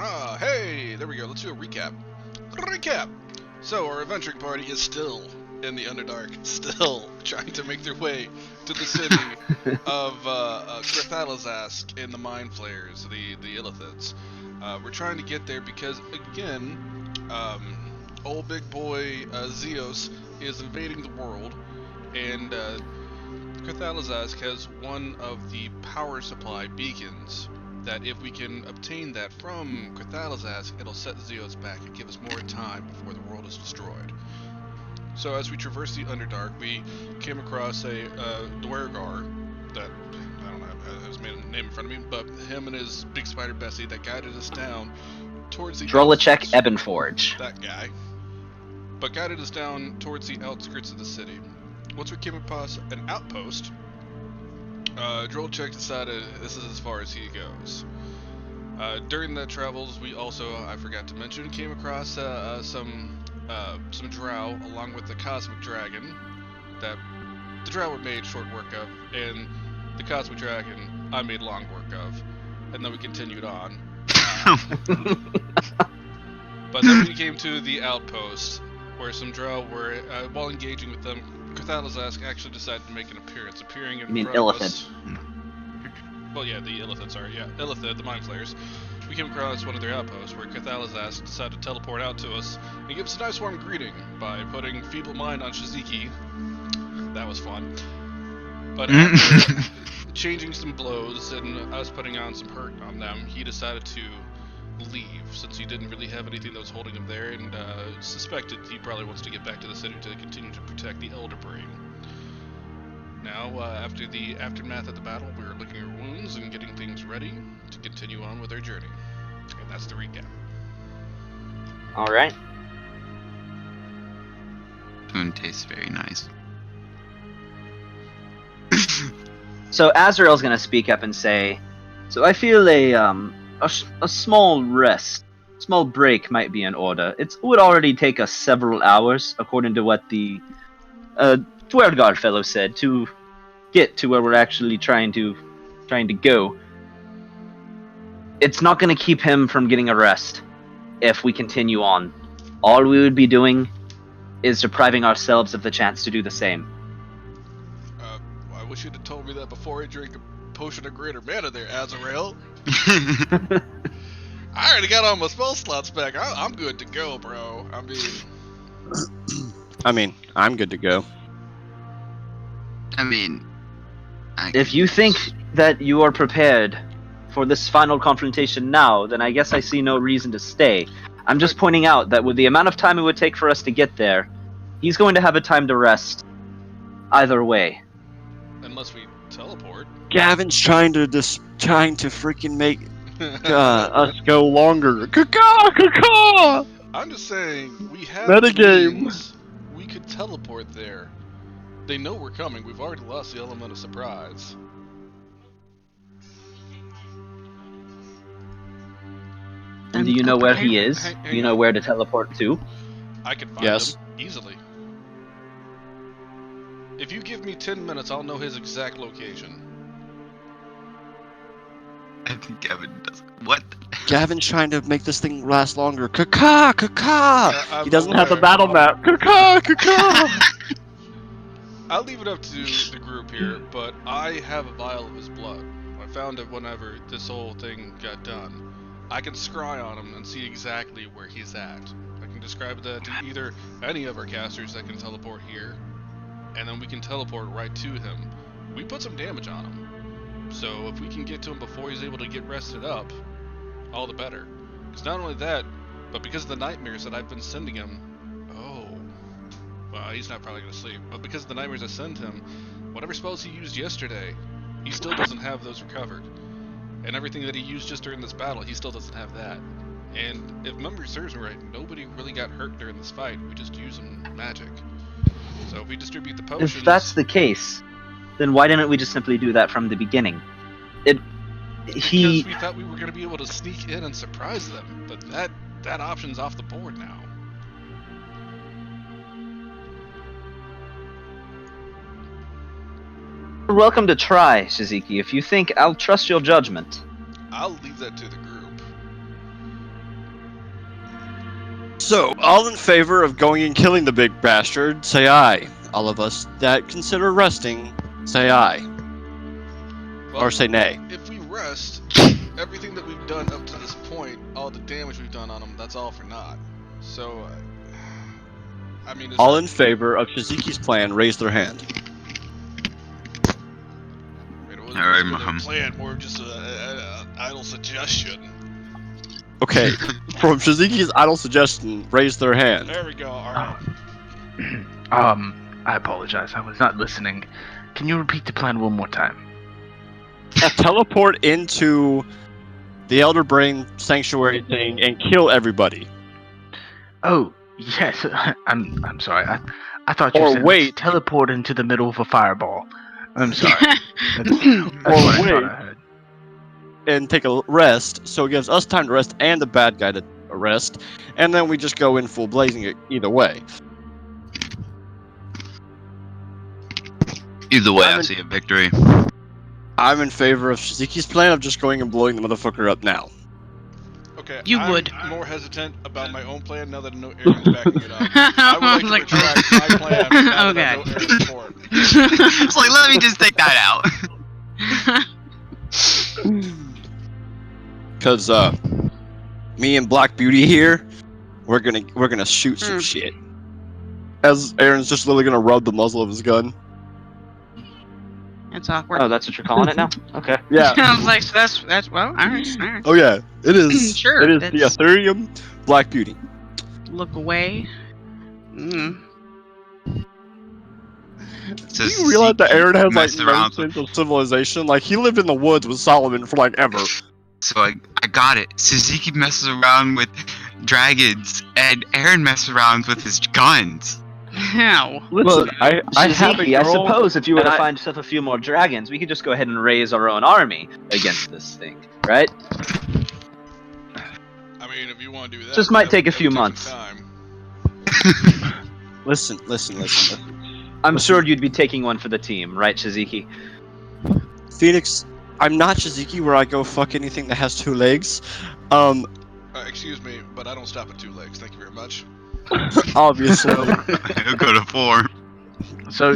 Hey, there we go. Let's do a recap. So, our adventuring party is still in the Underdark, still trying to make their way to the city of Grathalazast and the Mind Flayers, the Illithids. We're trying to get there because, again, old big boy Zeos is invading the world, and Grathalazast has one of the power supply beacons that if we can obtain that from Grathalazast, it'll set Zeos back and give us more time before the world is destroyed. So as we traverse the Underdark, we came across a Dwergar that, I don't know his name in front of me, but him and his big spider Bessie that guided us down towards the Drolacek Ebenforge. That guy. But guided us down towards the outskirts of the city. Once we came across an outpost, Drolacek decided this is as far as he goes. During the travels, we also, I forgot to mention, came across some drow along with the cosmic dragon that the drow were made short work of, and the cosmic dragon I made long work of, and then we continued on. But then we came to the outpost where some drow were, while engaging with them, Grathalazast actually decided to make an appearance, appearing in front of us. Well, yeah, the Illithid, sorry, yeah, Illithid, the Mind Flayers. We came across one of their outposts where Grathalazast decided to teleport out to us and give us a nice warm greeting by putting Feeble Mind on Shiziki. That was fun. But after changing some blows and us putting on some hurt on them, he decided to leave since he didn't really have anything that was holding him there, and suspected he probably wants to get back to the city to continue to protect the Elder Brain. Now, after the aftermath of the battle, we were licking our wounds and getting things ready to continue on with our journey. And that's the recap. Alright. Food tastes very nice. So Azrael's gonna speak up and say, so I feel a small rest, small break might be in order. It would already take us several hours, according to what the Dwergar fellow said, to get to where we're actually trying to go. It's not going to keep him from getting a rest if we continue on. All we would be doing is depriving ourselves of the chance to do the same. I wish you'd have told me that before I drank a potion of greater mana there, Azrael. I already got all my spell slots back. I'm good to go, bro. I mean, I'm good to go. If you think that you are prepared for this final confrontation now, then I guess I see no reason to stay. I'm just pointing out that with the amount of time it would take for us to get there, he's going to have a time to rest either way. Unless we teleport. Gavin's trying to freaking make us go longer. Caw-caw! I'm just saying, we have Metagame. We could teleport there. They know we're coming. We've already lost the element of surprise. And do you know where he is? Do you know where to teleport to? I can find him easily. If you give me 10 minutes, I'll know his exact location. I think Gavin does. What? Gavin's trying to make this thing last longer. Caw-caw! He doesn't have the aware. battle map. Caw-caw! I'll leave it up to the group here, but I have a vial of his blood. I found it whenever this whole thing got done. I can scry on him and see exactly where he's at. I can describe that to either any of our casters that can teleport here, and then we can teleport right to him. We put some damage on him. So if we can get to him before he's able to get rested up, all the better. Because not only that, but because of the nightmares that I've been sending him, well, he's not probably going to sleep, but because of the nightmares I send him, whatever spells he used yesterday, he still doesn't have those recovered. And everything that he used just during this battle, he still doesn't have that. And if memory serves me right, nobody really got hurt during this fight. We just used some magic. So if we distribute the potions... If that's the case, then why didn't we just simply do that from the beginning? Because we thought we were going to be able to sneak in and surprise them, but that option's off the board now. You're welcome to try, Shiziki. If you think, I'll trust your judgment. I'll leave that to the group. So, all in favor of going and killing the big bastard, say aye. All of us that consider resting, say aye. Well, Or say nay. if we rest, everything that we've done up to this point, all the damage we've done on them, that's all for naught. So, I mean, All in favor of Shizuki's plan, raise their hand. I mean, it wasn't All right, really a Maham. plan, more of just an idle suggestion. Okay, from Shizuki's idle suggestion, raise their hand. There we go. All right. I apologize. I was not listening. Can you repeat the plan one more time? Teleport into the Elder Brain Sanctuary thing and kill everybody. Oh, yes. I'm sorry. I thought you Or said wait. teleport into the middle of a fireball. I'm sorry. That's what Or I wait. thought I heard. And take a rest, so it gives us time to rest and the bad guy to rest, and then we just go in full blazing it either way. Either way, I Gavin- see a victory. I'm in favor of Shizuki's plan of just going and blowing the motherfucker up now. Okay. You I'm would. more hesitant about my own plan now that I know Aaron's backing it up. I would like to retract my plan now that I know Aaron's for it. It's like, let me just take that out. Cause me and Black Beauty here, we're gonna shoot some shit. As Aaron's just literally gonna rub the muzzle of his gun. That's awkward. Oh, that's what you're calling it now? Okay. Yeah. I was like, so that's well, alright. Oh yeah, it is. Sure, It is the that's- Ethereum Black Beauty. Look away. Mm. Do you realize that Aaron has like messed no around sense of civilization? Like he lived in the woods with Solomon for like ever. So I got it. Suzuki messes around with dragons, and Aaron messes around with his guns. How? Well, I have a Shizuki, I girl, suppose if you were and to I- find yourself a few more dragons, we could just go ahead and raise our own army against this thing, right? I mean, if you want to do that, Just might that take a would few take months. some time. Listen. I'm sure you'd be taking one for the team, right, Shizuki? Phoenix, I'm not Shizuki where I go fuck anything that has two legs. Excuse me, but I don't stop at 2 legs. Thank you very much. Obviously. He'll go to 4. So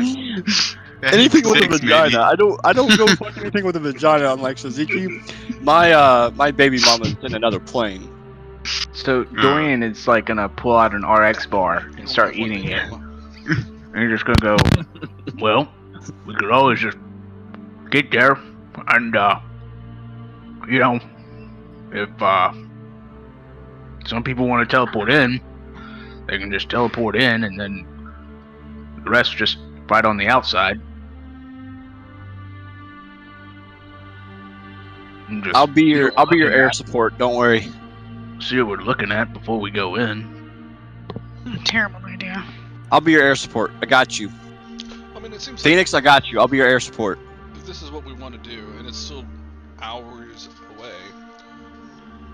Anything with a 6 vagina. maybe. I don't go fuck anything with a vagina unlike Shizuki. My baby mama's in another plane. Dorian is like gonna pull out an RX bar and start eating it. And you're just gonna go, well, we could always just get there and you know, if some people want to teleport in, they can just teleport in and then the rest just fight on the outside. And just I'll be your air at- support, don't worry. see what we're looking at before we go in. Terrible idea. I'll be your air support. I got you. I mean, it seems Phoenix, I got you. I'll be your air support. like if this is what we want to do, and it's still hours away,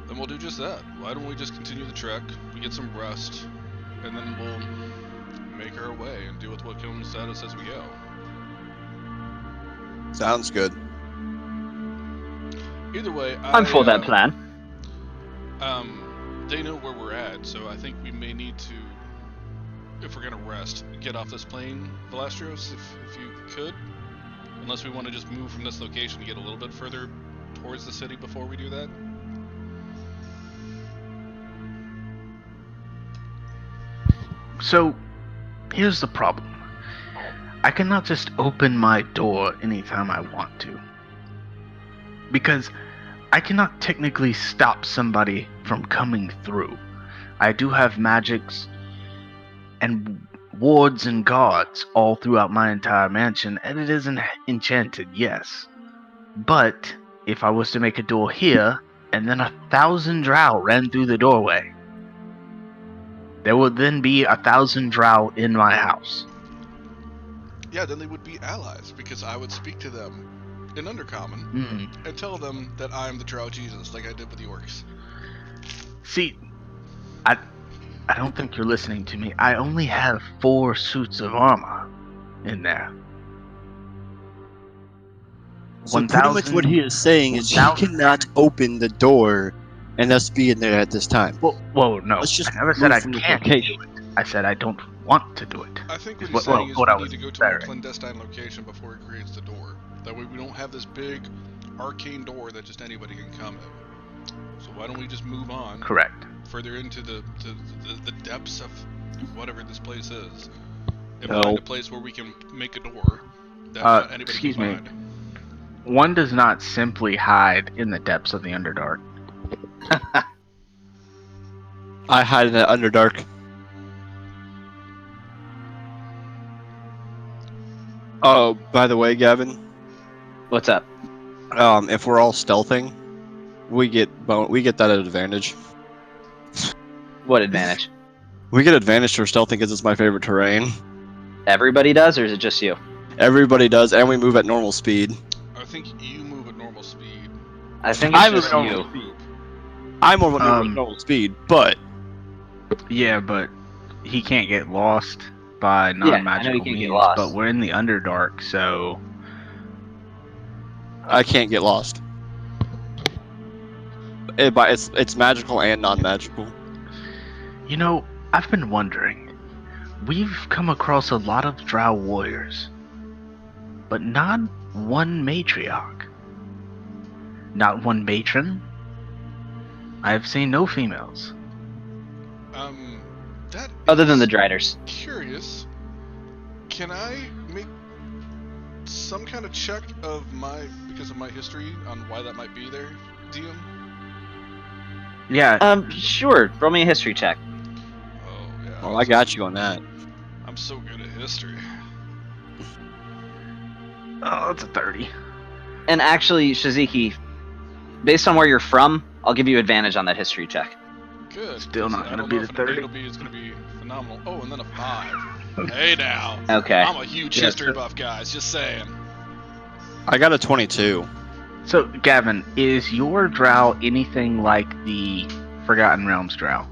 then we'll do just that. Why don't we just continue the trek, we get some rest, and then we'll make our way and deal with what comes at us as we go. Sounds good. Either way, I'm for that plan. They know where we're at, so I think we may need to, if we're gonna rest, get off this plane, Velastros, if you could. Unless we want to just move from this location to get a little bit further towards the city before we do that. So, here's the problem. I cannot just open my door anytime I want to. Because I cannot technically stop somebody from coming through. I do have magics and wards and guards all throughout my entire mansion, and it isn't enchanted, yes. But if I was to make a door here, and then 1,000 drow ran through the doorway, there would then be 1,000 drow in my house. Yeah, then they would be allies, because I would speak to them in Undercommon and tell them that I'm the Drow Jesus, like I did with the orcs. See, I don't think you're listening to me. I only have 4 suits of armor in there. So pretty much what he is saying is he 1,000 cannot open the door and us being there at this time. Whoa, no. Let's just I never said move I from this can't location. do it. I said I don't want to do it. I think what Is he's saying is we I need was to go to a more saying. clandestine location before he creates the door. That way we don't have this big arcane door that just anybody can come in. So why don't we just move on Correct. further into the depths of whatever this place is, and No. find a place where we can make a door that not anybody excuse can me. find. One does not simply hide in the depths of the Underdark. I hide in the Underdark. Oh, by the way, Gavin, What's up? if we're all stealthing, we get that advantage. What advantage? We get advantage for stealthing because it's my favorite terrain. Everybody does, or is it just you? Everybody does, and we move at normal speed. I think you move at normal speed. I think it's I move just at you. normal speed. I'm more of a move at normal speed, but Yeah, but he can't get lost by I know he non-magical can't get means. lost. But we're in the Underdark, so I can't get lost. It's magical and non-magical. you know, I've been wondering. We've come across a lot of drow warriors, but not one matriarch. Not one matron. I've seen no females. That Other than is the Driders. curious. Can I make some kind of check because of my history on why that might be there, DM? Yeah, Sure. Roll me a history check. Oh yeah. Oh, I got you on that. I'm so good at history. oh, that's a 30. And actually, Shiziki, based on where you're from, I'll give you advantage on that history check. Good. Still not I gonna don't be know the if 30. It's gonna be phenomenal. Oh, and then a 5. Hey now. Okay. I'm a huge Yeah, history so- buff, guys. Just saying. I got a 22. So, Gavin, is your drow anything like the Forgotten Realms drow?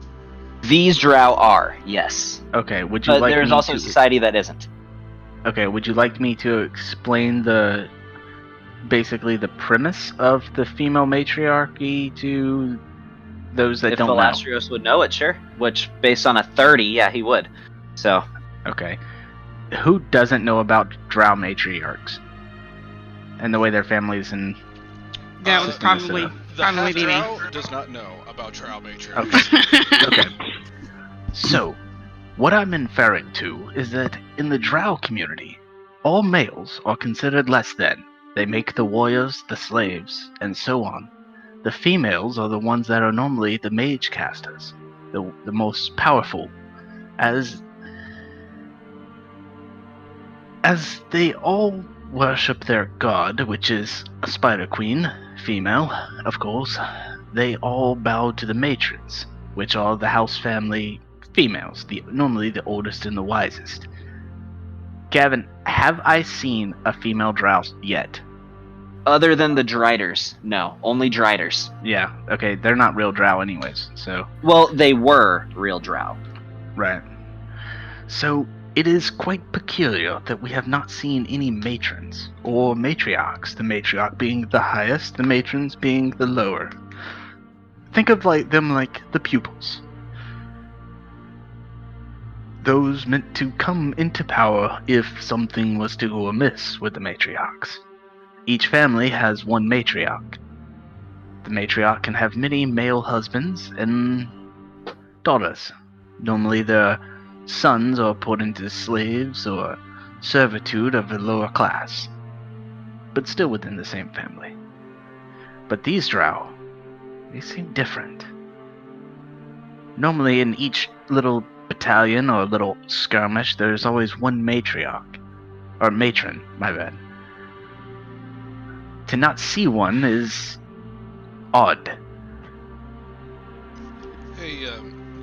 These drow are, yes. Okay, would you But like there's me also to... a society that isn't. Okay, would you like me to explain basically the premise of the female matriarchy to those that If don't know? Philastrios would know it, sure. Which, based on a 30, yeah, he would. So, Okay. Who doesn't know about drow matriarchs? And the way their families and... That was System is set probably up. The probably half me. drow does not know about Drow Matriarch. Okay. Okay. So, what I'm inferring to is that in the drow community, all males are considered less than. They make the warriors the slaves, and so on. The females are the ones that are normally the mage casters, the most powerful, as they all worship their god, which is a spider queen, female, of course. They all bow to the matrons, which are the house family females, normally the oldest and the wisest. Gavin, have I seen a female drow yet? other than the Driders, no. Only Driders. Yeah, okay, they're not real drow anyways, so... Well, they were real drow. Right. So, it is quite peculiar that we have not seen any matrons, or matriarchs, the matriarch being the highest, the matrons being the lower. Think of them like the pupils. Those meant to come into power if something was to go amiss with the matriarchs. Each family has one matriarch. The matriarch can have many male husbands and daughters. Normally their sons are put into slaves or servitude of the lower class, but still within the same family. But these drow, they seem different. Normally in each little battalion or little skirmish, there's always one matriarch. Or matron, my bad. To not see one is odd. Hey,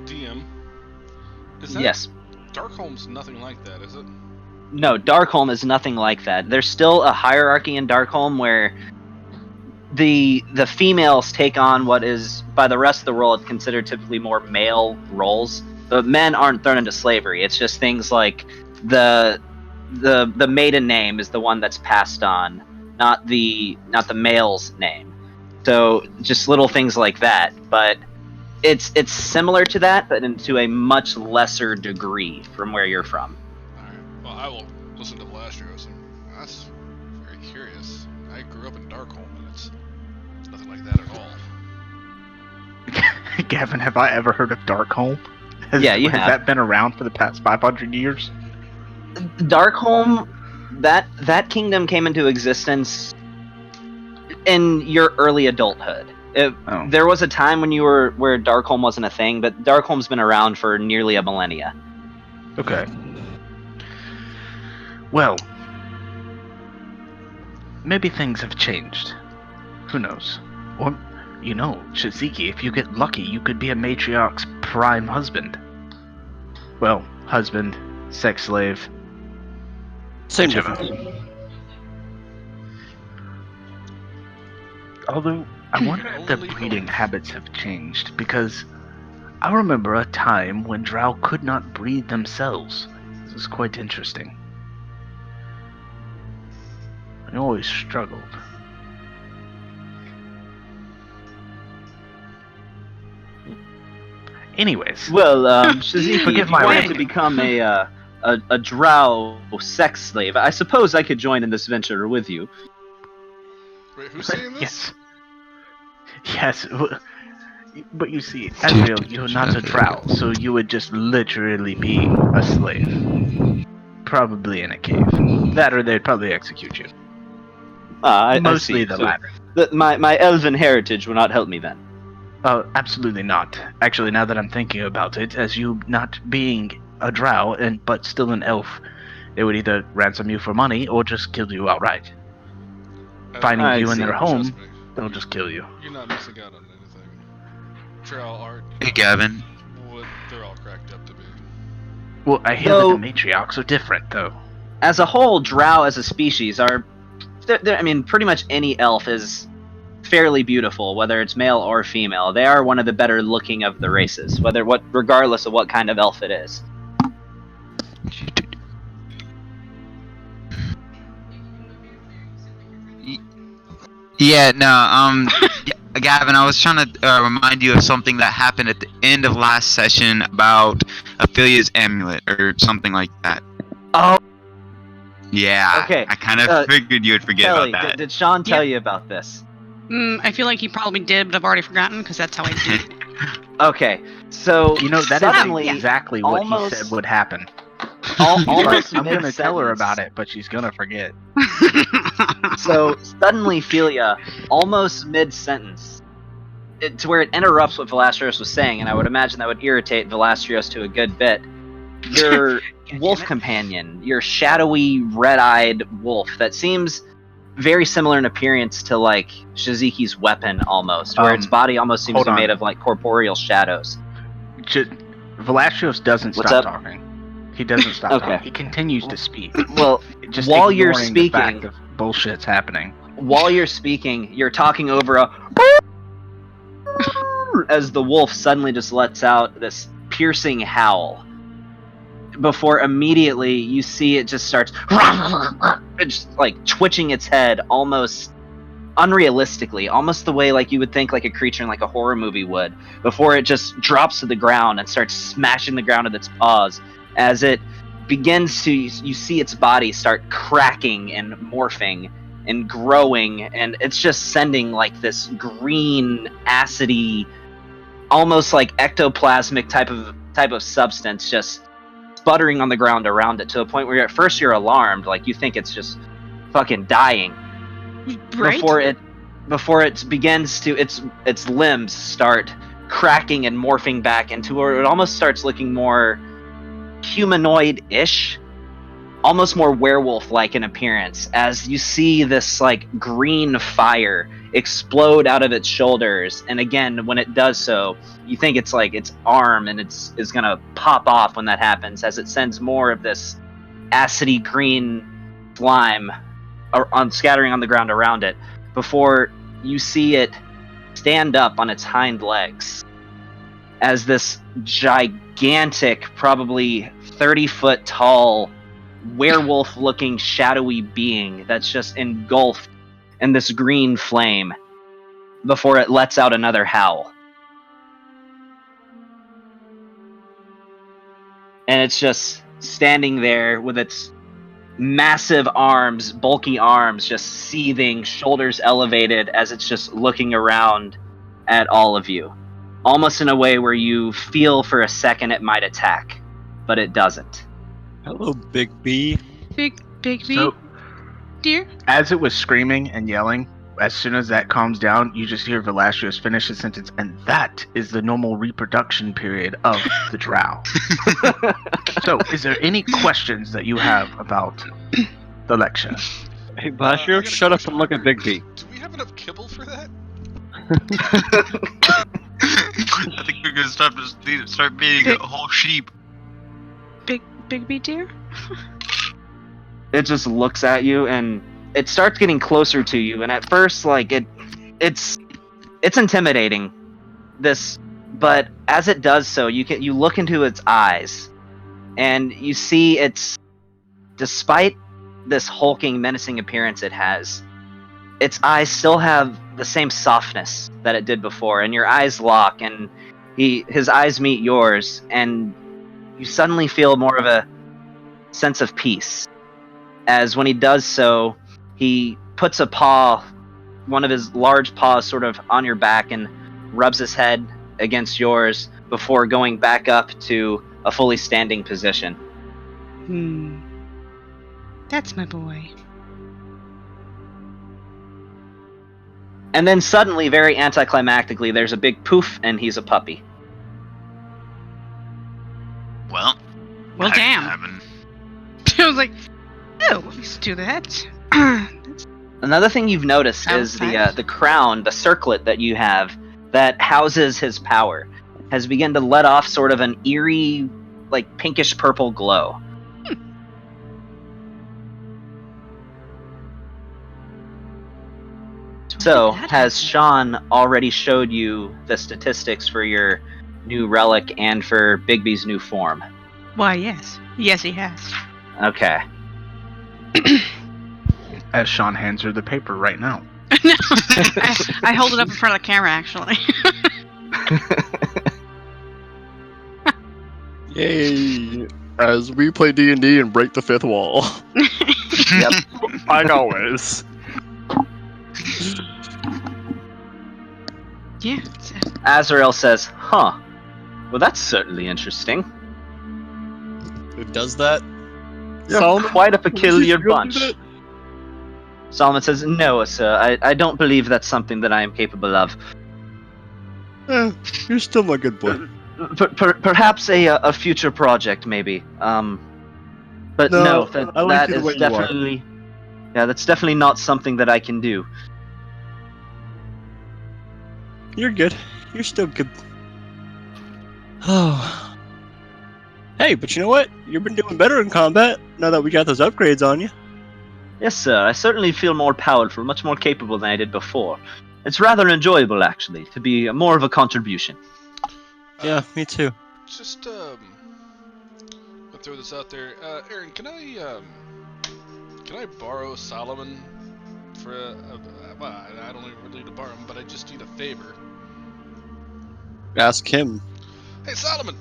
DM. Is that Yes. Darkholm's nothing like that, is it? No, Darkholm is nothing like that. There's still a hierarchy in Darkholm where the females take on what is, by the rest of the world, considered typically more male roles. The men aren't thrown into slavery. It's just things like the maiden name is the one that's passed on, not the male's name. So just little things like that, but it's similar to that, but to a much lesser degree from where you're from. Alright, well, I will listen to Vlastrios, and that's very curious. I grew up in Darkholm, and it's nothing like that at all. Gavin, have I ever heard of Darkholm? Yeah, you Has have. that been around for the past 500 years? Darkholm, that kingdom came into existence in your early adulthood. There was a time when where Darkholm wasn't a thing, but Darkholm's been around for nearly a millennia. Okay. Well, maybe things have changed. Who knows? Or, Shiziki, if you get lucky, you could be a matriarch's prime husband. Well, husband, sex slave. Same whichever. difference. Although, I wonder if their Only breeding hope. habits have changed, because I remember a time when drow could not breed themselves. This is quite interesting. I always struggled. Anyways, Well, Shiziki, Forgive if you my wanted rant. to become a drow sex slave, I suppose I could join in this venture with you. Wait, who's saying this? Yes, but you see, Azrael, you're not a drow, so you would just literally be a slave. Probably in a cave. That or they'd probably execute you. I Mostly see. the So latter. my elven heritage will not help me then. Absolutely not. Actually, now that I'm thinking about it, as you not being a drow, but still an elf, they would either ransom you for money or just kill you outright. Finding I you in see. their home, Trust me, they'll just kill you. you're not missing out on anything. Drow art, Hey, Gavin. what they're all cracked up to be. Well, I hear So- that the matriarchs are different, though. As a whole, drow as a species are, I mean, pretty much any elf is fairly beautiful, whether it's male or female. They are one of the better looking of the races, regardless of what kind of elf it is. Yeah, no, Gavin, I was trying to remind you of something that happened at the end of last session about Ophelia's amulet or something like that. Oh, Yeah, Okay, I kind of figured you would forget Kelly, about that. did Sean tell you about this? I feel like he probably did, but I've already forgotten because that's how I do. Okay, so That suddenly, is exactly what almost- he said would happen. almost I'm gonna mid-sentence, tell her about it, but she's gonna forget. So suddenly, Philia, almost mid-sentence, to where it interrupts what Velastrios was saying, and I would imagine that would irritate Velastrios to a good bit. Your wolf companion, your shadowy, red-eyed wolf that seems very similar in appearance to like Shiziki's weapon almost, where its body almost seems hold to be on. made of like corporeal shadows. Velasquez doesn't What's stop up? talking. He doesn't stop Okay. talking. He continues to speak. Well, Just while you're ignoring the fact speaking, of bullshit's happening. while you're speaking, you're talking over a as the wolf suddenly just lets out this piercing howl. Before immediately you see it just starts just like twitching its head almost unrealistically, almost the way like you would think like a creature in like a horror movie would, before it just drops to the ground and starts smashing the ground with its paws. As it begins to, you see its body start cracking and morphing and growing, and it's just sending like this green, acidy, almost like ectoplasmic type of substance just sputtering on the ground around it, to a point where at first you're alarmed, like you think it's just fucking dying. Right? Before it begins to, its limbs start cracking and morphing back into where it almost starts looking more humanoid-ish, almost more werewolf-like in appearance, as you see this like green fire explode out of its shoulders. And again, when it does so, you think it's like its arm and it's gonna pop off when that happens, as it sends more of this acidy green slime scattering on the ground around it, before you see it stand up on its hind legs as this gigantic, probably 30-foot tall, werewolf-looking shadowy being that's just engulfed in this green flame. before it lets out another howl. And it's just standing there with its massive arms, bulky arms, just seething, shoulders elevated as it's just looking around at all of you. Almost in a way where you feel for a second it might attack, but it doesn't. Hello, Big B. Big B, So, dear. as it was screaming and yelling, as soon as that calms down, you just hear Velasquez finish his sentence, and that is the normal reproduction period of the drow. So, is there any questions that you have about the lecture? Hey, I Bashir, got a shut up question. and look at Big B. Do we have enough kibble for that? I think we're gonna start beating a whole sheep. Big B, dear. It just looks at you and it starts getting closer to you, and at first like it's intimidating, this, but as it does so, you look into its eyes and you see it's, despite this hulking, menacing appearance it has, its eyes still have the same softness that it did before, and your eyes lock and his eyes meet yours, and you suddenly feel more of a sense of peace. As when he does so, he puts a paw, one of his large paws, sort of on your back and rubs his head against yours before going back up to a fully standing position. That's my boy. And then suddenly, very anticlimactically, there's a big poof and he's a puppy. Well, Well, that can damn. happen. I was like, oh, let's do that. Another thing you've noticed That is was nice. the crown, the circlet that you have that houses his power, has begun to let off sort of an eerie, like pinkish purple glow. So, That has happened. Sean already showed you the statistics for your new relic and for Bigby's new form? Why, yes. Yes, he has. Okay. As Sean hands her the paper right now. No, I hold it up in front of the camera, actually. Yay! As we play D&D and break the fifth wall. Yep. Like always. Yeah. Azrael says, huh. Well, that's certainly interesting. Who does that? You're Solomon? quite a Would you peculiar go do bunch. that? Solomon says, no, sir, I don't believe that's something that I am capable of. You're still my good boy. Perhaps a future project, maybe. But No, no, that, I like that you the is way you are. definitely... Yeah, that's definitely not something that I can do. You're good. You're still good. Oh. Hey, but you know what? You've been doing better in combat now that we got those upgrades on you. Yes, sir, I certainly feel more powerful, much more capable than I did before. It's rather enjoyable, actually, to be more of a contribution. Yeah, me too. Just I'll throw this out there. Aaron, can I borrow Solomon for well, I don't even really need to borrow him, but I just need a favor. Ask him. Hey, Solomon.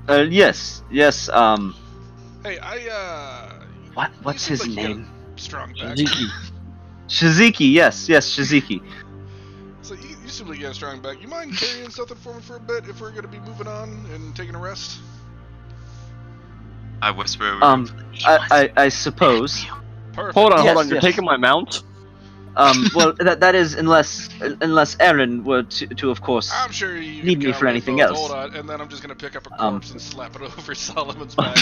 Yes, Hey, what's you his seem like you got name? a strong back. Shiziki, yes, Shiziki. So you seem like you got a strong back. You mind carrying something for me for a bit if we're gonna be moving on and taking a rest? I whisper over. I suppose. Perfect. Hold on, Yes, You're yes. taking my mount? Well, that is unless Aaron were to of course. I'm sure you Need can me count for on anything both. else. Hold on, and then I'm just gonna pick up a corpse and slap it over Solomon's back.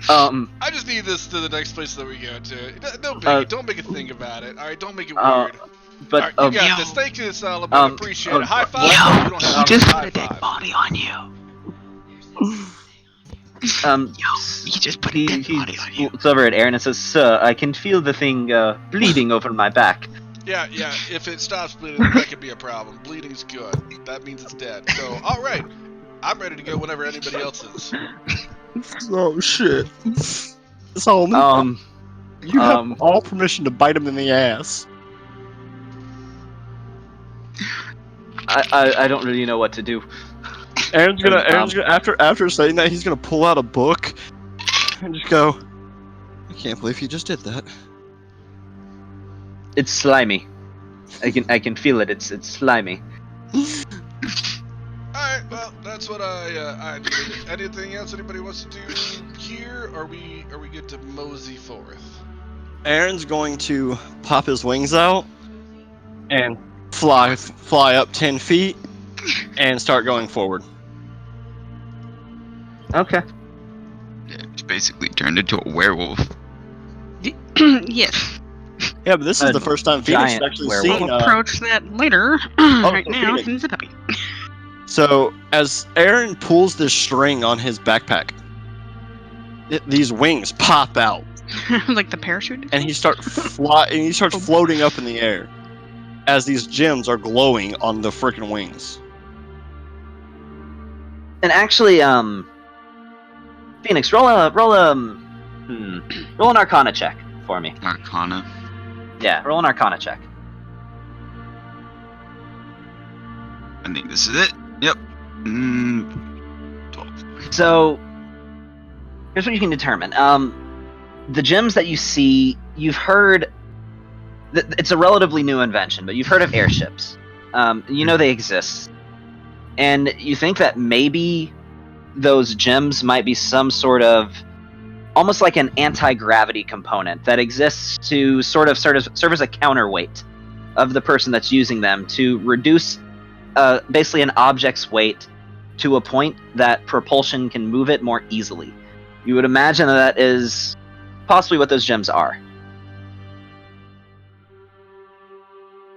I just need this to the next place that we go to. Don't make a thing about it. All right, don't make it weird. But All right, you got Yo. this. Thank you, Solomon. Appreciate it. High five. Yo, You don't have he to just high put a dead five. body on you. He just put a dead body on you. looks over at Aaron and says, "Sir, I can feel the thing bleeding over my back." Yeah. If it stops bleeding, that could be a problem. Bleeding's good. That means it's dead. So, all right. I'm ready to go whenever anybody else is. Oh shit. Solomon. You have all permission to bite him in the ass. I don't really know what to do. Aaron's gonna after saying that, he's gonna pull out a book and just go, I can't believe you just did that. It's slimy. I can feel it. It's slimy. Alright, well, that's what I needed. Anything else anybody wants to do here? Are we good to mosey forth? Aaron's going to pop his wings out and fly up 10 feet and start going forward. Okay. Yeah, he's basically turned into a werewolf. Yes. Yeah, but this is the first time Phoenix has giant actually werewolf. seen. I'll approach that later. Oh, Right so now, Phoenix. he's a puppy. So as Aaron pulls this string on his backpack, these wings pop out, Like the parachute? and he starts floating up in the air as these gems are glowing on the freaking wings. And actually, Phoenix, roll an Arcana check for me. Arcana. Yeah, roll an Arcana check. I think this is it. Yep. 12. So, here's what you can determine. The gems that you see, you've heard. It's a relatively new invention, but you've heard of airships. You know they exist, and you think that maybe those gems might be some sort of, almost like an anti-gravity component that exists to sort of serve as a counterweight of the person that's using them to reduce basically an object's weight to a point that propulsion can move it more easily. You would imagine that is possibly what those gems are.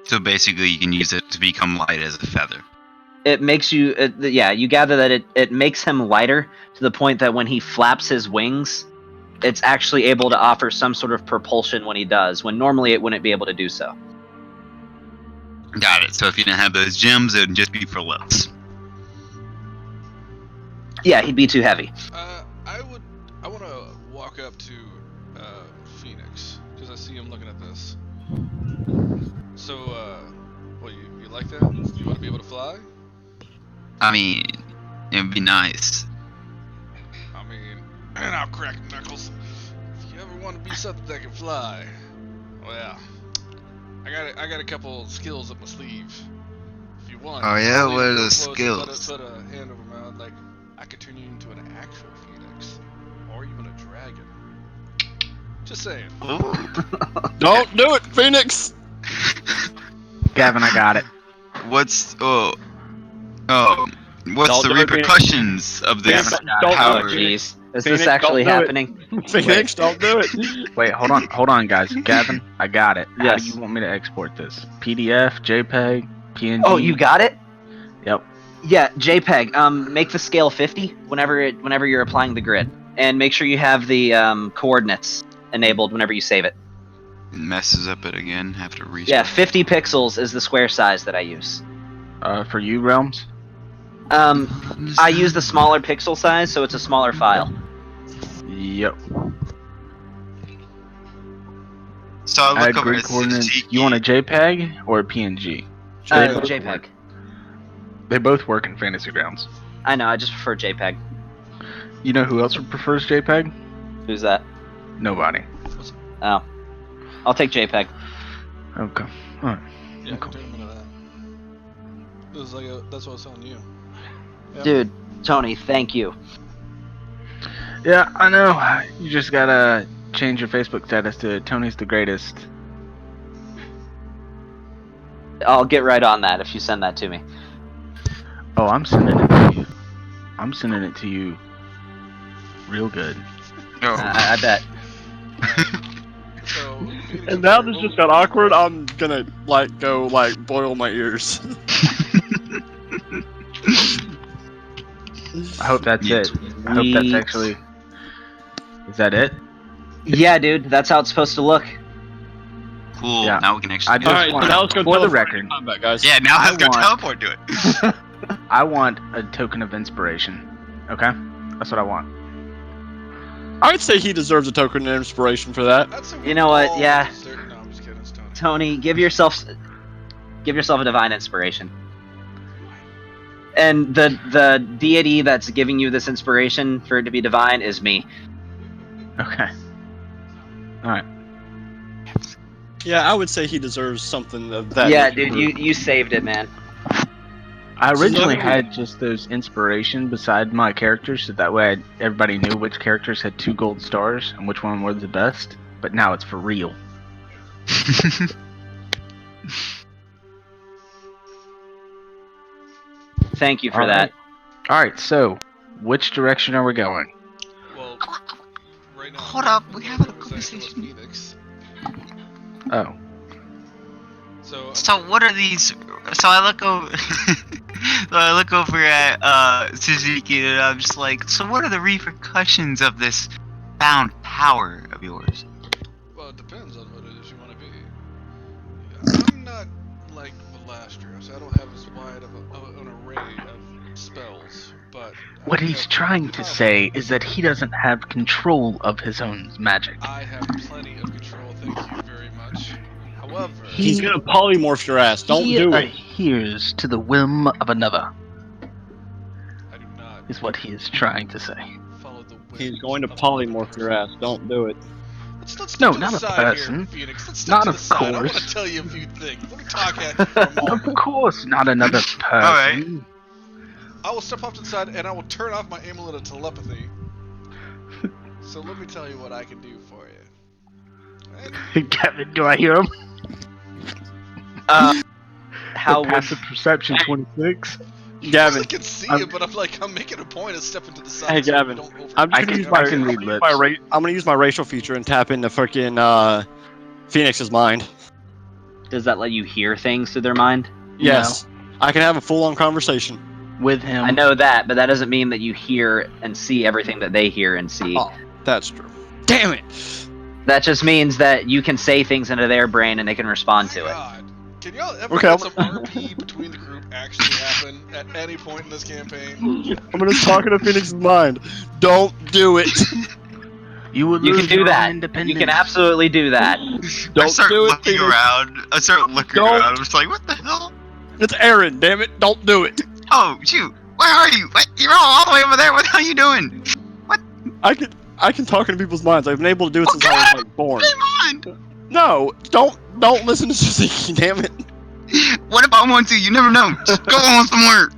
So basically, you can use it to become light as a feather. It makes you, you gather that it makes him lighter to the point that when he flaps his wings, it's actually able to offer some sort of propulsion when he does, when normally it wouldn't be able to do so. Got it. So if you didn't have those gems, it would just be for looks. Yeah, he'd be too heavy. I want to walk up to Phoenix because I see him looking at this. So, what you like that? You want to be able to fly? I mean, it would be nice. I mean, and I'll crack knuckles. If you ever want to be something that can fly, well, I got a couple skills up my sleeve. If you want. Oh, yeah? I'll What are even go the close and skills? Put a hand over my mouth, like I could turn you into an actual phoenix, or even a dragon. Just saying. Don't do it, Phoenix! Gavin, I got it. What's Don't the do it, repercussions of this Don't power? Oh, jeez. Is Phoenix, this actually don't do it. happening? Phoenix, don't do it! Wait, hold on, guys. Gavin, I got it. How do Yes. you want me to export this? PDF, JPEG, PNG? Oh, you got it? Yep. Yeah, JPEG. Make the scale 50 whenever you're applying the grid, and make sure you have the coordinates enabled whenever you save it. It messes up it again. Have to restart. Yeah, 50 pixels is the square size that I use. For you, Realms? I use the smaller pixel size, so it's a smaller file. Yep. So I Add look over grid at coordinates. Tiki. You want a JPEG or a PNG? JPEG. They both work in Fantasy Grounds. I know, I just prefer JPEG. You know who else prefers JPEG? Who's that? Nobody. Oh. I'll take JPEG. Okay. Alright. Yeah, Cool. turn him into that. This is like that's what I was telling you. Yeah. Dude, Tony, thank you. Yeah, I know. You just gotta change your Facebook status to Tony's the greatest. I'll get right on that if you send that to me. Oh, I'm sending it to you. I'm sending it to you real good. Oh. I bet. So, Phoenix, And now okay, this what just got awkward, I'm gonna, go boil my ears. I hope that's Yes. it. I hope that's We- actually... Is that it? Yeah, dude, that's how it's supposed to look. Cool. Yeah. Now we can actually. I just Alright, so want, now let's go for the teleport into record, combat, guys. Yeah. Now I let's go want- teleport to it. I want a token of inspiration. Okay? That's what I want. I'd say he deserves a token of inspiration for that. That's You know what? Yeah. No, I'm just kidding. It's Tony. Tony, give yourself a divine inspiration. And the deity that's giving you this inspiration for it to be divine is me. Okay. Alright. Yeah, I would say he deserves something of that. Yeah, nature. dude, you saved it, man. I originally So- had just those inspiration beside my characters, so that way everybody knew which characters had 2 gold stars and which one were the best. But now it's for real. Thank you for All that. right. Alright, so which direction are we going? Well, right now. Hold up, we have a we're session with conversation. Phoenix. Oh. So So what are these? So I look over. So I look over at Suzuki and I'm just like, so what are the repercussions of this found power of yours? well, it depends on what it is you want to be. I'm not like Velastros. I don't have as wide of an array of spells, but What I he's have trying to power. say is that he doesn't have control of his own magic. I have plenty of control. Thank you very much. However, He's gonna polymorph your ass. Don't he do it. adheres to the whim of another, I do not is what he is trying to say. follow the whims He's going to of polymorph others. your ass. Don't do it. Let's step No, to not the a side person. here, Phoenix. Let's step Not to of the side. I want course. to tell you a few things. Let me talk at you for a Of moment. course, not another person. Alright. I will step off to the side and I will turn off my amulet of telepathy. So let me tell you what I can do for you. And Gavin, do I hear him? How would Passive perception 26? Gavin, I can see I'm- it, but I'm making a point of stepping to the side. Hey, so Gavin, we don't over- I'm just I gonna can- use my, I can I'm read gonna use lips. I'm gonna use my racial feature and tap into freaking Phoenix's mind. does that let you hear things through their mind? Yes, I can have a full-on conversation. With him. I know that, but that doesn't mean that you hear and see everything that they hear and see. Oh, that's true. Damn it! That just means that you can say things into their brain and they can respond to it. God. Can y'all ever Okay, let some RP between the group actually happen at any point in this campaign? I'm gonna talk into Phoenix's mind. Don't do it. You will You lose can do your that. own independence. You can absolutely do that. I Don't start do it, looking Phoenix. around. I start looking Don't. around. I'm just like, what the hell? It's Aaron. Damn it! Don't do it. Oh shoot! Where are you? What? You're all the way over there. What the hell are you doing? I can talk into people's minds. I've been able to do it since I was like born. Come on! No, don't listen to Suzuki. Damn it. What if I want to? You never know. Just go on somewhere.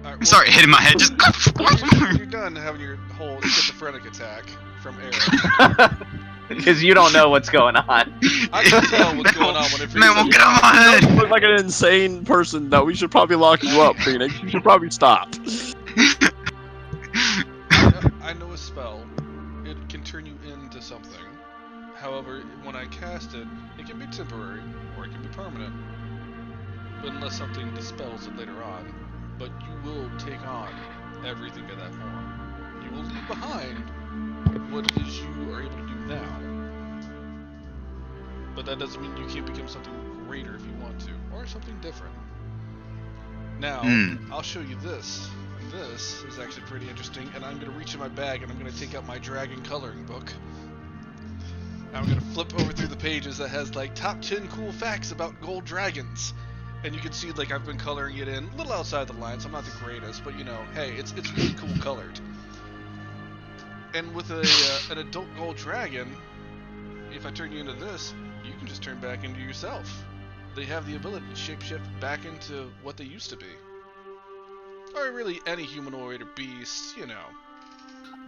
Alright, well, Sorry, hitting my head. Just go when somewhere. you're done having your whole schizophrenic attack from Aaron, Because you don't know what's going on. I can tell what's going on whenever Man, you well, get on my You head. look like an insane person. No, we should probably lock you up, Phoenix. You should probably stop. I know a spell. It can turn you into something. However, when I cast it, it can be temporary or it can be permanent. But unless something dispels it later on, but you will take on everything in that form. You will leave behind what it is you are able to do now. But that doesn't mean you can't become something greater if you want to, or something different. Now, I'll show you this. This is actually pretty interesting, and I'm going to reach in my bag and I'm going to take out my dragon coloring book. And I'm going to flip over through the pages that has like top 10 cool facts about gold dragons. And you can see like I've been coloring it in a little outside the lines. I'm not the greatest, but you know, hey, it's really cool colored. And with an adult gold dragon, if I turn you into this, you can just turn back into yourself. They have the ability to shapeshift back into what they used to be. Or really any humanoid or beast, you know,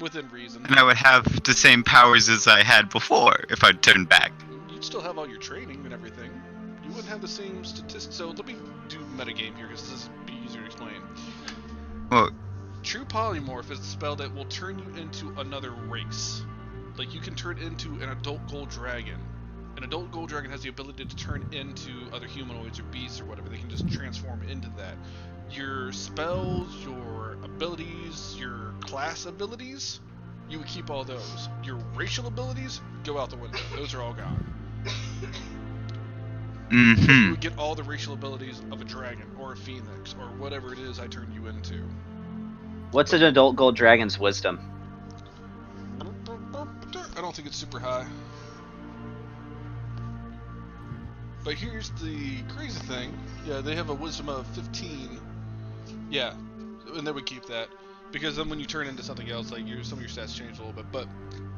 within reason. And I would have the same powers as I had before if I turned back. You'd still have all your training and everything. You wouldn't have the same statistics. So let me do metagame here because this will be easier to explain. Well, True Polymorph is the spell that will turn you into another race. Like you can turn into an adult gold dragon. An adult gold dragon has the ability to turn into other humanoids or beasts or whatever. They can just transform into that. Your spells, your abilities, your class abilities, you would keep all those. Your racial abilities go out the window. Those are all gone. You would get all the racial abilities of a dragon or a phoenix or whatever it is I turn you into. What's an adult gold dragon's wisdom? think it's super high. But here's the crazy thing. Yeah, they have a wisdom of 15. Yeah, and then we keep that. Because then when you turn into something else, like some of your stats change a little bit. But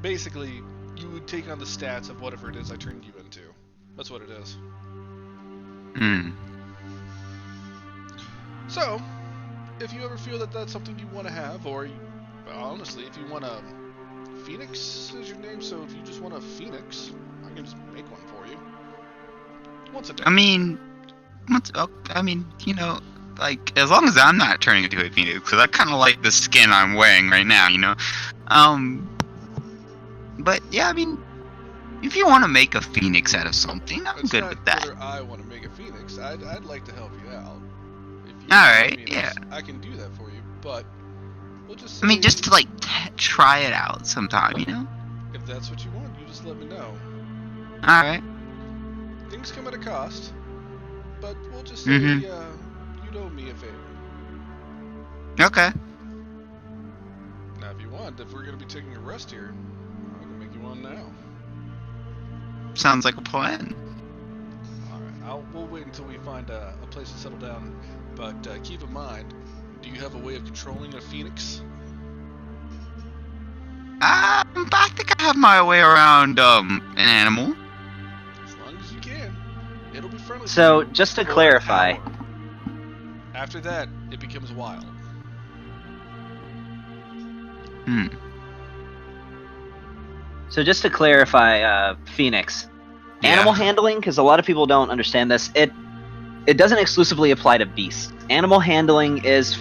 basically, you would take on the stats of whatever it is I turned you into. That's what it is. Hmm. So, if you ever feel that that's something you want to have, or honestly, if you want a Phoenix is your name, so if you just want a Phoenix, I can just make one for you. Once a day. I mean, like as long as I'm not turning into a phoenix, because I kind of like the skin I'm wearing right now, you know. But yeah, I mean, if you want to make a phoenix out of something, I'm It's good not with that. whether I want to make a Phoenix. I'd like to help you out. If you All want a right, Phoenix, yeah. I can do that for you, but we'll just I mean, say just to like try it out sometime, you know. if that's what you want, you just let me know. All right. Things come at a cost, but we'll just say Mhm. you'd owe me a favor. Okay. Now, if you want, if we're gonna be taking a rest here, I can make you one now. Sounds like a plan. Alright, we'll wait until we find a place to settle down, but keep in mind, do you have a way of controlling a Phoenix? I think I have my way around an animal. As long as you can. It'll be friendly So, to you just to for an clarify, hour. After that, it becomes wild. Hmm. Phoenix, Yeah. animal handling, because a lot of people don't understand this, it doesn't exclusively apply to beasts. Animal handling is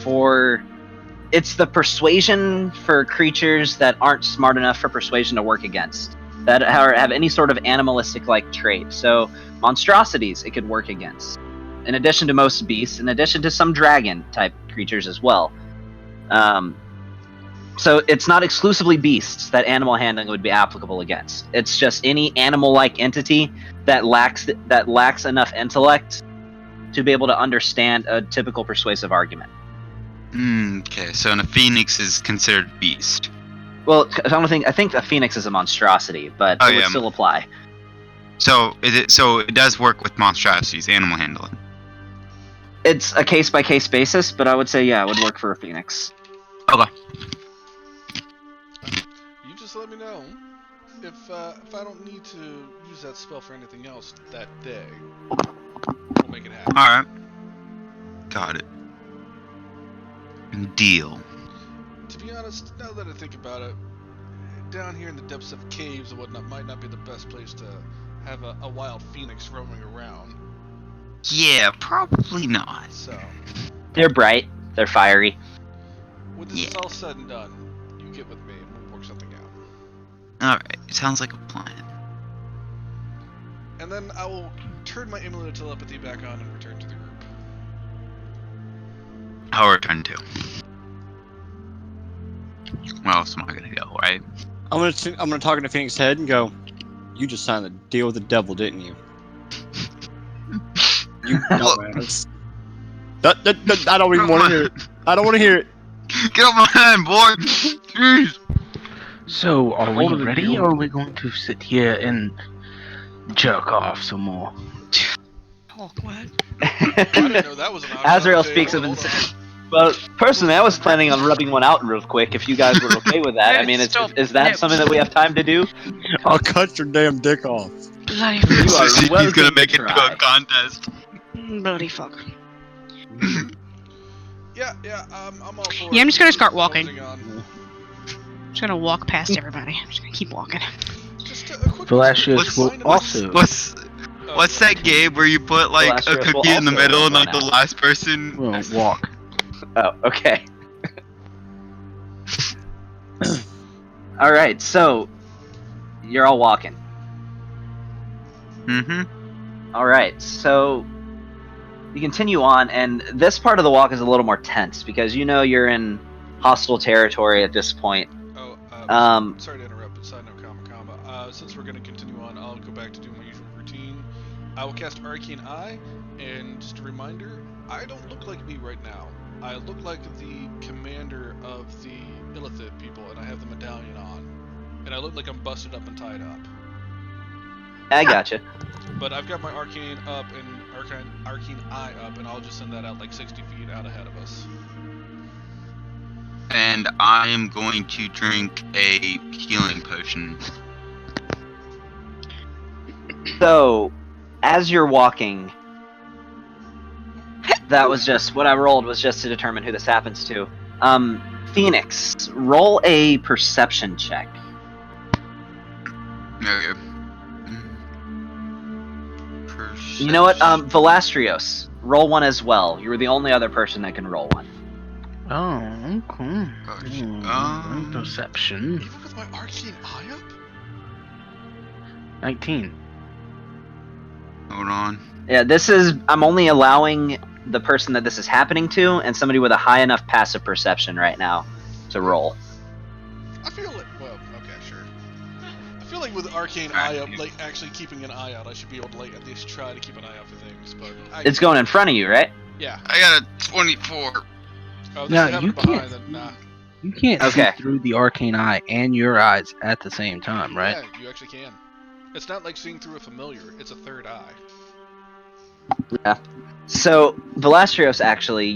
it's the persuasion for creatures that aren't smart enough for persuasion to work against, that have any sort of animalistic-like trait. So monstrosities it could work against, in addition to most beasts, in addition to some dragon-type creatures as well. So it's not exclusively beasts that animal handling would be applicable against. It's just any animal-like entity that lacks enough intellect to be able to understand a typical persuasive argument. Okay, so a phoenix is considered beast. Well, I think a phoenix is a monstrosity, but it would still apply. So it does work with monstrosities, animal handling. It's a case-by-case basis, but I would say, yeah, it would work for a phoenix. Okay. You just let me know if I don't need to use that spell for anything else that day. We'll make it happen. Alright. Got it. Deal. To be honest, now that I think about it, down here in the depths of caves and whatnot might not be the best place to have a wild phoenix roaming around. Yeah, probably not. So, They're bright. They're fiery. when this is all said and done, you get with me and we'll work something out. Alright, sounds like a plan. And then I will turn my amulet of telepathy back on and return to the group. I'll return to. Where else am I gonna go, right? I'm gonna talk into Phoenix's head and go, "You just signed a deal with the devil, didn't you?" You dumbass. I don't even want to hear it. I don't want to hear it. Get off my hand, boy! Jeez! So, are we Older than ready, you. or are we going to sit here and jerk off some more? Oh, what? I didn't know that was an option. Azrael Okay, speaks of hold on. Well, personally, I was planning on rubbing one out real quick if you guys were okay with that. I mean, Stop. is that No. something that we have time to do? I'll cut your damn dick off. Bloody You fuck. are He's welcome gonna to make it to try. a contest. Bloody fuck. Yeah, I'm all for Yeah, it. I'm just gonna start walking. Focusing on- I'm just gonna walk past everybody. I'm just gonna keep walking. Just a quick Flashius will also. What's that game where you put like a Illustrious will cookie in the also middle and run like the out. last person? Well, walk. Oh, okay. All right, so you're all walking. Mm-hmm. All right, so you continue on, and this part of the walk is a little more tense because you know you're in hostile territory at this point. Oh, sorry to interrupt, but side note, comma. Since we're gonna continue on, I'll go back to doing my usual routine. I will cast Arcane Eye, and just a reminder, I don't look like me right now. I look like the commander of the Illithid people, and I have the medallion on. and I look like I'm busted up and tied up. I gotcha. But I've got my arcane up and arcane eye up, and I'll just send that out like 60 feet out ahead of us. And I am going to drink a healing potion. So, as you're walking, that was just what I rolled was just to determine who this happens to. Phoenix, roll a perception check. Okay. You know what? Valastrios, roll one as well. You were the only other person that can roll one. Oh, okay. Gosh. Perception. Even with my arcane eye up? 19. Hold on. Yeah, I'm only allowing the person that this is happening to and somebody with a high enough passive perception right now to roll. I feel like, well, okay, sure. I feel like with arcane eye up, like actually keeping an eye out, I should be able to like at least try to keep an eye out for things. But It's going in front of you, right? Yeah. I got a 24. Oh, No, this you behind, can't. then nah. You can't Okay. see through the arcane eye and your eyes at the same time, right? Yeah, you actually can. It's not like seeing through a familiar; it's a third eye. Yeah. So, Valastrios, actually,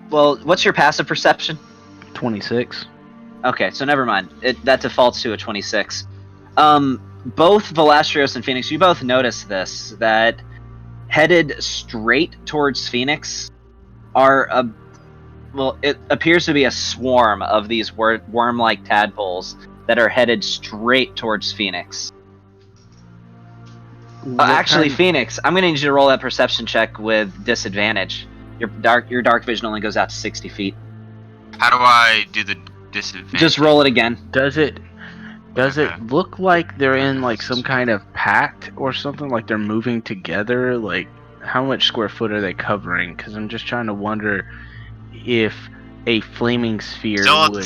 what's your passive perception? 26. Okay, so never mind. That defaults to a 26. Both Valastrios and Phoenix, you both notice this, that headed straight towards Phoenix are it appears to be a swarm of these worm-like tadpoles that are headed straight towards Phoenix. Actually, Phoenix, I'm gonna need you to roll that perception check with disadvantage. Your dark vision only goes out to 60 feet. How do I do the disadvantage? Just roll it again. Does it Okay. look like they're in like some kind of pact or something, like they're moving together? Like, how much square foot are they covering? Because I'm just trying to wonder if a flaming sphere Still- would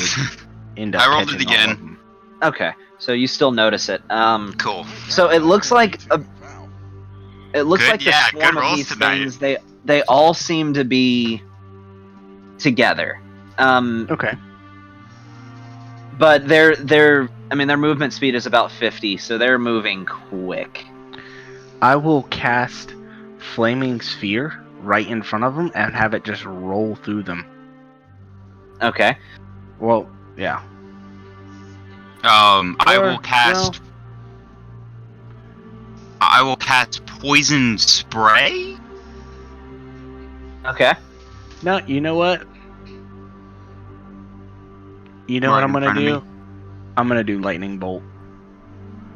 end up I rolled catching it all again. of them. Okay, so you still notice it. Cool. So it looks like Wow. it looks Good- like the yeah, good swarm of rolls these tonight. things. They all seem to be together. Okay. But their movement speed is about 50, so they're moving quick. I will cast flaming sphere right in front of them and have it just roll through them. Okay. Well, yeah. I Or, will cast. I will cast poison spray. Okay. No, you know what? You know Right what I'm in gonna front of do? me. I'm gonna do lightning bolt.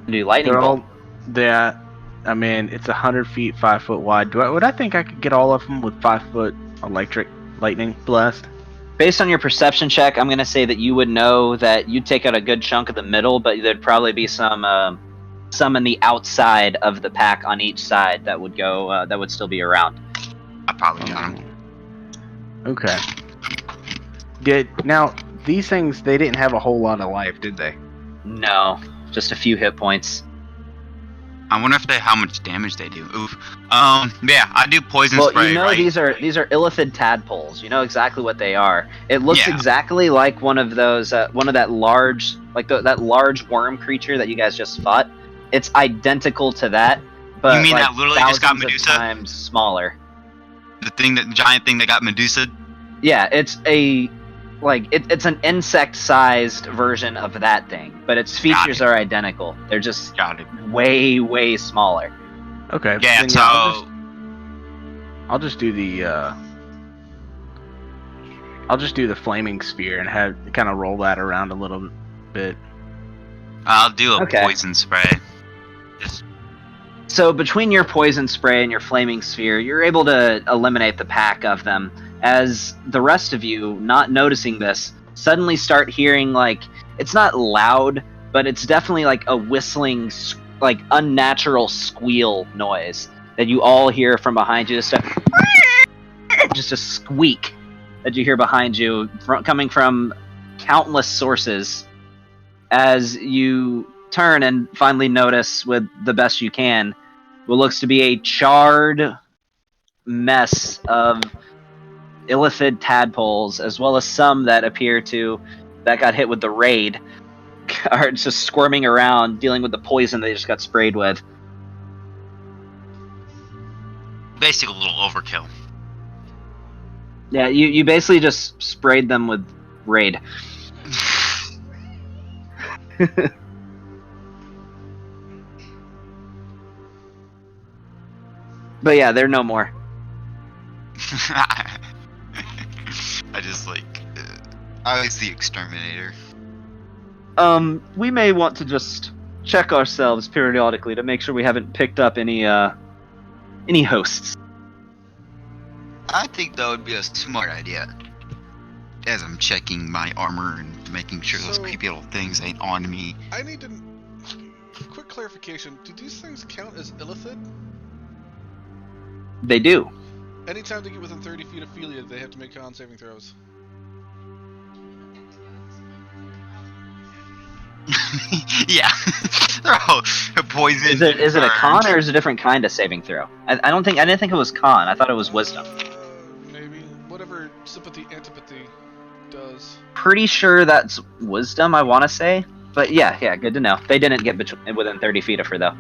Do lightning They're bolt. all that. I mean, it's 100 feet, 5 foot wide. Would I think I could get all of them with 5 foot electric lightning blast? Based on your perception check, I'm gonna say that you would know that you'd take out a good chunk of the middle, but there'd probably be some in the outside of the pack on each side that would go that would still be around. I probably got him. Okay. Now these things, they didn't have a whole lot of life, did they? No, just a few hit points. I wonder if how much damage they do. Oof. Yeah, I do poison Well, spray, you know right? these are illithid tadpoles. You know exactly what they are. It looks Yeah. exactly like one of those, that large, that large worm creature that you guys just fought. It's identical to that, but You mean like that literally just got thousands of Medusa? times smaller. The giant thing that got Medusa. Yeah, it's it's an insect-sized version of that thing, but its features it. are identical. They're just Got it. way, way smaller. Okay. Yeah. then, So I'll just do the flaming spear and have kind of roll that around a little bit. I'll do a Okay. poison spray. Just So between your poison spray and your flaming sphere, you're able to eliminate the pack of them, as the rest of you, not noticing this, suddenly start hearing, like, it's not loud, but it's definitely like a whistling, like, unnatural squeal noise that you all hear from behind you. Just a squeak that you hear behind you, coming from countless sources, as you turn and finally notice, with the best you can, what looks to be a charred mess of illithid tadpoles, as well as some that appear that got hit with the raid, are just squirming around, dealing with the poison they just got sprayed with. Basically, a little overkill. Yeah, you basically just sprayed them with Raid. But yeah, they're no more. I just like. I was the exterminator. We may want to just check ourselves periodically to make sure we haven't picked up any hosts. I think that would be a smart idea. As I'm checking my armor and making sure those So- creepy little things ain't on me. I need to. Quick clarification: do these things count as illithid? They do. Anytime they get within 30 feet of Ophelia, they have to make con saving throws. Yeah. They're all poisoned. Is it a burned. con or is it a different kind of saving throw? I didn't think it was con. I thought it was wisdom. Maybe whatever sympathy antipathy does. Pretty sure that's wisdom. I want to say, but yeah, good to know. They didn't get within 30 feet of her though.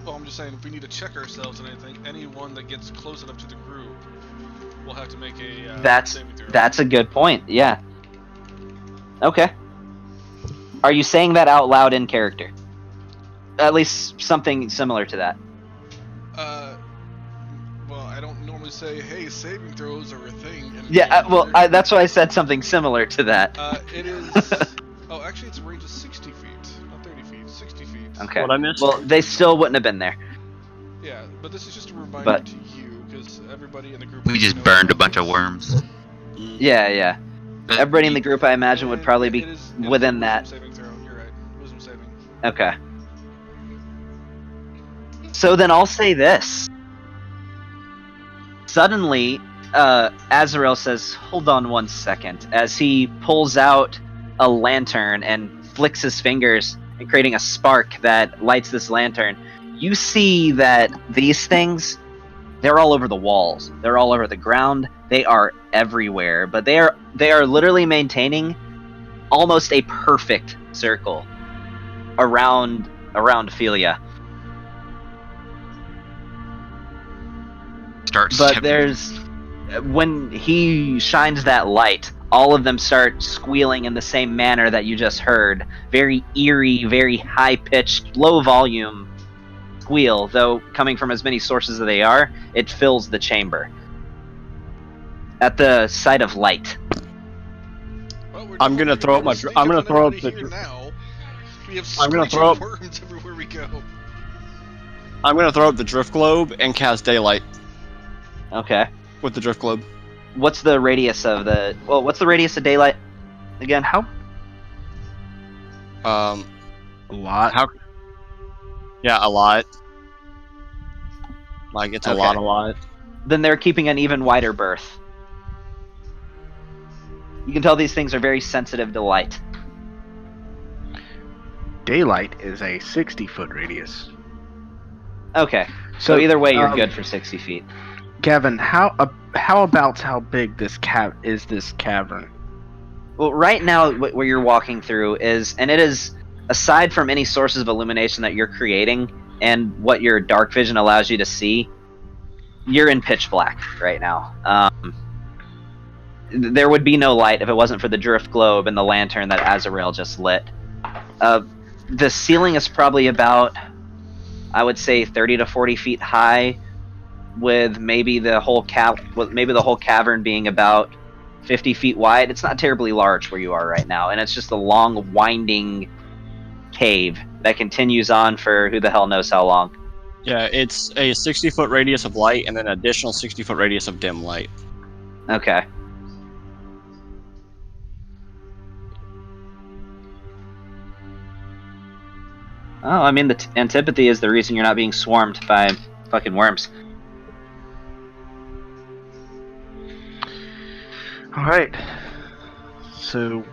Well, I'm just saying, if we need to check ourselves on anything, anyone that gets close enough to the group will have to make a saving throw. That's a good point. Yeah. Okay. Are you saying that out loud in character? At least something similar to that. Well, I don't normally say, "Hey, saving throws are a thing." in Yeah. D&D. That's why I said something similar to that. It is. Oh, actually, it's a range of 60 feet, not 30 feet. 60 feet. Okay. What I missed? Well, they still wouldn't have been there. Yeah, but this is just a reminder But- to you, because everybody in the group. We knows just burned a about bunch of this. worms. Yeah. Everybody in the group, I imagine, would And probably it be is a within wisdom that. Saving throw. You're right. Wisdom saving. Okay. So then I'll say this. Suddenly, Azrael says, "Hold on one second," as he pulls out a lantern and flicks his fingers, and creating a spark that lights this lantern. You see that these things, they're all over the walls. They're all over the ground. They are everywhere. But they are literally maintaining almost a perfect circle around Ophelia. Start But stepping. there's when he shines that light, all of them start squealing in the same manner that you just heard. Very eerie, very high pitched, low volume squeal, though coming from as many sources as they are, it fills the chamber. At the sight of light. Well, we're I'm gonna definitely throw up my sneak I'm gonna up on throw up everybody the here now. We have I'm gonna screeching throw up- worms everywhere we go. I'm gonna throw up the drift globe and cast daylight Okay. with the drift globe. What's the radius of daylight again? How Um, a lot? how? Yeah, a lot. Like it's a Okay. lot. Then they're keeping an even wider berth. You can tell these things are very sensitive to light. Daylight is a 60-foot radius. Okay. So either way, you're um, good for 60 feet. Gavin, how about how big this cavern? Well, right now, where you're walking through is, and it is, aside from any sources of illumination that you're creating and what your dark vision allows you to see, you're in pitch black right now. There would be no light if it wasn't for the drift globe and the lantern that Azrael just lit. The ceiling is probably about, I would say, 30 to 40 feet high, with maybe the whole cavern being about 50 feet wide. It's not terribly large where you are right now, and it's just a long, winding cave that continues on for who the hell knows how long. Yeah, it's a 60-foot radius of light and then an additional 60-foot radius of dim light. Okay. Oh, I mean, the antipathy is the reason you're not being swarmed by fucking worms. All right. So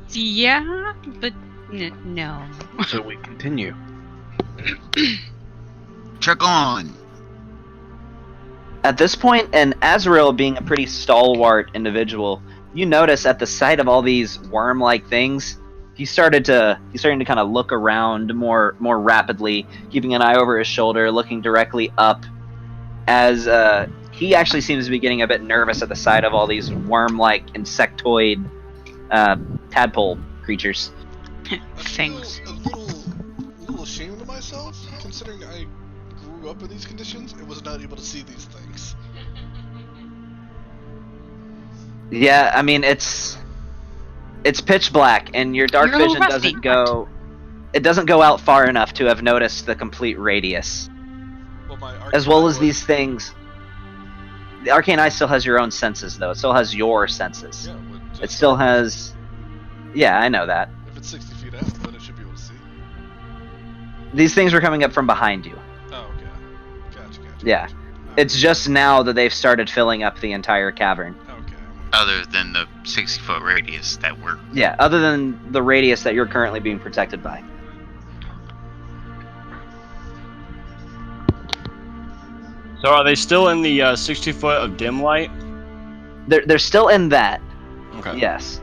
Yeah, but no. we continue. Check on. At this point, and Azrael being a pretty stalwart individual, you notice at the sight of all these worm-like things, he's starting to kind of look around more rapidly, keeping an eye over his shoulder, looking directly up, as he actually seems to be getting a bit nervous at the sight of all these worm-like insectoid tadpole creatures. I Things. feel a little ashamed of myself, considering I grew up in these conditions and was not able to see these things. Yeah, I mean it's pitch black, and your dark You're a little vision rusty, doesn't go. It doesn't go out far enough to have noticed the complete radius, Well, my as well arcane as eye these things. The arcane eye still has your own senses, though. It still has your senses. Yeah, but It just still has. Yeah, I know that. If it's 60 feet out, then it should be able to see. These things were coming up from behind you. Oh, okay. Gotcha. Yeah. It's just now that they've started filling up the entire cavern. Okay. Other than the 60-foot radius that we're. Yeah, other than the radius that you're currently being protected by. So are they still in the 60 foot of dim light? They're still in that. Okay. Yes.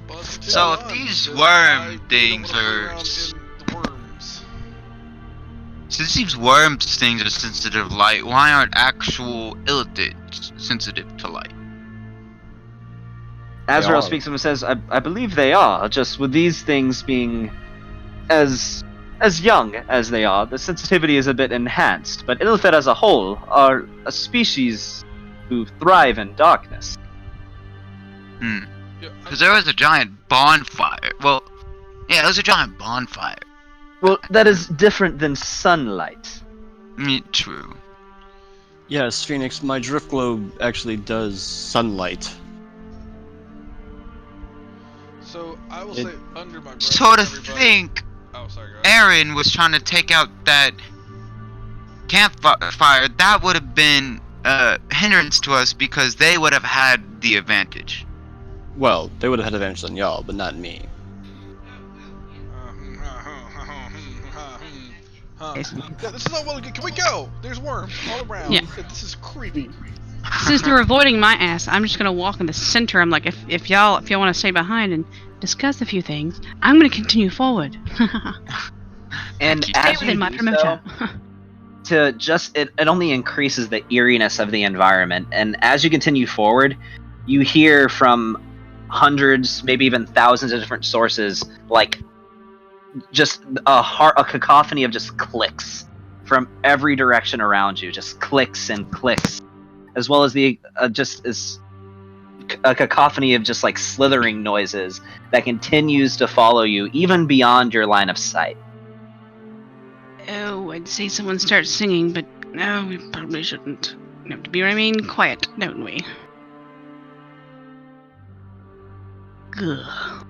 Well, let's continue So if on, these because worm I really things wanna play are around in the worms. Since these worm things are sensitive to light, why aren't actual illithids sensitive to light? Azrael are. speaks up and says, I believe they are, just with these things being as young as they are, the sensitivity is a bit enhanced, but Illithid as a whole are a species who thrive in darkness. Yeah, Because there was a giant bonfire. Well, yeah, there was a giant bonfire. Well, that is different than sunlight. True. Yes, Phoenix, my drift globe actually does sunlight. So I will It- say under my breath. So to everybody- think Oh, sorry, guys. Aaron was trying to take out that campfire, that would have been a hindrance to us because they would have had the advantage. Well, they would have had advantage on y'all, but not me. Yeah, this is all well. Can we go? There's worms all around. Yeah. This is creepy. Since they're avoiding my ass, I'm just gonna walk in the center. I'm like, if y'all want to stay behind and discuss a few things, I'm gonna continue forward. And Stay Stay as you within my do perimeter. so, it only increases the eeriness of the environment, and as you continue forward, you hear from hundreds, maybe even thousands of different sources, like just a cacophony of just clicks from every direction around you, just clicks and clicks, as well as the just as a cacophony of just like slithering noises that continues to follow you even beyond your line of sight. Oh, I'd say someone starts singing, but no, we probably shouldn't. We have to remain quiet, don't we? Ugh.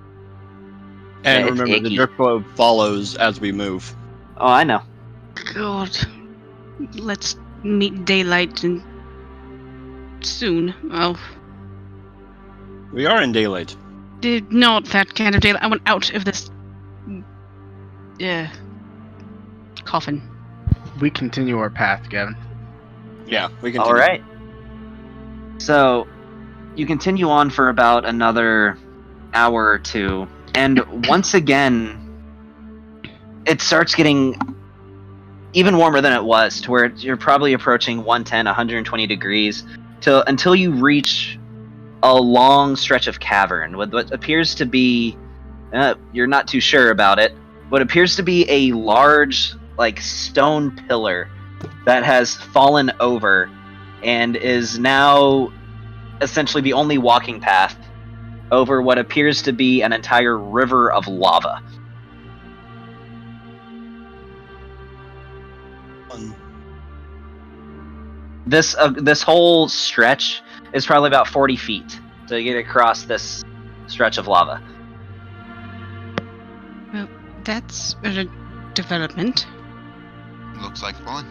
And Yeah, it's remember, the icky. drift globe follows as we move. Oh, I know. God. Let's meet daylight and soon. Oh, We are in daylight. not that kind of daylight. I want out of this. Coffin. We continue our path, Gavin. Yeah, we can. All right. So, you continue on for about another hour or two, and once again, it starts getting even warmer than it was, to where you're probably approaching 110, 120 degrees, until you reach a long stretch of cavern with what appears to be, you're not too sure about it, what appears to be a large, like, stone pillar that has fallen over and is now essentially the only walking path over what appears to be an entire river of lava. This whole stretch is probably about 40 feet to get across this stretch of lava. Well, that's a development. Looks like fun.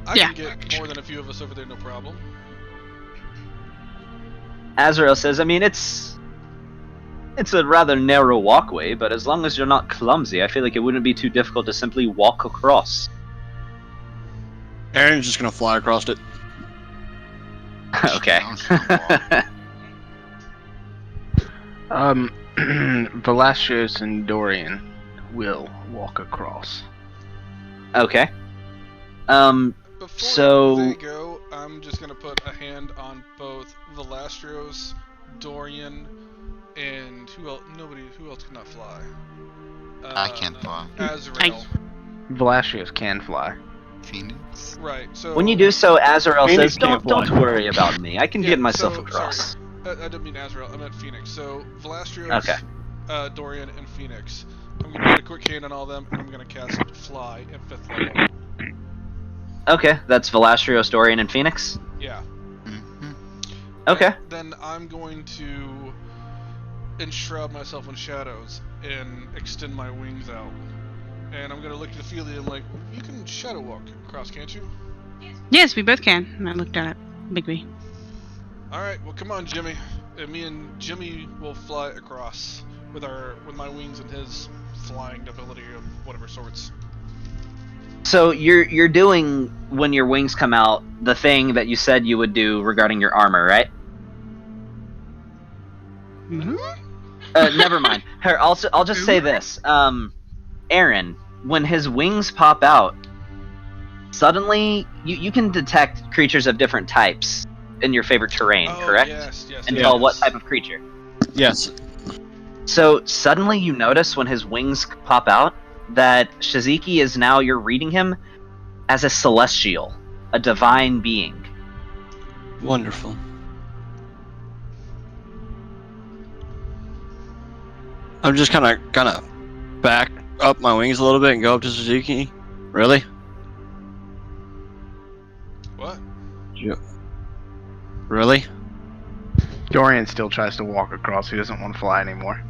I Yeah. can get more than a few of us over there, no problem. Azrael says, I mean, it's It's a rather narrow walkway, but as long as you're not clumsy, I feel like it wouldn't be too difficult to simply walk across. Aaron's just gonna fly across it. Okay. Velasius and Dorian will walk across. Okay. Before So- they go, I'm just gonna put a hand on both Velastros, Dorian, and who else? Who else cannot fly? I can't fly. Azrael. Velasius can fly. Phoenix. Right. So When you do so, Azrael Phoenix says, can't don't fly." worry about me. I can Yeah, get myself so- across." I didn't mean Azrael. I meant Phoenix. So Velastros, Okay. Dorian, and Phoenix. I'm gonna put a quick hand on all of them, and I'm gonna cast Fly at 5th level. Okay, that's Velastrios, Dorian, and Phoenix. Yeah. Mhm. Okay. Then I'm going to enshroud myself in shadows and extend my wings out. And I'm gonna look at Ophelia and like, you can shadow walk across, can't you? Yes, we both can. And I looked at it. Bigby. Alright, well come on Jimmy. And me and Jimmy will fly across with my wings and his flying ability of whatever sorts. So you're doing, when your wings come out, the thing that you said you would do regarding your armor, right? Never mind. Here, I'll just say this. Aaron, when his wings pop out, suddenly you can detect creatures of different types in your favorite terrain, Oh, correct? yes. And yes. tell what type of creature. Yes. So suddenly you notice when his wings pop out that Shiziki is now, you're reading him as a celestial, a divine being. Wonderful. I'm just kind of back up my wings a little bit and go up to Suzuki. Really? What? Really? Dorian still tries to walk across. He doesn't want to fly anymore.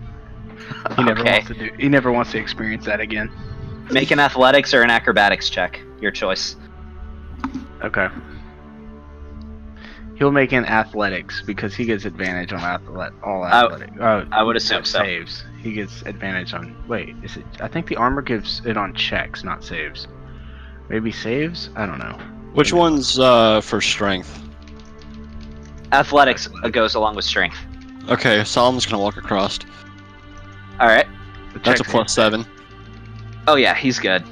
He never Okay. wants to do. He never wants to experience that again. Make an athletics or an acrobatics check. Your choice. Okay. He'll make an athletics because he gets advantage on all athletic. I would assume so. Saves. He gets advantage on. Wait, is it? I think the armor gives it on checks, not saves. Maybe saves? I don't know. Which one's for strength? Athletics goes along with strength. Okay, Solomon's gonna walk across. All right. The That's a checks- +7. Oh yeah, he's good.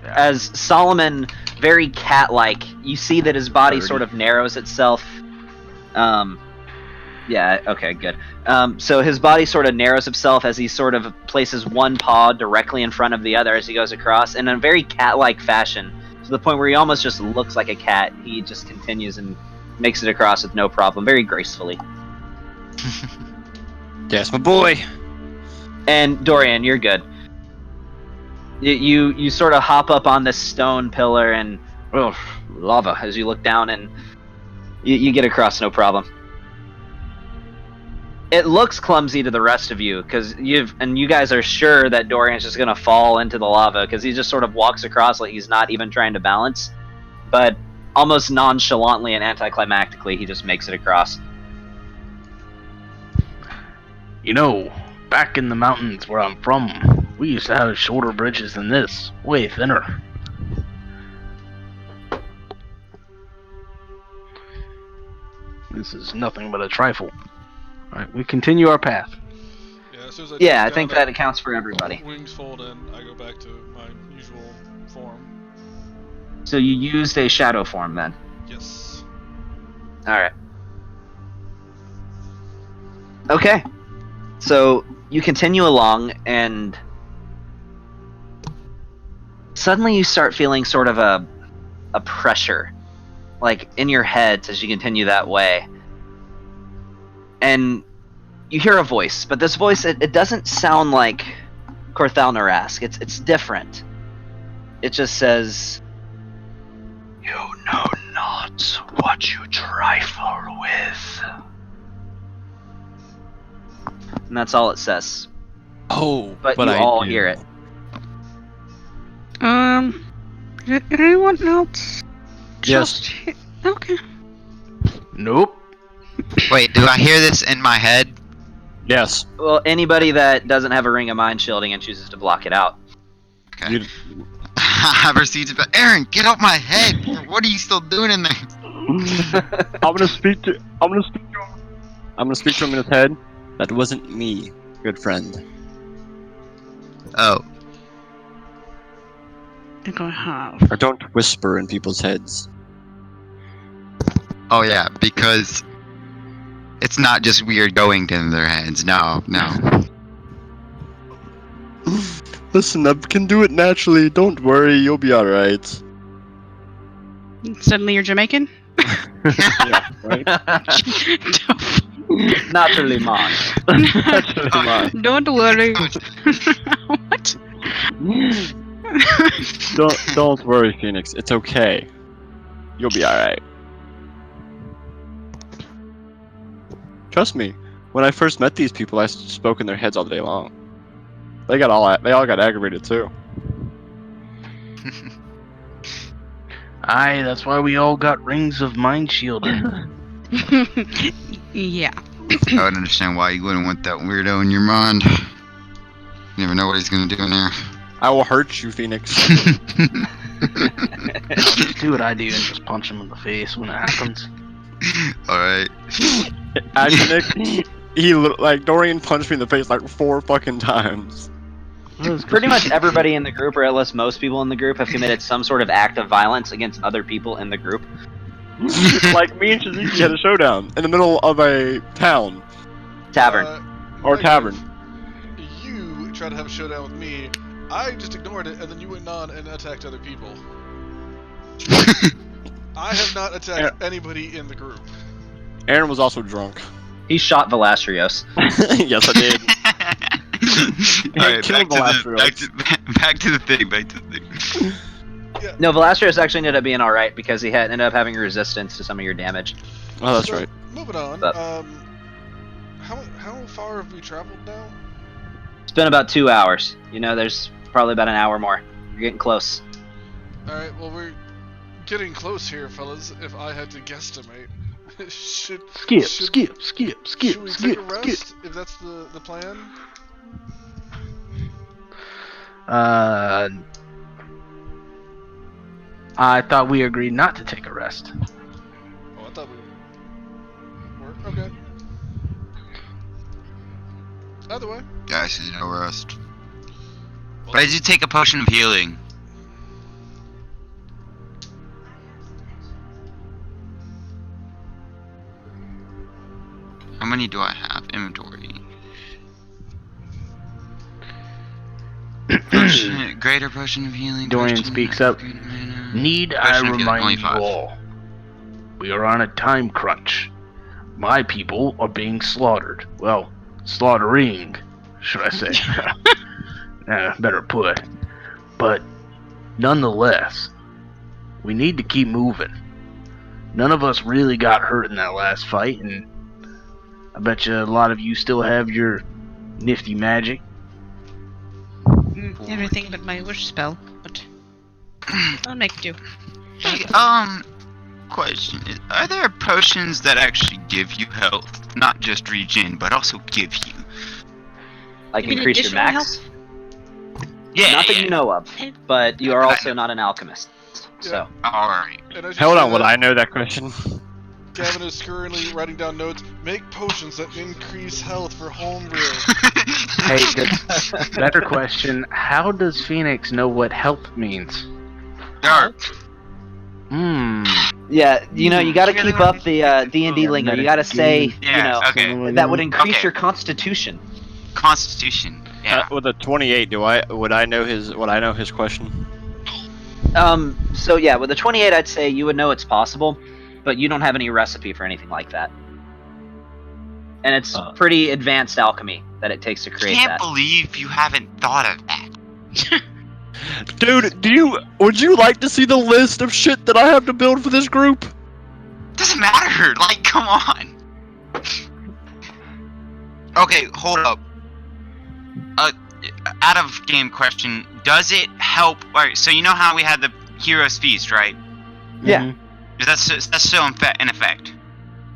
As Solomon, very cat-like, you see that his body 30. sort of narrows itself. Yeah, okay, good. So his body sort of narrows itself as he sort of places one paw directly in front of the other as he goes across, in a very cat-like fashion, to the point where he almost just looks like a cat. He just continues and makes it across with no problem, very gracefully. Yes, my boy. And Dorian, you're good. You sort of hop up on this stone pillar and lava as you look down, and you get across no problem. It looks clumsy to the rest of you because you guys are sure that Dorian's just gonna fall into the lava because he just sort of walks across like he's not even trying to balance, but almost nonchalantly and anticlimactically he just makes it across. You know, back in the mountains where I'm from, we used to have shorter bridges than this, way thinner. This is nothing but a trifle. Alright, we continue our path. Yeah, as soon as I Yeah, I touch think down, that accounts for everybody. wings fold in, I go back to my usual form. So you used a shadow form then. Yes. Alright. Okay. So you continue along, and suddenly you start feeling sort of a pressure, like in your heads as you continue that way. And you hear a voice, but this voice, it doesn't sound like Corthal Narask. It's different. It just says, "You know not what you trifle with." And that's all it says. Oh, But you I all do. hear it. Anyone else? Yes. Okay. Nope. Wait, do I hear this in my head? Yes. Well, anybody that doesn't have a ring of mind shielding and chooses to block it out. Okay. You- I proceed to Aaron, get off my head! What are you still doing in there? I'm gonna speak to him in his head. That wasn't me, good friend. Oh. You're going half. Or don't whisper in people's heads. Oh yeah, because it's not just weird going to their heads. No. Listen, I can do it naturally. Don't worry, you'll be alright. Suddenly you're Jamaican? Yeah, right? Naturally, man. Don't worry. What? Don't worry, Phoenix. It's okay. You'll be alright. Trust me. When I first met these people, I spoke in their heads all day long. They all got aggravated too. Aye, that's why we all got rings of mind shielding. Yeah. I would understand why you wouldn't want that weirdo in your mind. You never know what he's gonna do in there. I will hurt you, Phoenix. I'll just do what I do and just punch him in the face when it happens. Alright. Actually, Nick, Dorian punched me in the face like 4 fucking times. Pretty much everybody in the group, or at least most people in the group, have committed some sort of act of violence against other people in the group. Like me and Shiziki had a showdown in the middle of a town Tavern. or Negative. tavern. You tried to have a showdown with me. I just ignored it, and then you went on and attacked other people. I have not attacked anybody in the group. Aaron was also drunk. He shot Velastrios. Yes, I did. Alright, Killed back to the thing. No, Velastrios actually ended up being alright because he ended up having resistance to some of your damage. Oh, that's So, right. Moving on. But- How far have we traveled now? It's been about 2 hours. You know, there's probably about an hour more. You're getting close. Alright, well, we're getting close here, fellas, if I had to guesstimate. Should we take a rest, if that's the plan? I thought we agreed not to take a rest. Oh, I thought we were. Okay. Either way. Guys, there's no rest. But I did take a potion of healing. How many do I have? Inventory. Potion, greater potion of healing. Dorian potion of speaks up. greater mana. Need I Potion of healing, only remind you 5. all, we are on a time crunch. My people are being slaughtered. Well, slaughtering, should I say. Better put. But nonetheless, we need to keep moving. None of us really got hurt in that last fight, and I bet you a lot of you still have your nifty magic. Everything but my wish spell, but I'll make do. Hey, question. Are there potions that actually give you health? Not just regen, but also give you? Like You mean increase your additional max? health? Yeah, Not that yeah. you know of, but you are also not an alchemist. So, Alright. And as you Hold say on, would that, I know that question? Gavin is currently writing down notes. Make potions that increase health for homebrew. Hey, better question. How does Phoenix know what health means? Dark. yeah, you know, you gotta Yeah, keep they up the D&D lingo. You gotta say, Yeah, you know, okay. that would increase Okay. your constitution. Constitution. Yeah. With a 28, would I know his question? So yeah, with a 28, I'd say you would know it's possible, but you don't have any recipe for anything like that. And it's pretty advanced alchemy that it takes to I create can't that. believe you haven't thought of that. Dude, would you like to see the list of shit that I have to build for this group? Doesn't matter. Like, come on. Okay, hold up. Out of game question. Does it help? Alright, so you know how we had the Hero's Feast, right? Yeah. That's still in effect.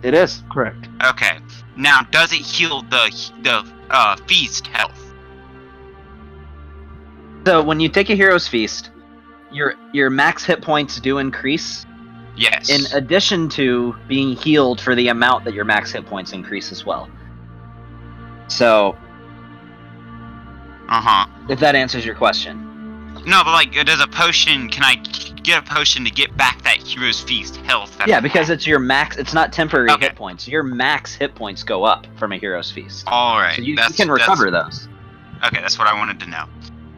It is. Correct. Okay. Now, does it heal the feast health? So when you take a hero's feast, your max hit points do increase. Yes. In addition to being healed for the amount that your max hit points increase as well. So, if that answers your question. No, but like, does a potion? Can I get a potion to get back that hero's feast health? Yeah, because it's your max. It's not temporary Okay. hit points. Your max hit points go up from a hero's feast. All right. So you can recover those. Okay, that's what I wanted to know.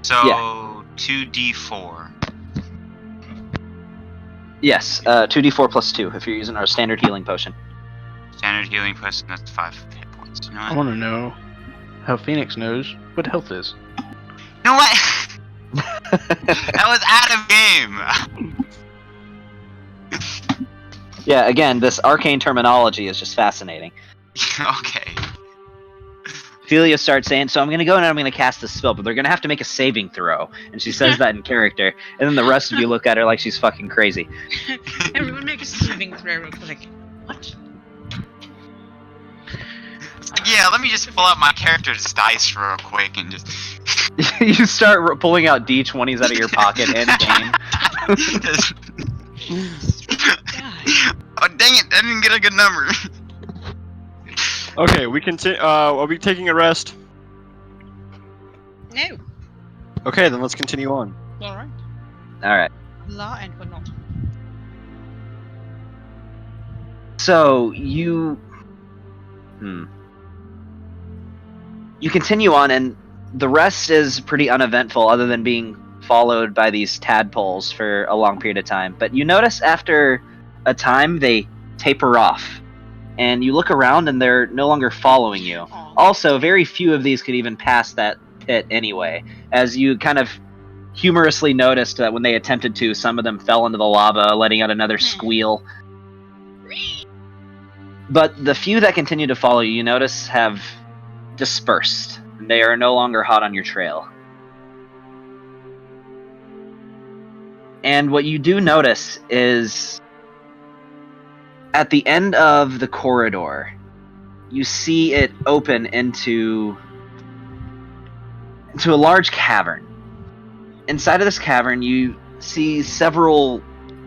So Yeah. 2d4. Yes, 2d4 plus 2 if you're using our standard healing potion. Standard healing potion. That's 5 hit points. You know I what? want to know how Phoenix knows what health is. You know what? That was out of game. Yeah, again, this arcane terminology is just fascinating. Okay. Ophelia starts saying, so I'm going to go and I'm going to cast this spell, but they're going to have to make a saving throw. And she says that in character. And then the rest of you look at her like she's fucking crazy. Everyone make a saving throw real quick. What? Yeah, let me just pull out my character's dice real quick and just. You start pulling out d20s out of your pocket in game. Oh dang it! I didn't get a good number. Okay, we can. Are we taking a rest? No. Okay, then let's continue on. Alright. Alright. La and whatnot. So, you continue on, and the rest is pretty uneventful other than being followed by these tadpoles for a long period of time. But you notice after a time they taper off, and you look around and they're no longer following you. Aw. Also, very few of these could even pass that pit anyway, as you kind of humorously noticed that when they attempted to, some of them fell into the lava, letting out another squeal. But the few that continue to follow you, you notice, have dispersed. They are no longer hot on your trail. And what you do notice is at the end of the corridor, you see it open into a large cavern. Inside of this cavern, you see several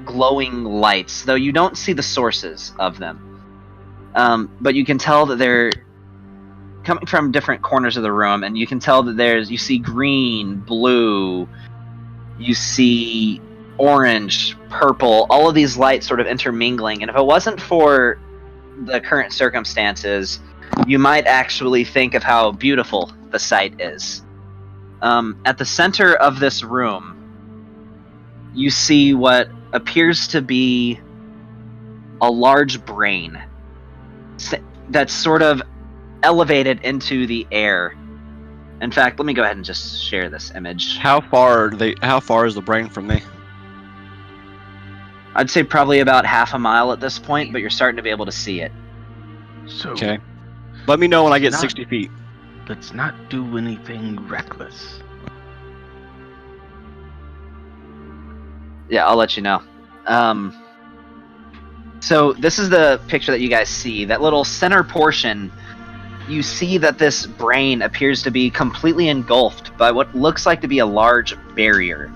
glowing lights, though you don't see the sources of them. But you can tell that they're coming from different corners of the room, and you can tell that you see green, blue, you see orange, purple, all of these lights sort of intermingling. And if it wasn't for the current circumstances, you might actually think of how beautiful the sight is. At the center of this room, you see what appears to be a large brain that's sort of elevated into the air. In fact, let me go ahead and just share this image. How far is the brain from me? I'd say probably about half a mile at this point, but you're starting to be able to see it. So, Okay. Let me know when I get Not- 60 feet. let's not do anything reckless. Yeah, I'll let you know. So this is the picture that you guys see. That little center portion, you see that this brain appears to be completely engulfed by what looks like to be a large barrier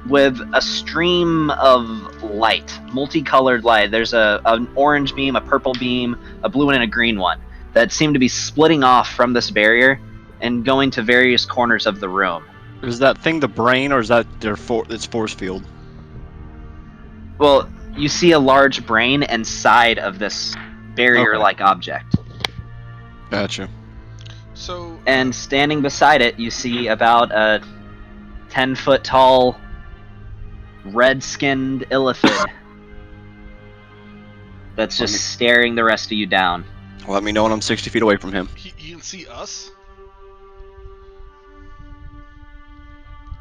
with a stream of light, multicolored light. There's an orange beam, a purple beam, a blue one, and a green one that seem to be splitting off from this barrier and going to various corners of the room. Is that thing the brain, or is that its force field? Well, you see a large brain inside of this barrier-like object. Gotcha. So. And standing beside it, you see about a 10-foot tall, red-skinned illithid that's just staring the rest of you down. Let me know when I'm 60 feet away from him. He can see us?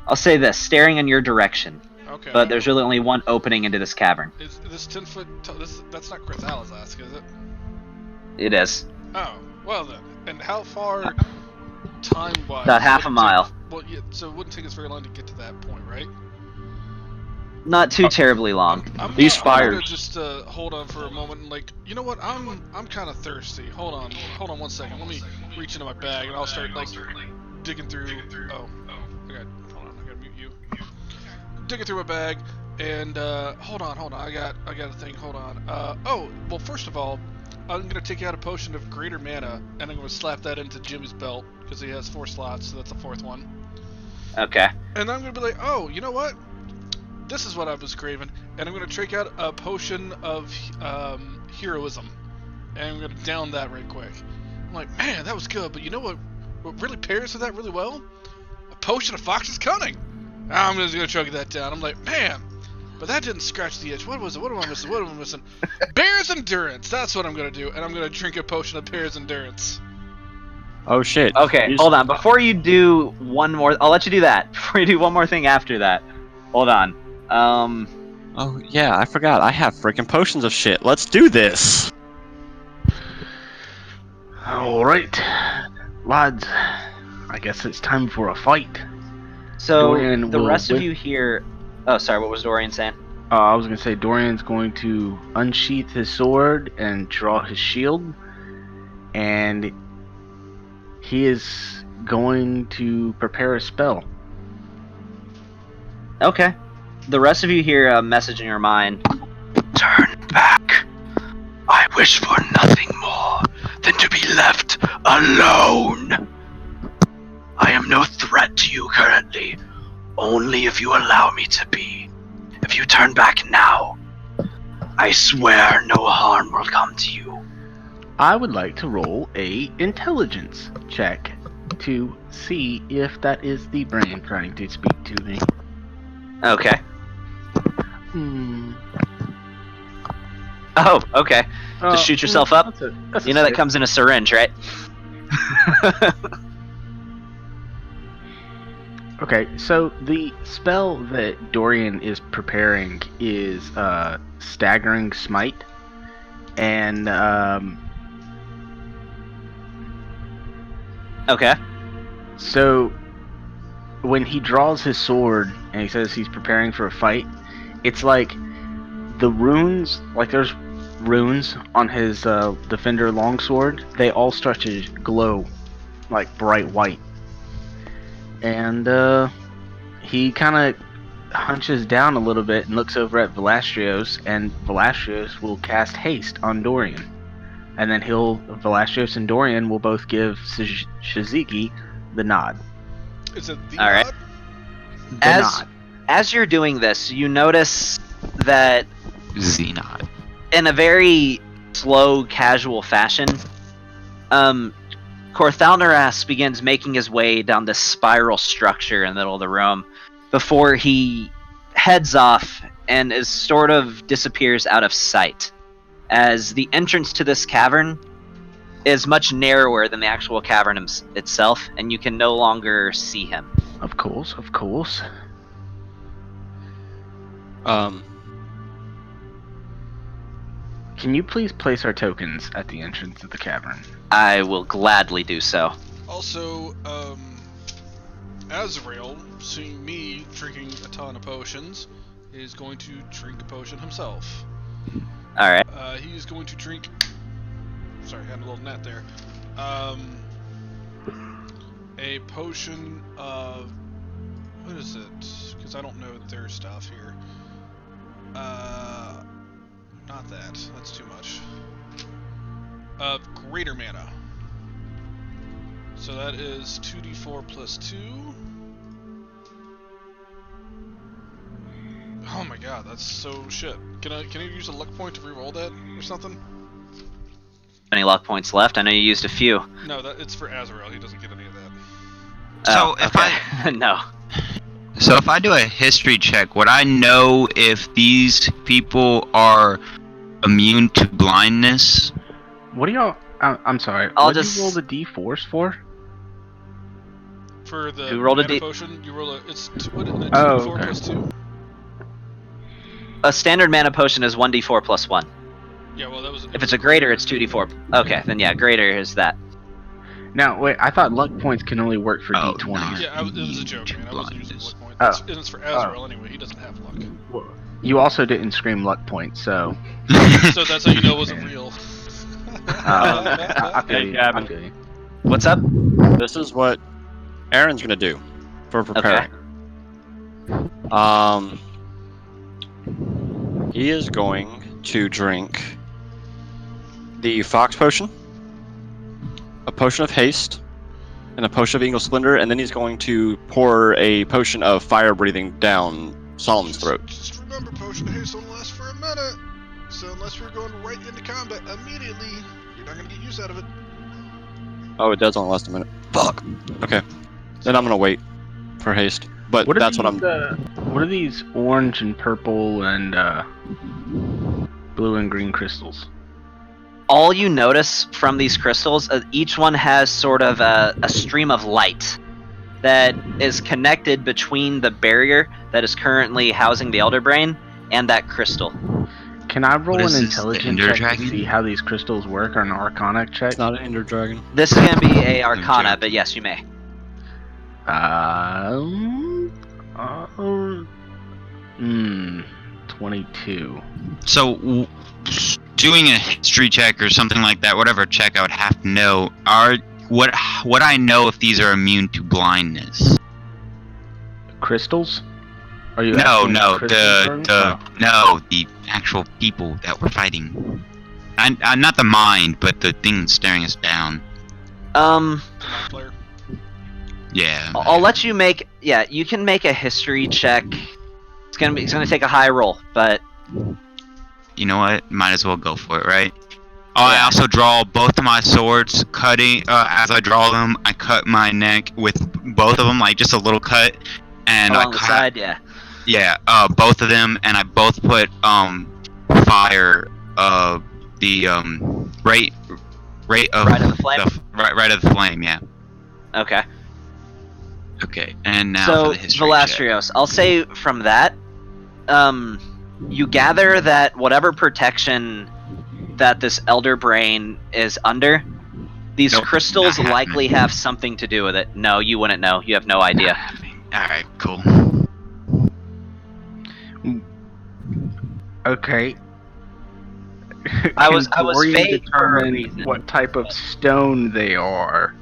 I'll say this, staring in your direction. Okay. But there's really only one opening into this cavern. Is this 10 foot? That's not Chrysalis ask, is it? It is. Oh, well then. And how far, time-wise? About half a mile. Well, yeah. So it wouldn't take us very long to get to that point, right? Not too terribly long. These I'm gonna fires. just hold on for a moment and like, you know what? I'm kind of thirsty. Hold on 1 second. Let me reach into my bag and I'll start like digging through. Oh, okay. Hold on, I gotta mute you. Digging through my bag and hold on. I got a thing. Hold on. Oh, well, first of all, I'm gonna take out a potion of greater mana and I'm gonna slap that into Jimmy's belt because he has 4 slots, so that's the 4th one. Okay. And I'm gonna be like, oh, you know what? This is what I was craving, and I'm gonna take out a potion of heroism, and I'm gonna down that right quick. I'm like, man, that was good, but you know what really pairs with that really well? A potion of Fox's Cunning. I'm just gonna chug that down. I'm like, man, but that didn't scratch the itch. What was it? What am I missing? Bear's Endurance. That's what I'm gonna do, and I'm gonna drink a potion of Bear's Endurance. Oh shit. Okay, hold on. Before you do one more, I'll let you do that. Before you do one more thing after that, hold on. Oh yeah, I forgot. I have freaking potions of shit. Let's do this. All right, lads. I guess it's time for a fight. So Dorian the will rest of whip- you here. Oh, sorry. What was Dorian saying? I was gonna say Dorian's going to unsheath his sword and draw his shield, and he is going to prepare a spell. Okay. The rest of you hear a message in your mind. Turn back. I wish for nothing more than to be left alone. I am no threat to you currently, only if you allow me to be. If you turn back now, I swear no harm will come to you. I would like to roll a intelligence check to see if that is the brain trying to speak to me. Okay. Oh, okay. Just shoot yourself up? That's a You know that save. comes in a syringe, right? Okay, so the spell that Dorian is preparing is Staggering Smite, and Okay. so when he draws his sword and he says he's preparing for a fight, it's like the runes, like there's runes on his Defender longsword, they all start to glow like bright white. And he kind of hunches down a little bit and looks over at Velastrios, and Velastrios will cast haste on Dorian. And then Velastrios and Dorian will both give Shiziki the nod. Is it the All right. nod? The nod. As you're doing this, you notice that Xenod. in a very slow, casual fashion, Corthalneras begins making his way down this spiral structure in the middle of the room before he heads off and is sort of disappears out of sight, as the entrance to this cavern is much narrower than the actual cavern itself, and you can no longer see him. Of course, of course. Can you please place our tokens at the entrance of the cavern? I will gladly do so. Also, Azrael, seeing me drinking a ton of potions, is going to drink a potion himself. Alright. He is going to drink. Sorry, I had a little net there. A potion of. What is it? Because I don't know their stuff here. Not that. That's too much. Greater mana. So that is 2d4 plus 2. Oh my god, that's so shit. Can I use a luck point to reroll that or something? Any luck points left? I know you used a few. No, it's for Azrael. He doesn't get any of that. So if okay. No. So if I do a history check, would I know if these people are immune to blindness? What do y'all? I'm sorry. I'll what did just- you roll the d4s for? For the You rolled a mana D- potion, you roll a. It's 2d4 Oh, okay. plus 2. A standard mana potion is 1d4 plus 1. Yeah, well, that was. If it's a greater, it's 2d4. Okay, then yeah, greater is that. Now, wait, I thought luck points can only work for Oh, D20s. no. Yeah, it was a joke, man. I wasn't using Blindness. luck point. Oh. And it's for Azrael anyway. He doesn't have luck. Well, you also didn't scream luck points, so. So that's how you know it wasn't real. I feel Hey, you. Gavin. I feel you. What's up? This is what Aaron's gonna do for preparing. He is going to drink the Fox Potion, a potion of haste, and a potion of Eagle Splendor, and then he's going to pour a potion of fire breathing down Solomon's throat. Just remember, potion of haste only lasts for a minute. So unless we're going right into combat immediately, you're not gonna get use out of it. Oh, it does only last a minute. Fuck. Okay. Then I'm gonna wait for haste. But that's what I'm. What are these orange and purple and blue and green crystals? All you notice from these crystals, each one has sort of a stream of light that is connected between the barrier that is currently housing the Elder Brain and that crystal. Can I roll What is an this, the intelligence Ender check Dragon? to see how these crystals work, or an Arcana check? It's not an Ender Dragon. This is going to be a Arcana, joke. but yes, you may. 22. So, doing a history check or something like that, whatever check I would have to know, would I know if these are immune to blindness? Crystals? Are you No, asking no, crystals, Jordan? the actual people that we're fighting. Not the mind, but the thing staring us down. Player. Yeah. I'll let you make. Yeah, you can make a history check. It's gonna take a high roll, but You know what? Might as well go for it, right? Oh, I Yeah. also draw both of my swords, cutting. As I draw them, I cut my neck with both of them, like just a little cut, and along the side, yeah. Yeah, both of them, and I both put fire, the rate of Right of the flame? right of the flame, yeah. Okay. Okay, and now So, for the history check. Valastrios, I'll say from that, you gather that whatever protection that this Elder Brain is under, these Nope, crystals not happening. likely have something to do with it. No, you wouldn't know. You have no idea. Alright, cool. Okay. I was Can Dorian vague for a determine reason. what type of stone they are.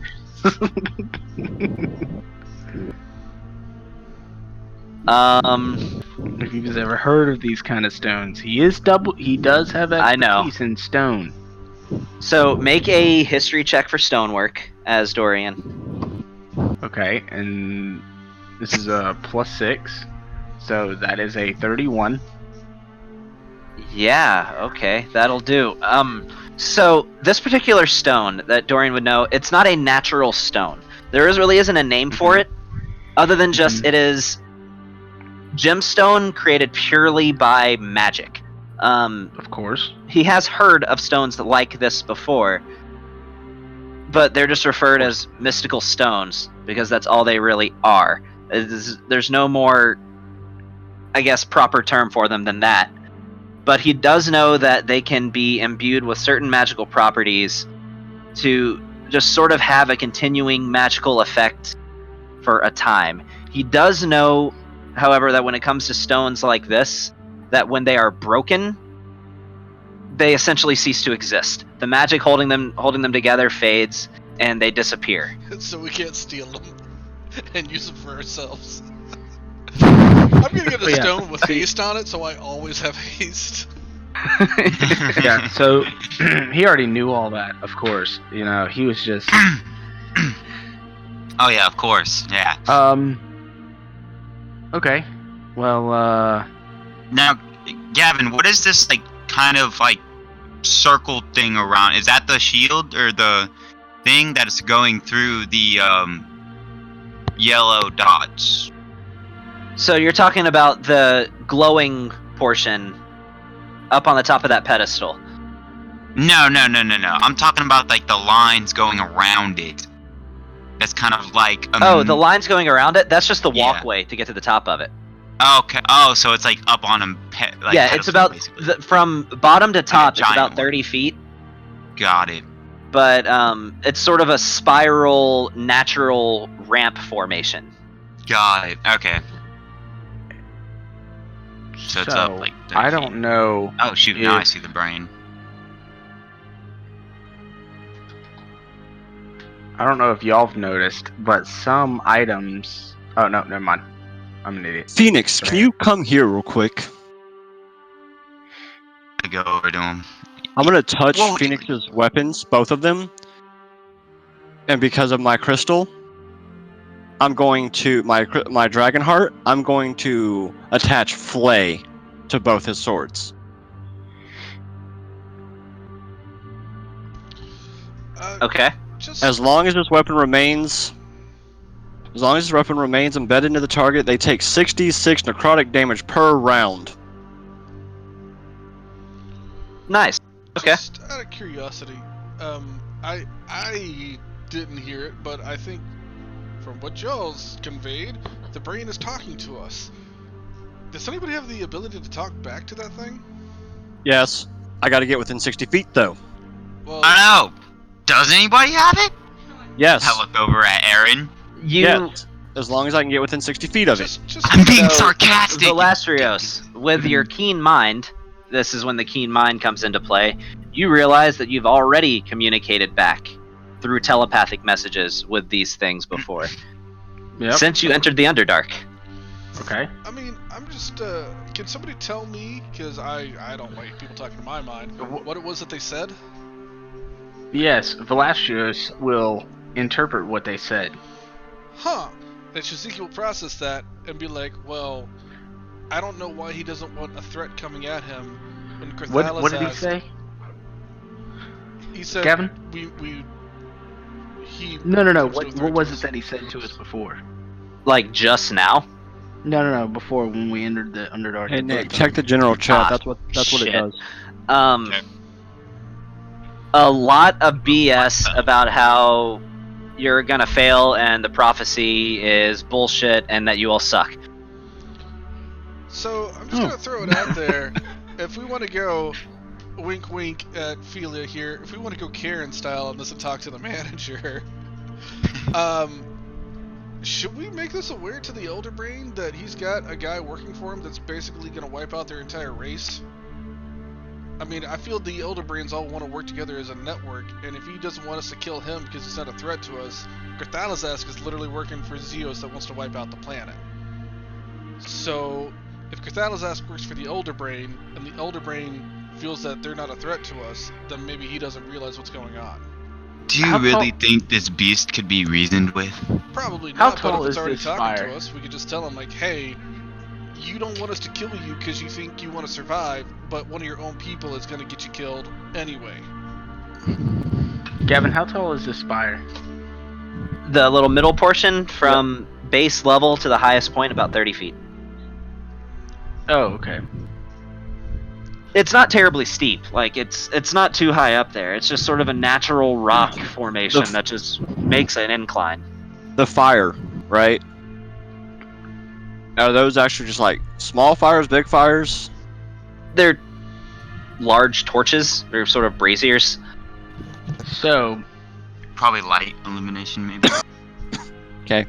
If you've ever heard of these kind of stones, he does have I know. expertise in stone. So make a history check for stonework as Dorian. Okay, and this is a +6, so that is a 31. Yeah, okay, that'll do. So this particular stone that Dorian would know, it's not a natural stone. Really isn't a name for it, other than just it is gemstone created purely by magic. Of course. He has heard of stones like this before, but they're just referred as mystical stones because that's all they really are. There's no more, I guess, proper term for them than that. But he does know that they can be imbued with certain magical properties to just sort of have a continuing magical effect for a time. He does know, however, that when it comes to stones like this, that when they are broken, they essentially cease to exist. The magic holding them together fades, and they disappear. So we can't steal them and use them for ourselves. I'm gonna get a Yeah. stone with haste on it, so I always have haste. Yeah, so he already knew all that, of course. You know, he was just Oh yeah, of course, yeah. okay. Well, Now, Gavin, what is this like kind of like circle thing around? Is that the shield or the thing that is going through the yellow dots? So you're talking about the glowing portion up on the top of that pedestal. No. I'm talking about like the lines going around it. That's kind of like The lines going around it, that's just the Yeah. walkway to get to the top of it. Okay. Oh, so it's like up on a Yeah, it's pedestal, about basically. from bottom to top, it's giant about one. 30 feet. Got it. but it's sort of a spiral, natural ramp formation. Got it. Okay. So it's up like 30 I feet. don't know. Oh shoot! Now I if- see the brain. I don't know if y'all have noticed, but some items. Oh no, never mind. I'm an idiot. Phoenix, can you come here real quick? I go over to him. I'm gonna touch Whoa. Phoenix's weapons, both of them, and because of my crystal, I'm going to my dragon heart. I'm going to attach flay to both his swords. Okay. Just As long as this weapon remains embedded into the target, they take 66 necrotic damage per round. Nice. Okay. Just out of curiosity, I didn't hear it, but I think from what Joel's conveyed, the brain is talking to us. Does anybody have the ability to talk back to that thing? Yes, I got to get within 60 feet though. Well, I know. Does anybody have it? Yes. I look over at Aaron. Yes. As long as I can get within 60 feet of it. just I'm being So, sarcastic. Velastrios, with your keen mind, this is when the keen mind comes into play. You realize that you've already communicated back through telepathic messages with these things before. Yep. Since you entered the Underdark. Okay. I mean, I'm just, can somebody tell me, because I don't like people talking to my mind, what it was that they said? Yes, Velastrios will interpret what they said. Huh. And Shaziki will process that and be like, well, I don't know why he doesn't want a threat coming at him when Carthalis What did he asked- say? He said, Gavin? he... No. there no What threat was to it us. that he said to us before? Like just now? No. Before when we entered the Underdark. Hey Nick, check the general chat. That's what it shit. does. Okay. A lot of BS about how you're gonna fail and the prophecy is bullshit and that you all suck. So, I'm just gonna throw it out there. If we want to go wink wink at Philia here, if we want to go Karen style on this and talk to the manager, should we make this aware to the Elder Brain that he's got a guy working for him that's basically gonna wipe out their entire race? I mean, I feel the Elder Brains all want to work together as a network, and if he doesn't want us to kill him because he's not a threat to us, Carthalazask is literally working for Zeos that wants to wipe out the planet. So, if Carthalazask works for the Elder Brain, and the Elder Brain feels that they're not a threat to us, then maybe he doesn't realize what's going on. Do you How really tall- think this beast could be reasoned with? Probably How not, but tall if it's is already this talking fire? to us, we could just tell him, like, hey, you don't want us to kill you because you think you want to survive, but one of your own people is going to get you killed anyway. Gavin, how tall is this spire? The little middle portion from base level to the highest point, about 30 feet. Oh, okay. It's not terribly steep. Like it's not too high up there. It's just sort of a natural rock formation that just makes an incline. The fire, right? Are those actually just like small fires, big fires? They're large torches. They're sort of braziers. So, Probably light illumination, maybe. Okay.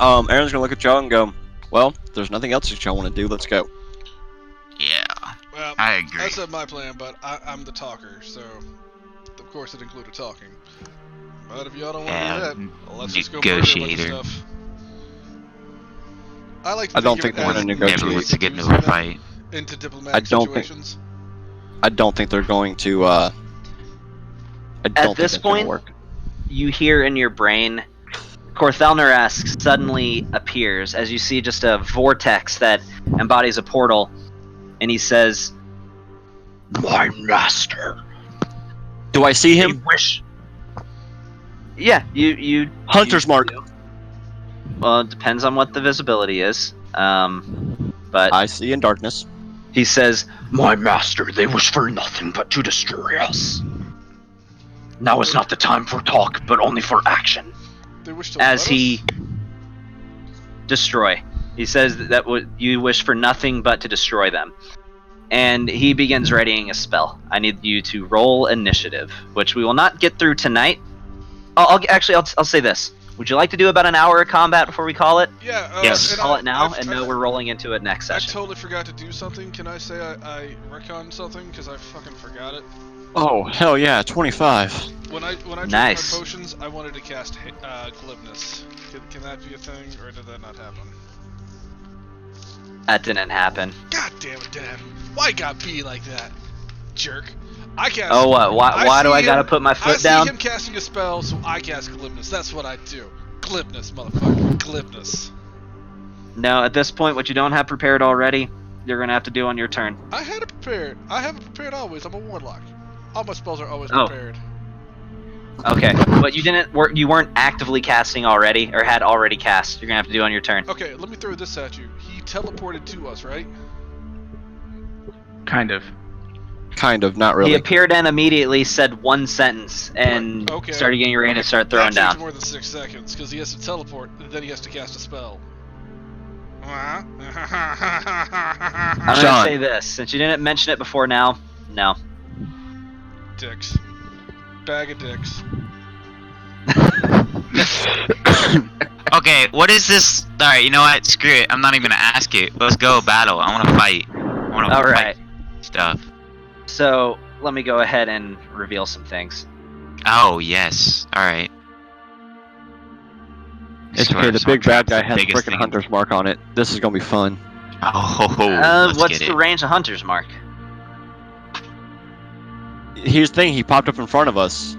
Aaron's gonna look at y'all and go, well, if there's nothing else that y'all want to do, let's go. Yeah, Well, I agree. I said my plan, but I'm the talker, so of course it included talking. But if y'all don't want to Yeah, do that, let's just go murder a bunch of negotiator. stuff. I like to I don't think think of they're it gonna as negotiate. Never wants to get into using a them fight. into I diplomatic don't think- situations. I don't think they're going to. I don't At think this that's gonna point, work. you hear in your brain, Corthelnerask suddenly appears as you see just a vortex that embodies a portal, and he says, "My master." Do I see him? Wish. Yeah, you. Hunter's mark. Well, it depends on what the visibility is. But I see in darkness. he says, "My master, they wish for nothing but to destroy us. Now is not the time for talk, but only for action." They wish to As let he us? destroy. He says that you wish for nothing but to destroy them. and he begins readying a spell. I need you to roll initiative, which we will not get through tonight. I'll say this. Would you like to do about an hour of combat before we call it? Yeah. Yes. and Call I- it now, I've- and I've- know we're rolling into it next I session. totally forgot to do something. Can I say I recon something because I fucking forgot it? Oh, hell yeah, 25. When I drank Nice. my potions, I wanted to cast glibness. Can that be a thing, or did that not happen? That didn't happen. God damn it, Dad! Why got be like that, jerk? I cast. Oh, what? Why do see I gotta him- put my I foot see down? him casting a spell, so I cast glibness. That's what I do. Glibness, motherfucker. Glibness. No, at this point, what you don't have prepared already, you're gonna have to do on your turn. I had it prepared. I have it prepared always. I'm a warlock. All my spells are always Oh. prepared. Okay, but you weren't actively casting already, or had already cast. You're gonna have to do on your turn. Okay, let me throw this at you. He teleported to us, right? Kind of. Kind of, not He really. appeared and immediately said one sentence and Right, okay. started getting ready to start throwing that takes down. more than 6 seconds because he has to teleport and then he has to cast a spell. I'm I'm gonna Sean. say this, since you didn't mention it before now, no. Dicks. Bag of dicks. Okay, what is this? Alright, you know what? Screw it. I'm not even gonna ask it. Let's go battle. I wanna fight. I wanna Alright, fight stuff. so let me go ahead and reveal some things. Oh, yes. Alright. It's okay, the big bad guy has a freaking hunter's mark on it. This is gonna be fun. Oh, let's What's get the it. range of Hunter's Mark? Here's the thing, he popped up in front of us.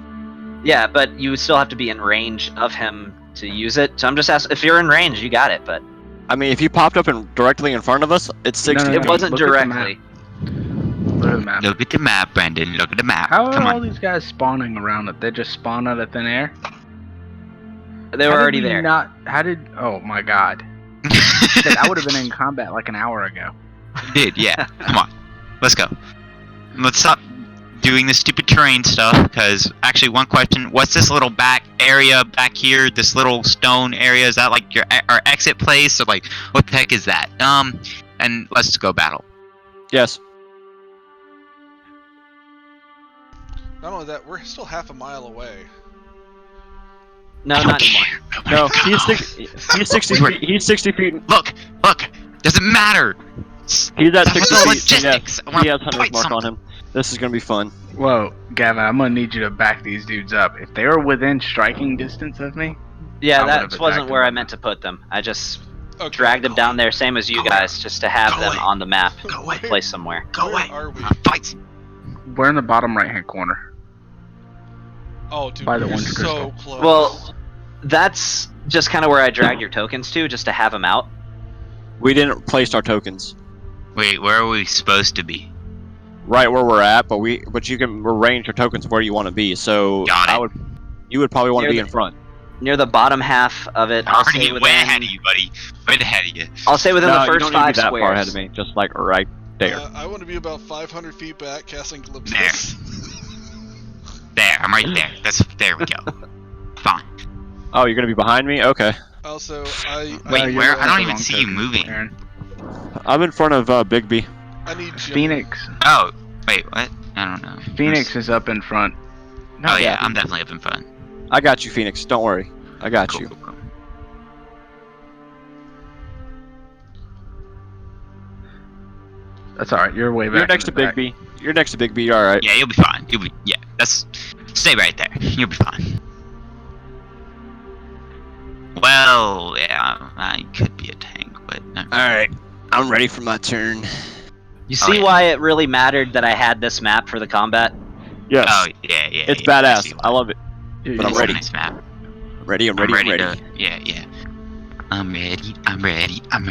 Yeah, but you would still have to be in range of him to use it. So I'm just asking, if you're in range, you got it, but I mean, if he popped up directly in front of us, it's 60. No, it wasn't look at the directly. Look at the map. Look at the map, Brandon. Look at the map. How are Come all on. these guys spawning around it? They just spawn out of thin air? They were How did already we there. How did... Oh my god. Shit, I would have been in combat like an hour ago. Did, yeah. Come on. Let's go. Let's stop doing this stupid terrain stuff, because actually one question, what's this little back area back here, this little stone area, is that like our exit place, or like what the heck is that? And let's go battle. Yes. Not only that, we're still half a mile away. No, not anymore. No, he's 60 feet. He's 60 feet. Look, doesn't matter. He's at 60 That's feet. logistics. I He wanna has hunter's fight mark on something. him. This is gonna be fun. Whoa, Gavin, I'm gonna need you to back these dudes up. If they were within striking distance of me, Yeah, I would've that wasn't attacked where him. I meant to put them. I just Okay. dragged them down there, same as you Go guys, just to have Go them away. on the map, Go away. placed somewhere. Go Where away. are we? Fight. we're in the bottom right-hand corner. Oh, dude, By the we're orange so crystal. close. Well, that's just kind of where I dragged your tokens to, just to have them out. We didn't place our tokens Wait, where are we supposed to be? right where we're at, but you can arrange your tokens where you want to be. So Got it. you would probably want to Near be the- in front. Near the bottom half of it, I'll say Already way ahead of within, you, buddy. Way ahead of you. I'll say within No, the you first don't need to 5 be that squares. far ahead of me. Just like right there. I want to be about 500 feet back, casting glibness. There, I'm right there. There we go. Fine. Oh, you're gonna be behind me? Okay. Also, I Wait, I, where? uh, I don't The even wrong see you token, moving. Aaron. I'm in front of Big B. I need Jimmy. Phoenix. Oh, wait, what? I don't know. Phoenix is up in front. No, Oh yeah, I'm definitely up in front. I got you, Phoenix. Don't worry. I got Cool, you. cool, cool. That's alright. You're way back. You're next to in the Big back. B. You're next to Big B. All right. Yeah, you'll be fine. That's stay right there. You'll be fine. Well, yeah, I could be a tank, but All right. I'm ready for my turn. You Oh, see yeah. why it really mattered that I had this map for the combat? Yes. oh yeah, it's yeah, I badass. see I why. love it. You- But I'm It's a ready. nice map. I'm ready. I'm ready. I'm ready. to. Yeah. I'm ready. Right, I'm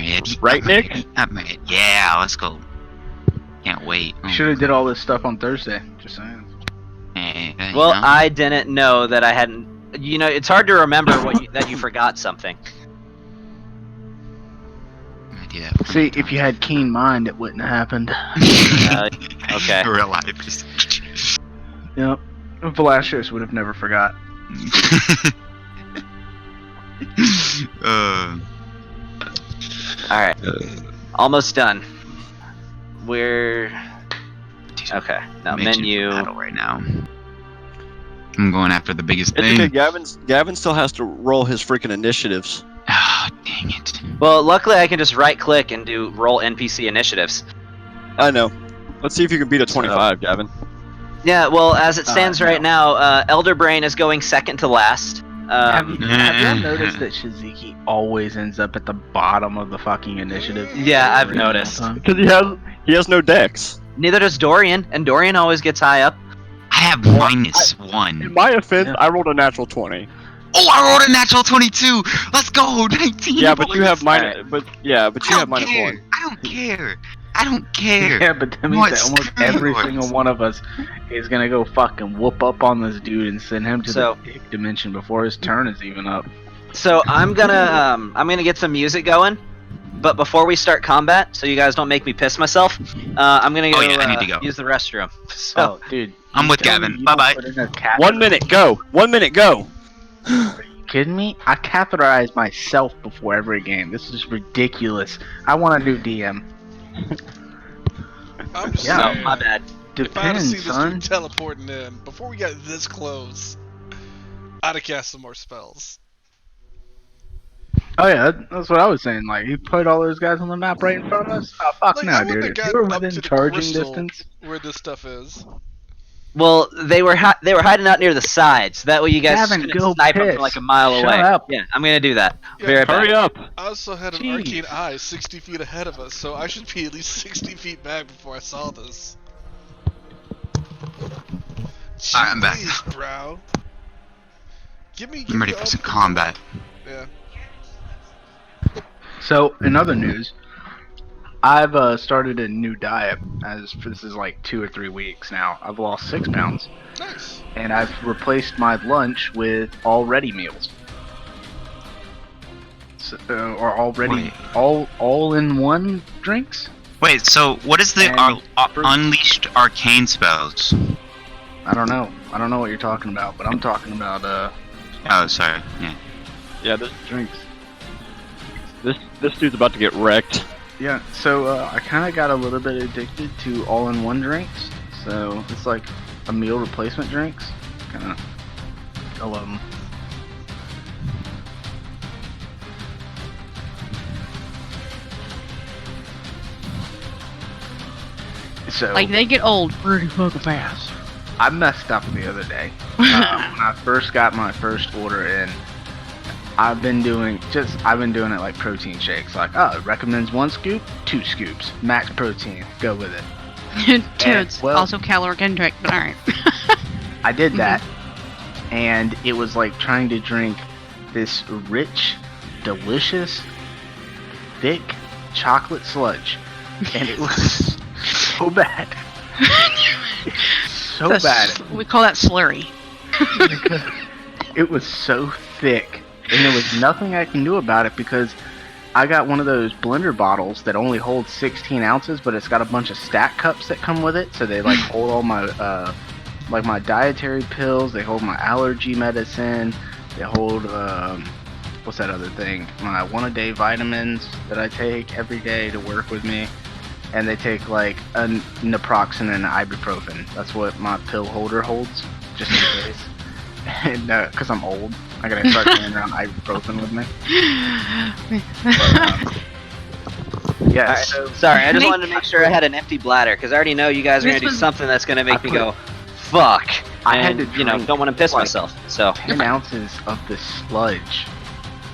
Nick? ready, I'm ready. Yeah, let's go. Can't wait. You should have did all this stuff on Thursday. Just saying. Well, I didn't know that I hadn't. You know, it's hard to remember that you forgot something. I do that See, if you had keen mind, it wouldn't have happened. Okay. Real life. Yep. Velasius would have never forgot. uh, All right, almost done. We're Okay. Now Mention menu. battle right now. I'm going after the biggest It's thing. okay. Gavin still has to roll his freaking initiatives. Ah, dang it. Well, luckily I can just right click and do roll NPC initiatives. I know. Let's see if you can beat a 25, Gavin. Yeah. Well, as it stands right no. now, Elder Brain is going second to last. Have y'all noticed that Shiziki always ends up at the bottom of the fucking initiative? Yeah, I've Every single noticed. time? Because he has no dex. Neither does Dorian, and Dorian always gets high up. I have -1. In my offense, Yeah. I rolled a natural 20. Oh, I rolled a natural 22. Let's go, 19. Yeah, but you have boys. minus. But you have minus care. 1. I don't care. I don't care. Yeah, but that means What that almost every steroids? single one of us is gonna go fucking whoop up on this dude and send him to So- the dick dimension before his turn is even up. So I'm gonna get some music going, but before we start combat, so you guys don't make me piss myself, I'm gonna go, Oh, yeah, I need to go. use the restroom. So Oh, dude. I'm you with tell me Gavin. you don't Bye-bye. put in a catheter- 1 minute, go! 1 minute, go! Are you kidding me? I catheterize myself before every game. This is ridiculous. I want a new DM. I'm just Yeah, no, saying, my bad. if I'd have seen Depends, this son. dude teleporting in before we got this close, I'd have cast some more spells. Oh yeah, that's what I was saying. Like he put all those guys on the map right in front of us. Oh fuck Like, no, I wouldn't dude! have If gotten you were up within to the charging crystal distance. where this stuff is. Well, they were hiding out near the sides. That way you guys Gavin, couldn't go snipe them piss. from like a mile Shut away. up. Yeah, I'm gonna do that. Yeah, Be right back. Hurry up! I also had an Jeez. arcane eye 60 feet ahead of us, so I should be at least 60 feet back before I saw this. Alright, I'm back. Jeez, bro. Give me I'm ready the for some up- combat. Yeah. So in other news, I've started a new diet. This is like 2 or 3 weeks now. I've lost 6 pounds, Nice. and I've replaced my lunch with all ready meals. So, or already Wait. all in one drinks. Wait, so what is the And fruit. unleashed arcane spells? I don't know. I don't know what you're talking about, but I'm talking about Oh, sorry. Yeah. Yeah, this drinks. dude's about to get wrecked. Yeah, so I kind of got a little bit addicted to all-in-one drinks. So it's like a meal replacement drinks. Kind of, I love them. So Like they get old pretty fucking fast. I messed up the other day. When I first got my first order in, I've been doing it like protein shakes. Like, oh, it recommends 1 scoop, 2 scoops, max protein. Go with it. Toads, well- also caloric intake, but alright. I did that, and it was like trying to drink this rich, delicious, thick chocolate sludge, and it was so bad. So bad. We call that slurry. Because it was so thick, and there was nothing I can do about it because I got one of those blender bottles that only holds 16 ounces, but it's got a bunch of stack cups that come with it, so they like hold all my like my dietary pills, they hold my allergy medicine, they hold what's that other thing? My 1-a-day vitamins that I take every day to work with me. And they take like a naproxen and ibuprofen. That's what my pill holder holds, just in case. And because I'm old, I gotta start carrying around ibuprofen with me. Yeah. Alright, So sorry, I just wanted to make sure I had an empty bladder because I already know you guys are This gonna do was- something that's gonna make I me put- go, fuck. I had And, to you know, drink, don't want to piss like, myself. So 10 ounces of the sludge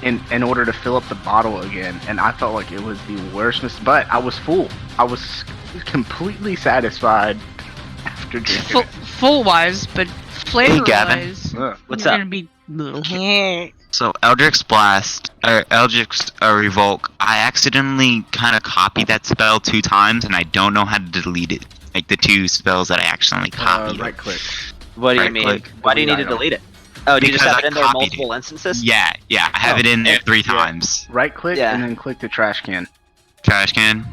in order to fill up the bottle again, and I felt like it was the worst but I was full. I was completely satisfied after drinking Full, it. full wise, but flavor Gavin. wise, Ugh. what's you're up? gonna be. So Eldritch Blast or Eldritch Revoke, I accidentally kind of copied that spell 2 times, and I don't know how to delete it. Like the 2 spells that I accidentally copied. Right click. What do you Right mean? click. Why do you need to Delete delete it? Oh, do you just Because have it I in there copied multiple instances? Yeah, I have it in there 3 Yeah. times. Right click Yeah. and then click the trash can. Trash can.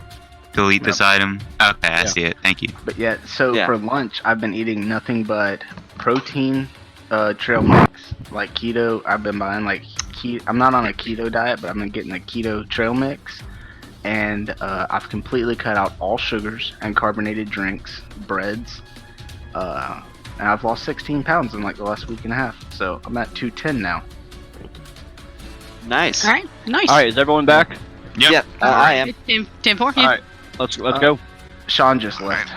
Delete Yep. this item. Okay, I Yeah. see it. Thank you. But yeah, so Yeah. for lunch, I've been eating nothing but protein, trail mix, like keto. I've been buying like I'm not on a keto diet, but I've been getting a keto trail mix, and I've completely cut out all sugars and carbonated drinks, breads, and I've lost 16 pounds in like the last week and a half. So I'm at 210 now. Nice. All right, nice. All right, is everyone back? Yep, I am. 10-4. All right, let's go. Sean just left.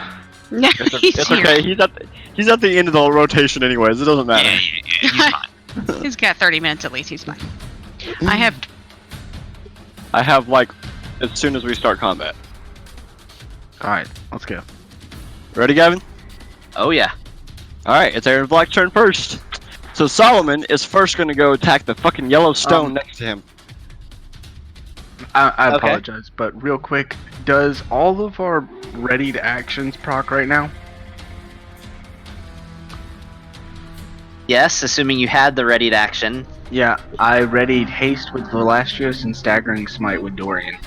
It's okay. He's at the end of the rotation anyways. It doesn't matter. Yeah, he's fine. He's got 30 minutes at least. He's fine. I have like as soon as we start combat. All right, let's go. Ready, Gavin? Oh yeah. All right, it's Aaron Black's turn first. So Solomon is first going to go attack the fucking yellow stone next to him. I Okay. apologize, but real quick, does all of our readied actions proc right now? Yes, assuming you had the readied action. Yeah, I readied haste with Velastrius and staggering smite with Dorian.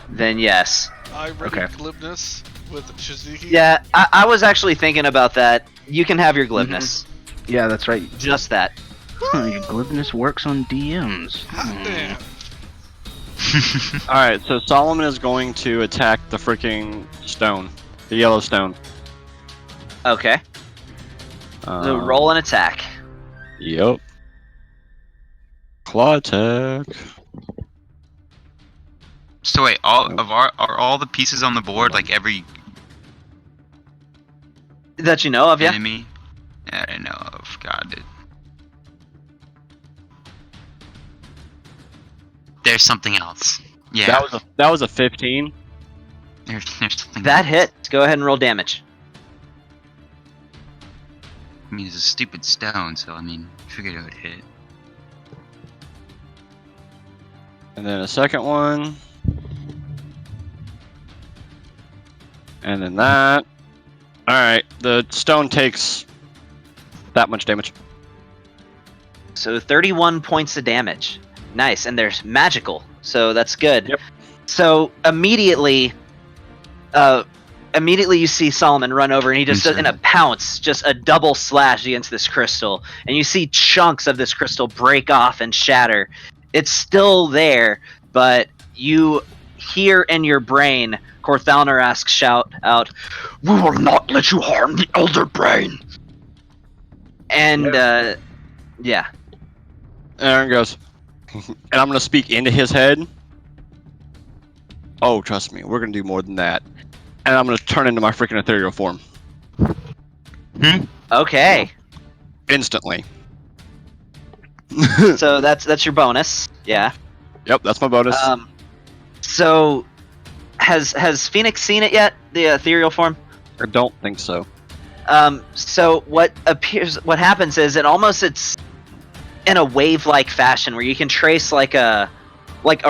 Then yes. I ready Okay. glibness with Shizuki. Yeah, I was actually thinking about that. You can have your glibness. Yeah, that's right. Just that. Your glibness works on DMs. Hot damn. All right, so Solomon is going to attack the freaking stone, the yellow stone. Okay. So roll an attack. Yep. Claw attack. So wait, are all the pieces on the board, like every That you know of, yeah? enemy? I don't know of. God, there's something else. Yeah, That was a 15. there's something. That hit. Go ahead and roll damage. I mean, it's a stupid stone, so I mean, figured it would hit. And then a second one. And then that. Alright, the stone takes that much damage. So 31 points of damage. Nice, and they're magical, so that's good. Yep. So immediately you see Solomon run over, and he just does in a pounce, just a double slash against this crystal, and you see chunks of this crystal break off and shatter. It's still there, but you hear in your brain Corthalnarask shout out, "We will not let you harm the Elder Brain!" And, yeah. Aaron goes, and I'm gonna speak into his head. Oh, trust me, we're gonna do more than that. And I'm gonna turn into my freaking ethereal form. Okay. Instantly. So that's your bonus. Yeah. Yep, that's my bonus. So has Phoenix seen it yet? The ethereal form? I don't think so. So what happens is it's in a wave-like fashion where you can trace like a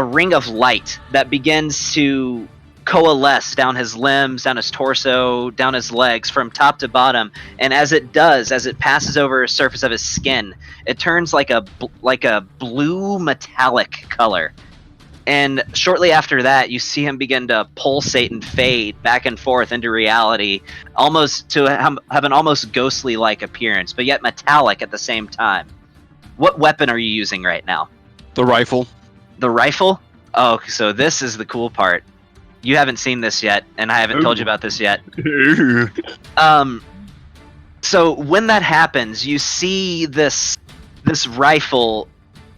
ring of light that begins to coalesce down his limbs, down his torso, down his legs from top to bottom, and as it passes over the surface of his skin, it turns like a blue metallic color. And shortly after that, you see him begin to pulsate and fade back and forth into reality, almost to have an almost ghostly-like appearance, but yet metallic at the same time. What weapon are you using right now? The rifle. The rifle? Oh, so this is the cool part. You haven't seen this yet, and I haven't told you about this yet. So when that happens, you see this rifle.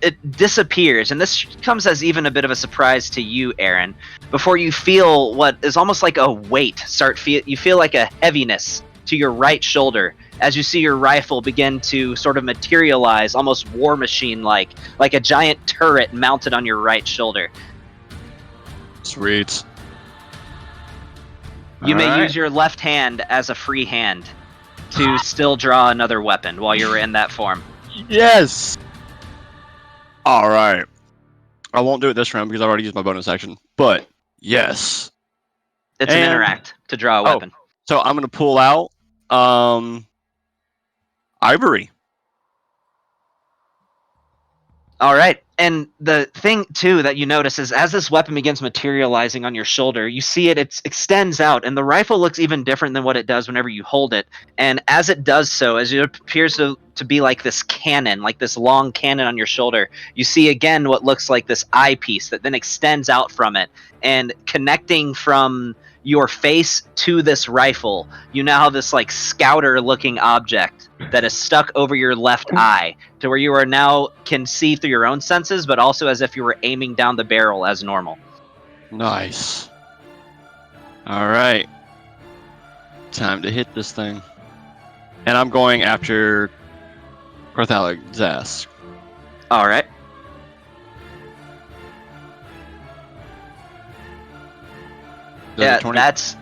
It disappears, and this comes as even a bit of a surprise to you, Aaron. Before you feel what is almost like a weight you feel like a heaviness to your right shoulder as you see your rifle begin to sort of materialize, almost War Machine-like a giant turret mounted on your right shoulder. Sweet. You may Alright. use your left hand as a free hand to still draw another weapon while you're in that form. Yes! Alright. I won't do it this round because I already used my bonus action. But, yes. It's an And- interact to draw a weapon. So I'm going to pull out Ivory. All right. And the thing too that you notice is as this weapon begins materializing on your shoulder, you see it extends out, and the rifle looks even different than what it does whenever you hold it. And as it does so, as it appears to be like this cannon, like this long cannon on your shoulder, you see again what looks like this eyepiece that then extends out from it, and connecting from your face to this rifle, you now have this like scouter looking object that is stuck over your left eye, to where you are now can see through your own senses, but also as if you were aiming down the barrel as normal. Nice. Alright. Time to hit this thing. And I'm going after Barthaleg's ass. All right. Yeah,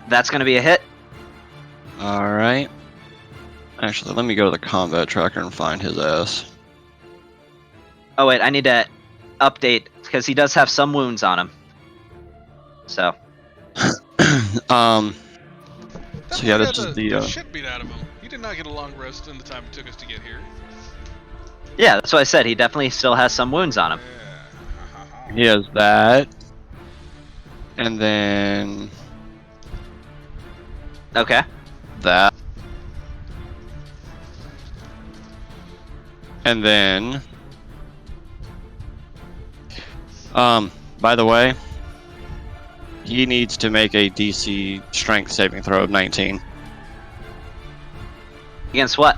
that's going to be a hit. Alright. Actually, let me go to the combat tracker and find his ass. Oh wait, I need to update because he does have some wounds on him. So. So yeah, this is the shit beat out of him. He did not get a long rest in the time it took us to get here. Yeah, that's what I said. He definitely still has some wounds on him. Yeah. He has that. And then Okay. that. And then by the way, he needs to make a DC strength saving throw of 19. Against what?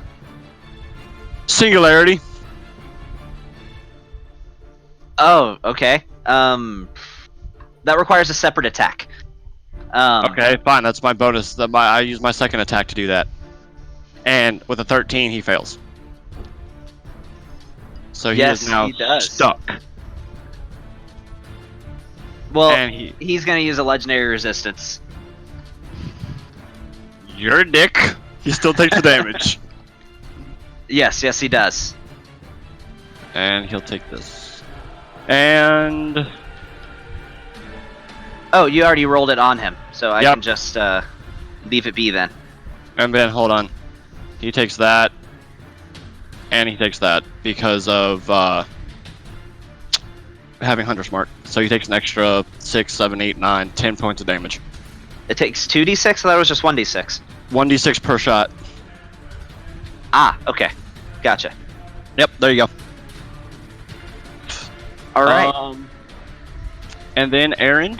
Singularity. Oh, okay. That requires a separate attack. Okay, fine. That's my bonus. I use my second attack to do that. And with a 13, he fails. So he Yes, is now he does. stuck. Well, And he's going to use a legendary resistance. You're a dick. He still takes the damage. Yes, he does. And he'll take this. And Oh, you already rolled it on him, so I Yep. can just leave it be then. then hold on. He takes that. And he takes that because of having Hunter's Mark. So he takes an extra 6, 7, 8, 9, 10 points of damage. It takes 2d6? I thought it was just 1d6. 1d6 per shot. Ah, okay. Gotcha. Yep, there you go. All right. And then Aaron.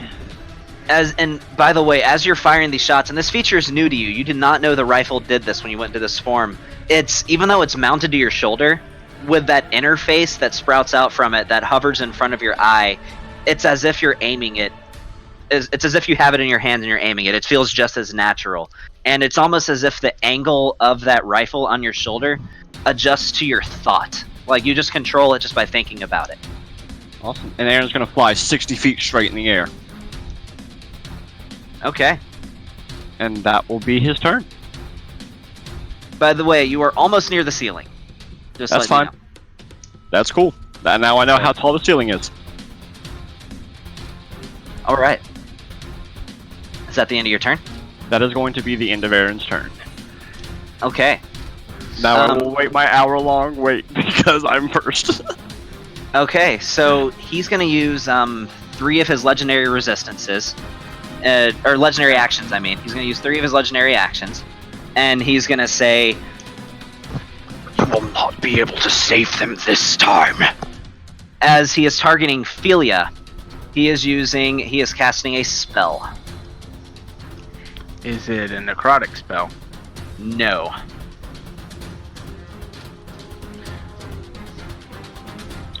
And by the way, as you're firing these shots, and this feature is new to you, you did not know the rifle did this when you went into this form. It's, even though it's mounted to your shoulder, with that interface that sprouts out from it that hovers in front of your eye, it's as if you're aiming it. It's as if you have it in your hand and you're aiming it. It feels just as natural. And it's almost as if the angle of that rifle on your shoulder adjusts to your thought. Like, you just control it just by thinking about it. Awesome. And Aaron's going to fly 60 feet straight in the air. Okay. And that will be his turn. By the way, you are almost near the ceiling. Just That's letting you fine. That's cool. Now I know how tall the ceiling is. know. All right. Is that the end of your turn? That is going to be the end of Aaron's turn. Okay. Now I will wait my hour-long wait because I'm first. Okay, so he's going to use 3 of his legendary resistances. Or legendary actions, I mean. He's going to use 3 of his legendary actions. And he's going to say, "You will not be able to save them this time." As he is targeting Philia, he is casting a spell. Is it a necrotic spell? No.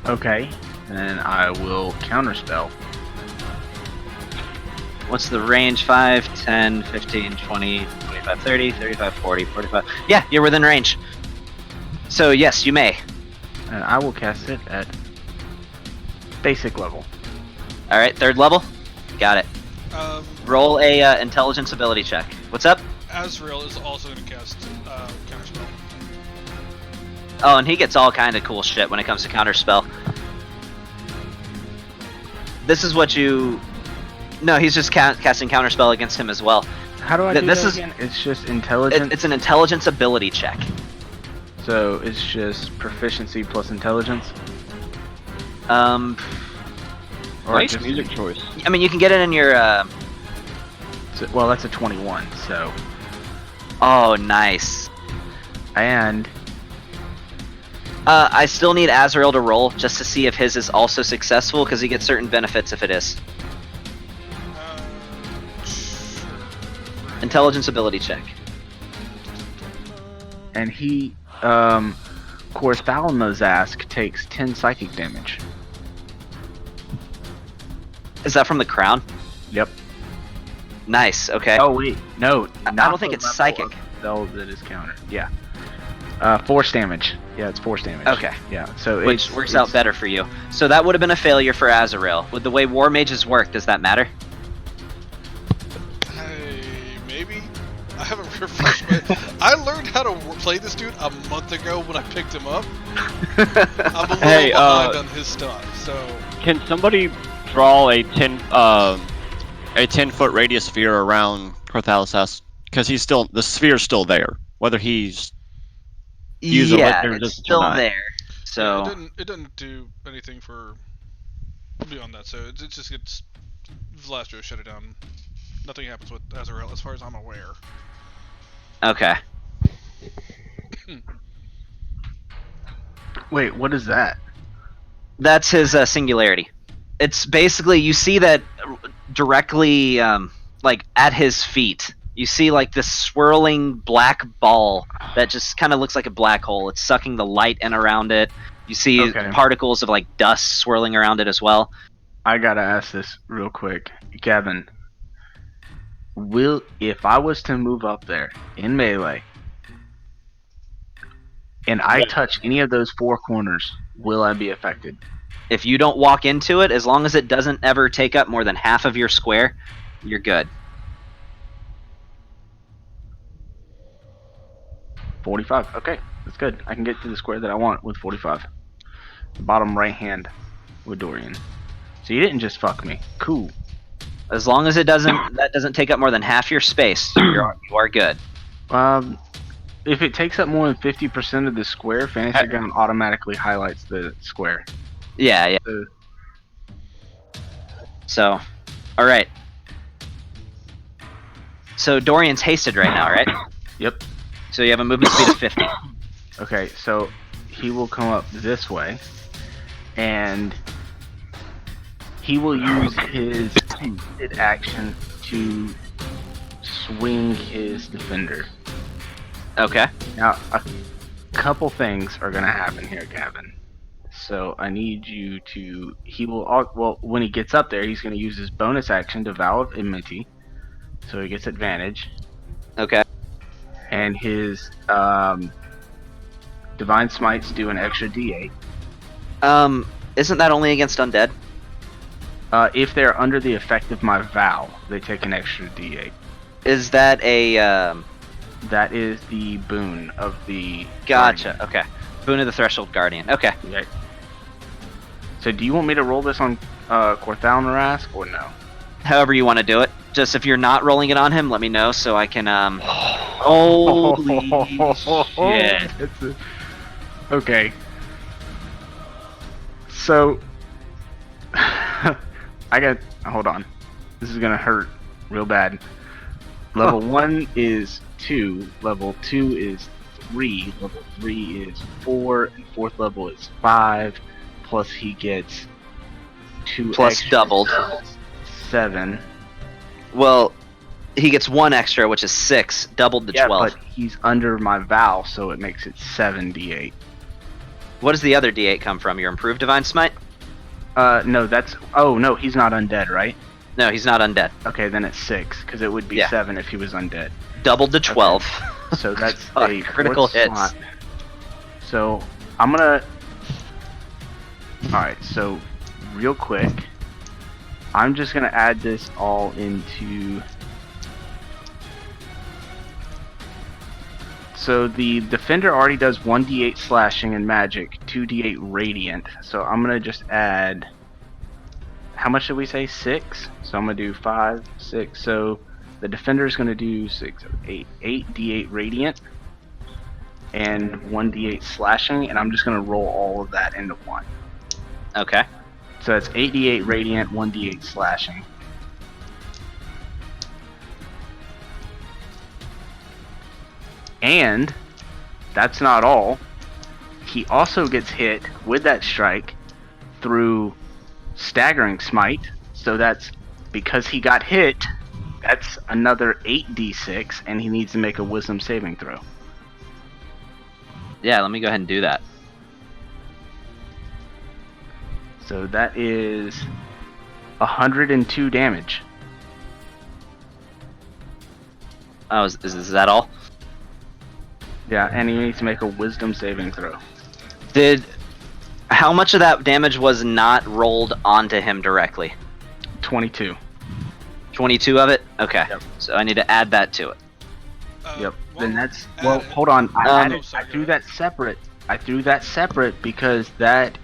Okay, then I will counterspell. What's the range? 5, 10, 15, 20, 25, 30, 35, 40, 45. Yeah, you're within range. So yes, you may. And I will cast it at basic level. Alright, 3rd level? Got it. Roll a intelligence ability check. What's up? Azrael is also going to cast counterspell. Oh, and he gets all kind of cool shit when it comes to counterspell. This is what you... No, he's just casting counterspell against him as well. How do I do This that is- again? It's just intelligence. It's an intelligence ability check. So it's just proficiency plus intelligence. Or Nice just- music choice. I mean, you can get it in your. Well, that's a 21. So, Oh, nice. and I still need Azrael to roll just to see if his is also successful, because he gets certain benefits if it is. Sure. Intelligence ability check. he Corthalma's ask takes 10 psychic damage. Is that from the crown? Yep. Nice. Okay. Oh wait, no. I not don't think the it's level psychic. of spell that is countered. Yeah. Force damage. Yeah, it's force damage. Okay. Yeah. So Which works out better for you. So that would have been a failure for Azrael. With the way war mages work, does that matter? Hey, maybe. I haven't refreshed my. I learned how to play this dude a month ago when I picked him up. I'm a little Hey, behind on his stuff, so. Can somebody draw a 10-foot radius sphere around Corthalis? Because the sphere's still there. Whether he's Use a Yeah, legendary it's distance or still not. there. So Yeah, it didn't do anything for beyond that. So it just gets Velastro shut it down. Nothing happens with Azrael as far as I'm aware. okay. Wait, what is that? That's his singularity. It's basically, you see that directly, like at his feet. You see like this swirling black ball that just kind of looks like a black hole. It's sucking the light in around it. You see Okay. particles of like dust swirling around it as well. I gotta ask this real quick, Gavin. If I was to move up there in melee, and I touch any of those four corners, will I be affected? If you don't walk into it, as long as it doesn't ever take up more than half of your square, you're good. 45. Okay, that's good. I can get to the square that I want with 45. The bottom right hand with Dorian. So you didn't just fuck me. Cool. As long as that doesn't take up more than half your space, you are good. If it takes up more than 50% of the square, Fantasy Ground automatically highlights the square. Yeah. So, all right. So Dorian's hasted right now, right? Yep. So you have a movement speed of 50. Okay, so he will come up this way, and he will use his action to swing his defender. Okay. Now, a couple things are going to happen here, Gavin. So I need you to. When he gets up there, he's going to use his bonus action to Vow of Enmity, so he gets advantage. Okay. And his Divine Smites do an extra D8. Isn't that only against undead? If they're under the effect of my vow, they take an extra D8. Is that a That is the boon of the. Gotcha. Okay. Boon of the Threshold Guardian. Okay. Okay. So, do you want me to roll this on Corthal Narask or no? However you want to do it. Just if you're not rolling it on him, let me know so I can Holy shit. Okay. So hold on. This is gonna hurt real bad. Level 1 is 2, level 2 is 3, level 3 is 4, and 4th level is 5, plus he gets 2 Plus extra, doubled. 7. Well, he gets 1 extra, which is 6, doubled to 12. But he's under my vow, so it makes it 7d8. What does the other D8 come from? Your improved Divine Smite? No, that's. Oh, no, he's not undead, right? No, he's not undead. Okay, then it's 6, because it would be Yeah. 7 if he was undead. Doubled to 12. So that's Fuck, a critical 4th hits. slot. So I'm gonna. Alright, so real quick, I'm just gonna add this all into. So the defender already does 1d8 slashing and magic, 2d8 radiant. So I'm gonna just add. How much did we say? 6. So I'm gonna do 5, 6. So the defender is gonna do 6, 8, 8d8 radiant, and 1d8 slashing, and I'm just gonna roll all of that into 1. Okay. So that's 8d8 radiant, 1d8 slashing. And that's not all. He also gets hit with that strike through staggering smite. So that's because he got hit, that's another 8d6, and he needs to make a wisdom saving throw. Yeah, let me go ahead and do that. So that is 102 damage. Oh, is that all? Yeah, and he needs to make a wisdom saving throw. How much of that damage was not rolled onto him directly? 22. 22 of it? Okay. Yep. So I need to add that to it. Yep. Well, Then that's add well. it. Hold on. I sorry, threw go that separate. I threw that separate because that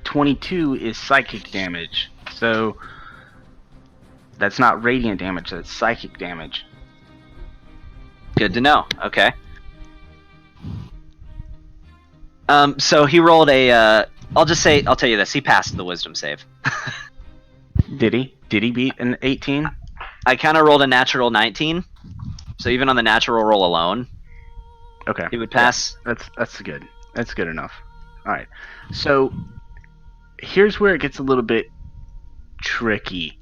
22 is psychic damage. So that's not radiant damage. That's psychic damage. Good to know. Okay. So he rolled a. I'll tell you this. He passed the wisdom save. Did he? Did he beat an 18? I kind of rolled a natural 19. So even on the natural roll alone, Okay. he would pass. Yeah, that's good. That's good enough. All right. So here's where it gets a little bit tricky.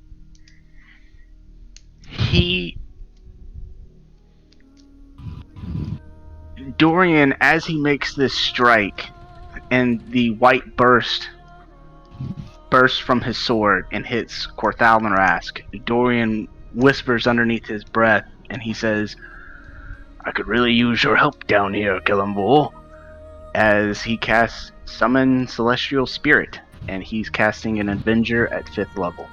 Dorian, as he makes this strike, and the white bursts from his sword and hits Corthalin Rask, Dorian whispers underneath his breath, and he says, "I could really use your help down here, Killenbull," as he casts Summon Celestial Spirit, and he's casting an Avenger at 5th level.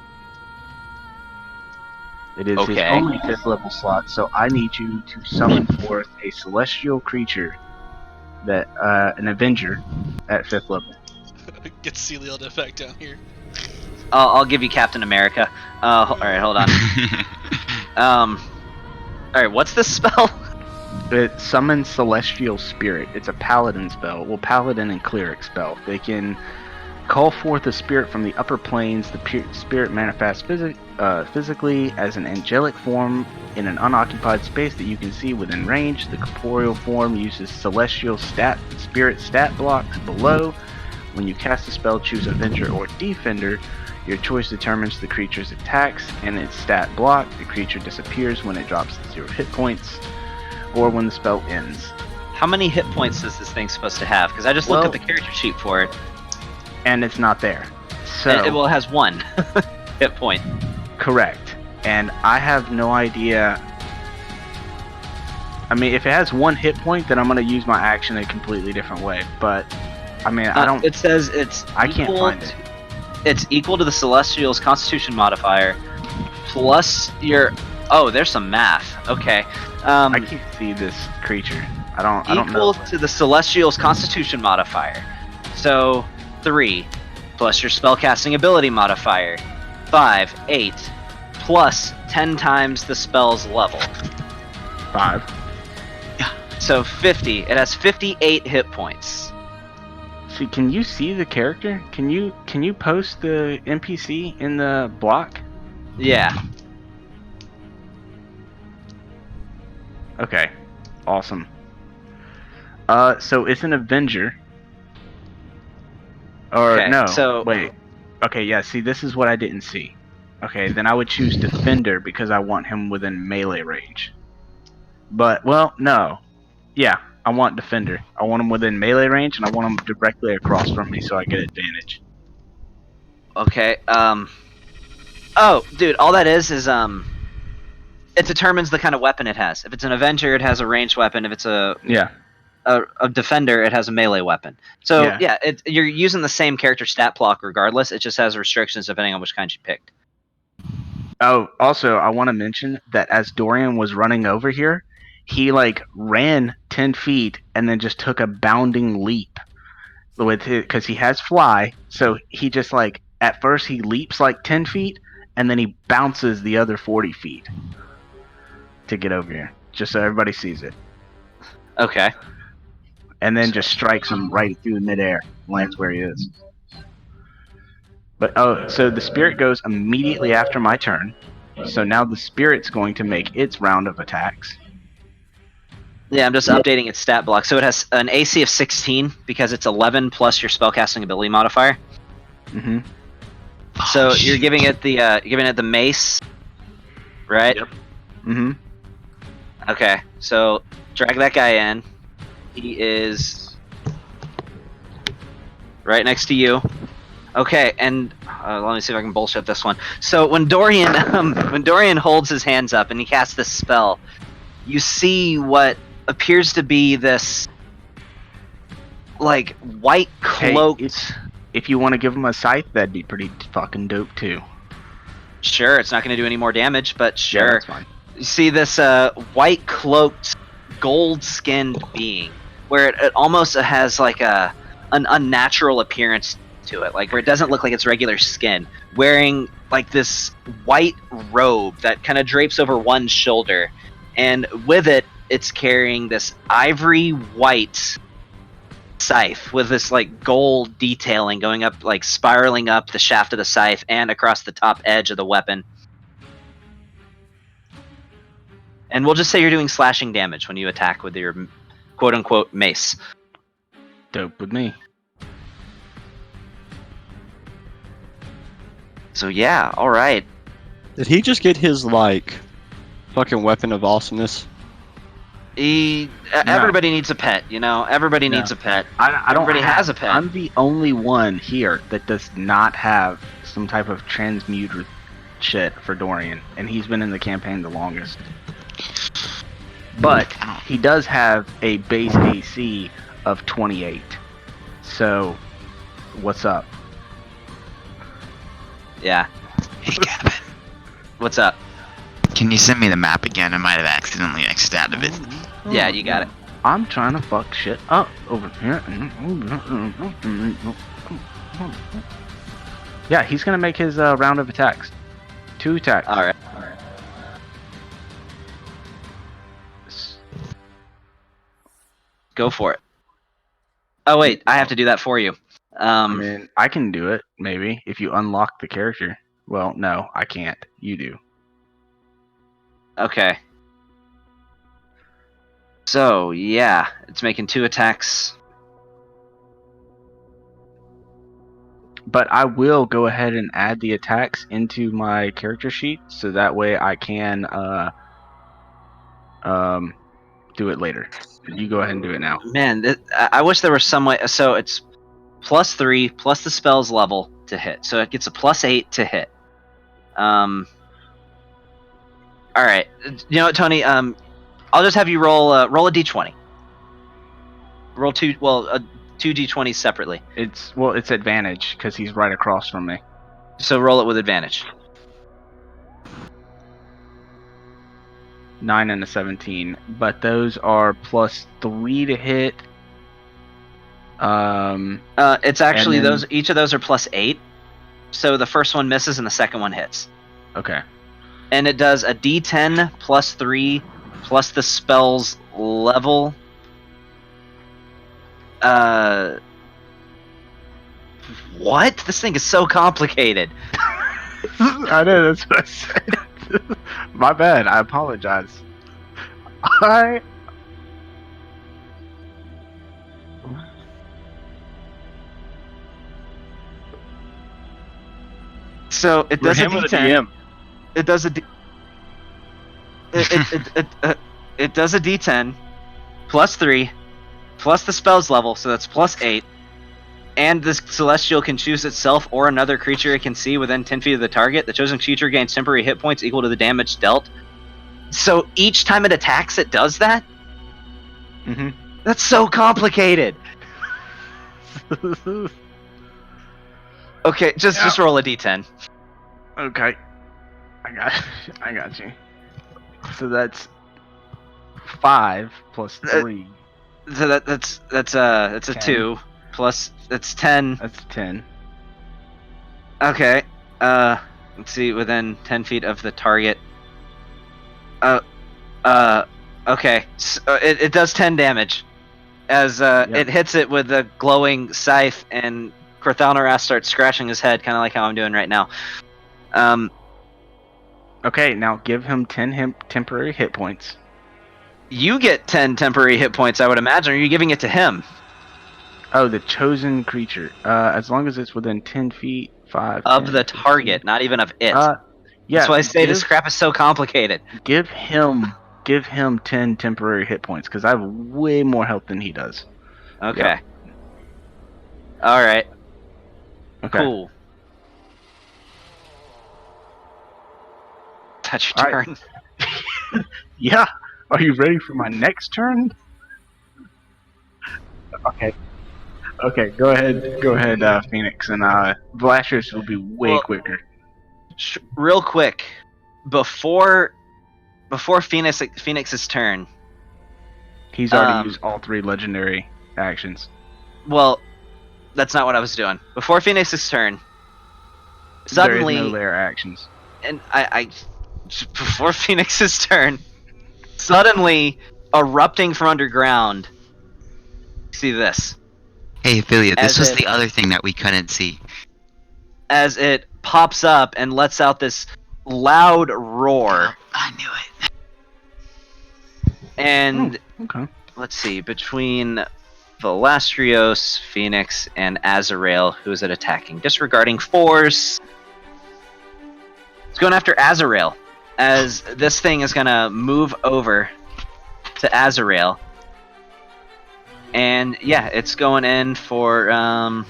It is his Okay. only 5th level slot, so I need you to summon forth a celestial creature, that an Avenger at 5th level. Get Celial effect down here. I'll give you Captain America. All right, hold on. All right, what's this spell? It summons Celestial Spirit. It's a paladin spell. Well, paladin and cleric spell. They can call forth a spirit from the upper planes. The spirit manifests physically as an angelic form in an unoccupied space that you can see within range. The corporeal form uses celestial spirit stat blocks below. When you cast a spell, choose Avenger or Defender. Your choice determines the creature's attacks and its stat block. The creature disappears when it drops to 0 hit points, or when the spell ends. How many hit points is this thing supposed to have? Because I just looked at the character sheet for it. And it's not there. So It has 1 hit point. correct. And I have no idea. I mean, if it has 1 hit point, then I'm going to use my action a completely different way. But I mean, I don't. It says it's. I can't find it. It's equal to the Celestial's Constitution modifier, plus your. Oh, there's some math. Okay. I can't see this creature. I don't know. Equal to the Celestial's Constitution modifier. So 3 plus your spellcasting ability modifier. 5, 8 plus 10 times the spell's level. 5. So 50. It has 58 hit points. See, can you see the character? Can you post the NPC in the block? Yeah. Okay. Awesome. So it's an Avenger. Or Okay, no. so- wait. Okay, yeah, see, this is what I didn't see. Okay, then I would choose Defender because I want him within melee range. But, well, no. Yeah, I want Defender. I want him within melee range, and I want him directly across from me so I get advantage. Okay. Oh, dude, all that is it determines the kind of weapon it has. If it's an Avenger, it has a ranged weapon. If it's a Defender, it has a melee weapon. So Yeah. you're using the same character stat block regardless. It just has restrictions depending on which kind you picked. Oh, also, I want to mention that as Dorian was running over here, he, ran 10 feet and then just took a bounding leap. Because he has fly, so he just, at first he leaps 10 feet, and then he bounces the other 40 feet to get over here, just so everybody sees it. Okay. And then just strikes him right through midair, lands where he is. But so the spirit goes immediately after my turn. So now the spirit's going to make its round of attacks. Yeah, I'm just updating its stat block. So it has an AC of 16 because it's 11 plus your spellcasting ability modifier. Mm-hmm. So you're giving it the mace, right? Yep. Mm-hmm. Okay, so drag that guy in. He is right next to you. Okay, and let me see if I can bullshit this one. So when Dorian holds his hands up and he casts this spell, you see what appears to be this like white cloaked. Hey, if you want to give him a scythe, that'd be pretty fucking dope too. Sure, it's not going to do any more damage, but sure. Yeah, that's fine. You see this white cloaked, gold skinned being, where it almost has like an unnatural appearance to it, like where it doesn't look like it's regular skin, wearing like this white robe that kind of drapes over one shoulder, and with it, it's carrying this ivory white scythe with this like gold detailing going up, like spiraling up the shaft of the scythe and across the top edge of the weapon. And we'll just say you're doing slashing damage when you attack with your quote-unquote mace. Dope with me. So yeah, all right. Did he just get his like fucking weapon of awesomeness? Everybody needs a pet, you know. Everybody needs a pet. I don't. Everybody has a pet. I'm the only one here that does not have some type of transmute shit for Dorian, and he's been in the campaign the longest. But he does have a base AC of 28. So, what's up? Yeah. Hey, Gavin. What's up? Can you send me the map again? I might have accidentally X'd out of it. Yeah, you got it. I'm trying to fuck shit up over here. Yeah, he's gonna make his round of attacks. 2 attacks. All right. Go for it. Oh wait, I have to do that for you. I mean, I can do it, maybe, if you unlock the character. Well, no, I can't. You do. Okay. So, yeah, it's making 2 attacks. But I will go ahead and add the attacks into my character sheet, so that way I can do it later. You go ahead and do it now. Man, I wish there was some way. So it's +3 plus the spell's level to hit. So it gets a +8 to hit. All right. You know what, Tony? I'll just have you roll a d20. Roll 2 d20s separately. It's advantage because he's right across from me. So roll it with advantage. 9 and a 17, but those are +3 to hit. It's actually and then- those. Each of those are +8. So the first one misses and the second one hits. Okay. And it does a d10 +3 plus the spell's level. What? This thing is so complicated. I know, that's what I said. My bad. I apologize. So it does a Him or the d10. DM? It does a it does a d10 +3 plus the spell's level, so that's +8. And this celestial can choose itself or another creature it can see within 10 feet of the target. The chosen creature gains temporary hit points equal to the damage dealt. So each time it attacks, it does that? Mm-hmm. That's so complicated. Okay, just roll a d10. Okay. I got you. So that's 5 plus 3. So that's a 10. 2 plus that's 10. That's 10. Okay. Let's see, within 10 feet of the target. Okay. So, it does 10 damage as it hits it with a glowing scythe and Corthalnaras starts scratching his head, kind of like how I'm doing right now. Okay, now give him 10 temporary hit points. You get 10 temporary hit points, I would imagine. Or are you giving it to him? Oh, the chosen creature. As long as it's within 10 feet, 5, Of 10, the 15. target, not even of it. Yeah. That's why I say this crap is so complicated. Give him 10 temporary hit points, because I have way more health than he does. Okay. Yep. Alright. Okay. Cool. Touch your All turn. right. Yeah. Are you ready for my next turn? Okay. Okay, go ahead, Phoenix, and Blasters will be way Well- quicker. Real quick, before Phoenix's turn, He's already Um, used all 3 legendary actions. well, that's not what I was doing. Before Phoenix's turn, suddenly, there is no layer actions. and I before Phoenix's turn, suddenly erupting from underground. See this Hey, Ophelia, this As was if- the other thing that we couldn't see. as it pops up and lets out this loud roar. I knew it. And Okay. let's see, between Valastrios, Phoenix, and Azrael, who is it attacking? Disregarding force. It's going after Azrael, as this thing is gonna move over to Azrael. And yeah, it's going in for an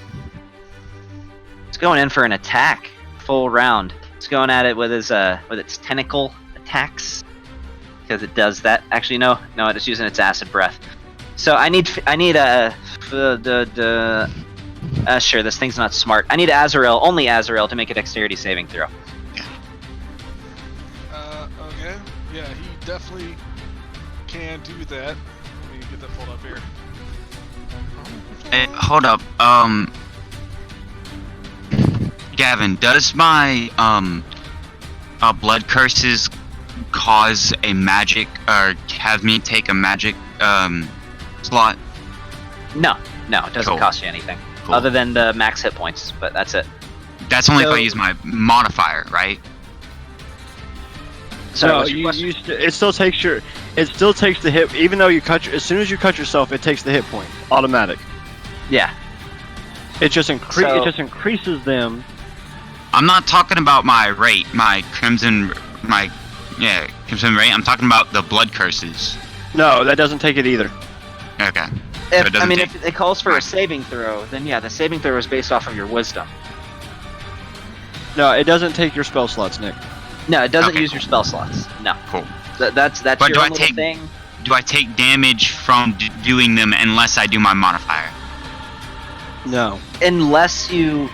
attack, full round. It's going at it with its tentacle attacks, because it does that. Actually, no, it's using its acid breath. So I need sure, this thing's not smart. I need only Azrael, to make a dexterity saving throw. Okay. Yeah, he definitely can do that. Let me get that pulled up here. Hey, hold up. Gavin, does my blood curses cause a magic, or have me take a magic slot? No, it doesn't Cool. cost you anything Cool. other than the max hit points, but that's it. That's only if So- I use my modifier, right? So no, what's your question? it still takes the hit. Even though as soon as you cut yourself, it takes the hit point automatic. Yeah. It just So- it just increases them. I'm not talking about my rate, crimson rate. I'm talking about the blood curses. No, that doesn't take it either. Okay. If, it doesn't if it calls for a saving throw, then yeah, the saving throw is based off of your wisdom. No, it doesn't take your spell slots, Nick. No, it doesn't Okay, use your spell slots. No. Cool. That's But your do I own little take- thing. Do I take damage from doing them unless I do my modifier? No. Unless you.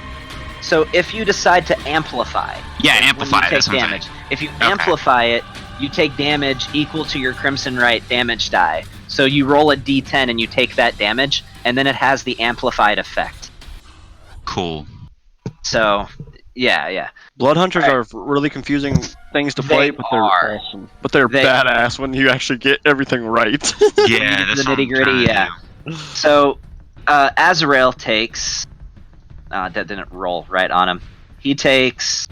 So if you decide to amplify. Yeah, when amplify. You take That's what I'm damage. saying. If you Okay. amplify it, you take damage equal to your Crimson Right damage die. So you roll a d10 and you take that damage, and then it has the amplified effect. Cool. So, yeah. Blood hunters Alright. are really confusing things to They play, but they're are. awesome. But they're They- badass when you actually get everything right. Yeah, The that's what I'm nitty-gritty, trying to yeah. do. So, Azrael takes. That didn't roll right on him. He takes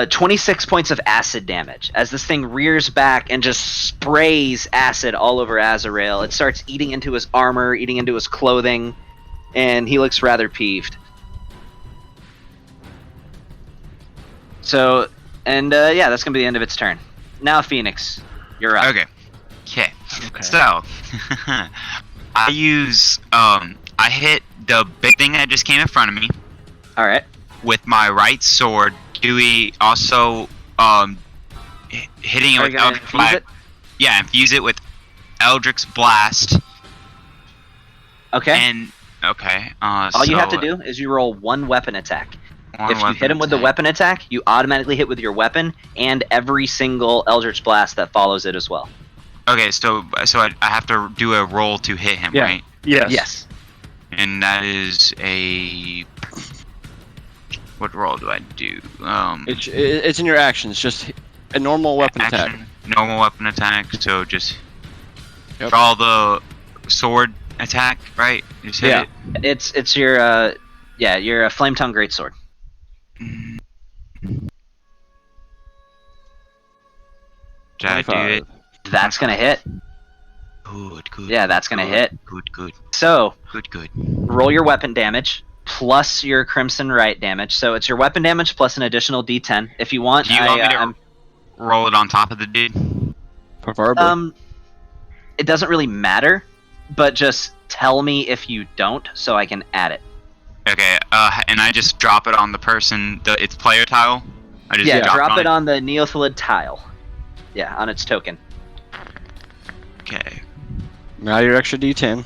26 points of acid damage as this thing rears back and just sprays acid all over Azrael. It starts eating into his armor, eating into his clothing, and he looks rather peeved. So, and yeah, that's gonna be the end of its turn. Now, Phoenix, you're up. Okay. So, I hit the big thing that just came in front of me All right. with my right sword. Do we also hitting it Are with you gonna Eldritch infuse Blast? it? Yeah, infuse it with Eldritch Blast. Okay. And okay. All you have to do is you roll one weapon attack. If you hit him with the attack. weapon attack, you automatically hit with your weapon and every single Eldritch Blast that follows it as well. Okay, so I have to do a roll to hit him, Yeah. right? Yes. Yes. And that is a. What roll do I do? It's in your actions. Just a normal weapon attack. action, normal weapon attack. So just Yep. draw the sword attack, right? You said Yeah. it. It's your your flame tongue greatsword. Did I do it? That's gonna hit. Good. Yeah, that's gonna hit. Good. So Good. roll your weapon damage plus your crimson right damage. So it's your weapon damage plus an additional D10. If you want, Do you want me to roll it on top of the dude? Preferably. it doesn't really matter, but just tell me if you don't, so I can add it. Okay. And I just drop it on the person. It's player tile. I just drop it on the Neothalid tile. Yeah, on its token. Okay. Now your extra D10.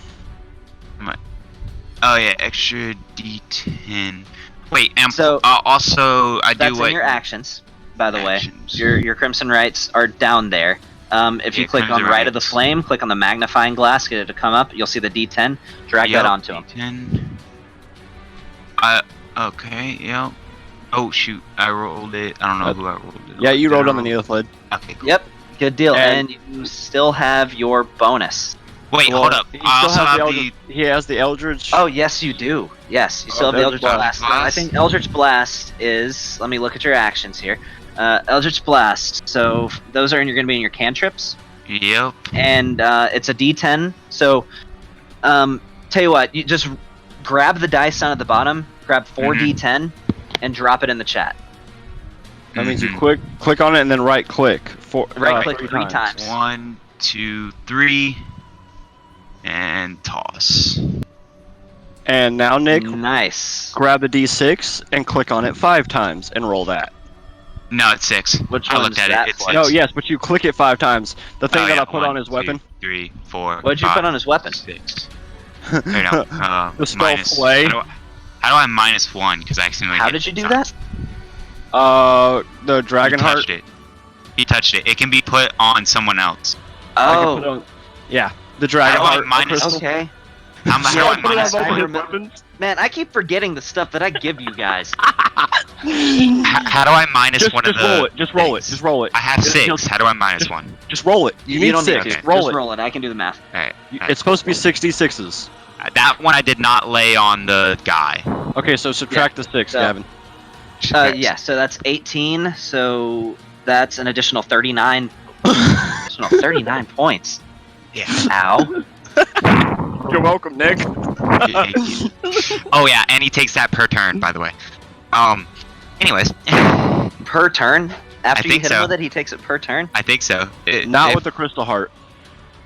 Oh yeah, extra D10. Wait, So, also I do That's what? in your actions, by the Actions. way. Your crimson rights are down there. If you Yeah, click on crimson right of the rights. flame, click on the magnifying glass, get it to come up. You'll see the D10. Drag that onto him. D10. Okay, yep. Oh shoot, I rolled it. I don't know who I rolled it. Yeah, you rolled on the Did I roll- Neothalid. Okay, cool. Yep, good deal. And- And you still have your bonus. Wait, Well, hold up. he I still also has have the the. He has the Eldritch. Oh, yes, you do. Yes, you still have the Eldritch Blast. I think Eldritch Blast is. Let me look at your actions here. Eldritch Blast. So those are going to be in your cantrips, Yep. and it's a D10. So, tell you what, you just grab the dice down at the bottom, grab 4 Mhm. D10, and drop it in the chat. That means you Mhm. click on it and then right click. Right click 3 times. 1, 2, 3, and toss. And now Nick, Nice. grab the D6 and click on it 5 times and roll that. No, it's 6. Which I one's looked at that it. It's for? 6. No, yes, but you click it 5 times. The thing Oh, that yeah, I put on his 1, weapon. 2, 3, 4. What did you put on his weapon? 6. Or no, The spell minus. flay. How do I -1? Because I accidentally. How hit did you it do times. The He Dragon Heart. touched it. He touched it. It can be put on someone else. I can put Oh, on- yeah, the Dragon How do I Heart. minus- crystal. okay. How do I Put it on minus both I of his 1? remember- weapons. Man, I keep forgetting the stuff that I give you guys. How do I minus one of just the? roll it. Just roll it. things? Just roll it. I have Just- 6. How do I minus 1? Just roll it. You need don't 6. need to. Roll Just it. roll it. I can do the math. Alright. It's supposed to be 66s. That one I did not lay on the guy. Okay, so subtract the 6, So- Gavin. Yeah, so that's 18. So that's an additional 39. Additional 39 points. Yeah. Ow. You're welcome, Nick. Oh yeah, and he takes that per turn, by the way. Anyways, Per turn? After you think hit him so. with it, he takes it per turn? I think so. Not with the Crystal Heart.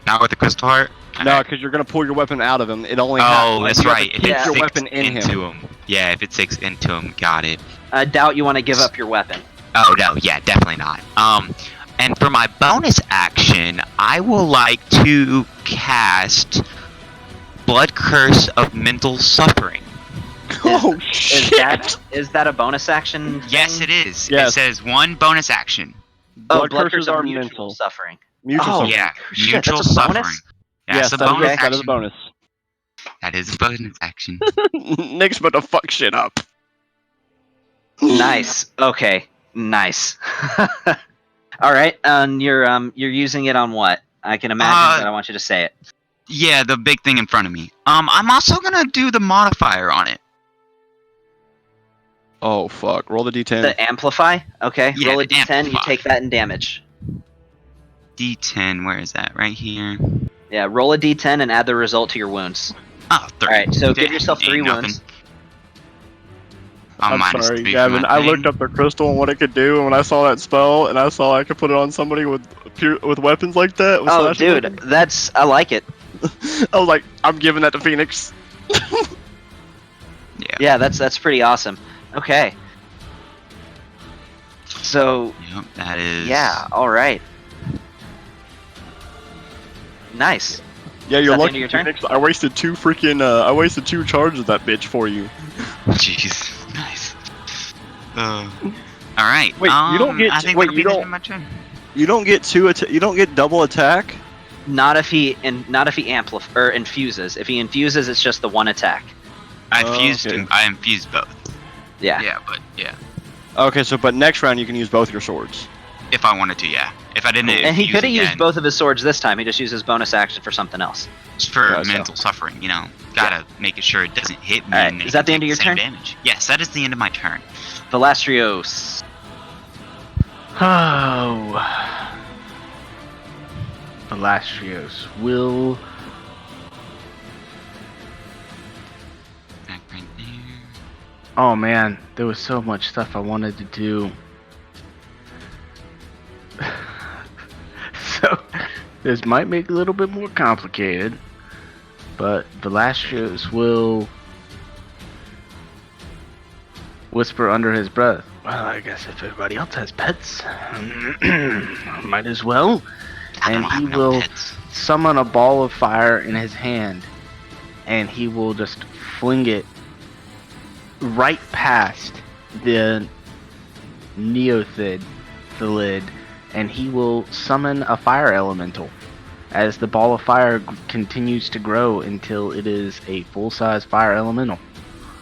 not with the crystal heart. No, because you're gonna pull your weapon out of him. It only. Oh, has, that's you have to right. If Keep it's your 6 weapon in into him. Yeah, if it 6 into him, got it. I doubt you want to give up your weapon. Oh no, yeah, definitely not. And for my bonus action, I will like to cast Blood Curse of Mental Suffering. Oh Is shit! is that a bonus action? Yes, thing? it is. Yes. It says 1 bonus action. Oh, Blood blood curses curse of are mutual mental. suffering. Mutual Oh, suffering. Yeah, shit, mutual that's a bonus? suffering. Yes, That's a that is bonus a- that is a action. bonus. That is a bonus action. Nick's about to fuck shit up. Nice. Okay. Nice. All right. You're using it on what? I can imagine, but I want you to say it. Yeah, the big thing in front of me. I'm also gonna do the modifier on it. Oh fuck! Roll the d10. The amplify. Okay. Yeah, Roll a the d10. You amplify. take that in damage. D10, where is that? Right here. Yeah. Roll a d10 and add the result to your wounds. Oh, 3. All right. So give Yeah, yourself 3 ain't nothing. wounds. I'm minus sorry, 3 Gavin. for my I thing. looked up the crystal and what it could do, and when I saw that spell, and I saw I could put it on somebody with weapons like that. with Oh, slashing dude, weapons, I like it. I was like, I'm giving that to Phoenix. Yeah. Yeah, that's pretty awesome. Okay. So Yep, that is. yeah. All right. Nice. Yeah, Is you're that the end lucky, of your turn? Phoenix. I wasted 2 freaking. I wasted 2 charges of that bitch for you. Jeez. Nice. All right. Wait, you don't get I to- think wait, that'll you be the don't- end of my turn. You don't get you don't get double attack. Not if he infuses. If he infuses, it's just the 1 attack. I Oh, infused okay. I infused both. Yeah. Yeah, but yeah. Okay, so but next round you can use both your swords. If I wanted to, yeah. If I didn't, And he use could have used again, both of his swords this time. He just used his bonus action for something else. it's for Yeah, so- mental suffering. You know, gotta make sure it doesn't hit me. Alright, and is it that the can end of take your the turn? same Damage. Yes, that is the end of my turn. Velasrios. Oh. Velasrios will. Back right there. Oh man, there was so much stuff I wanted to do. So, this might make it a little bit more complicated, but Velasquez will whisper under his breath, well, I guess if everybody else has pets, might as well. I And don't he have no will pets. summon a ball of fire in his hand, and he will just fling it right past the Neothid, the lid, and he will summon a fire elemental as the ball of fire continues to grow until it is a full-size fire elemental.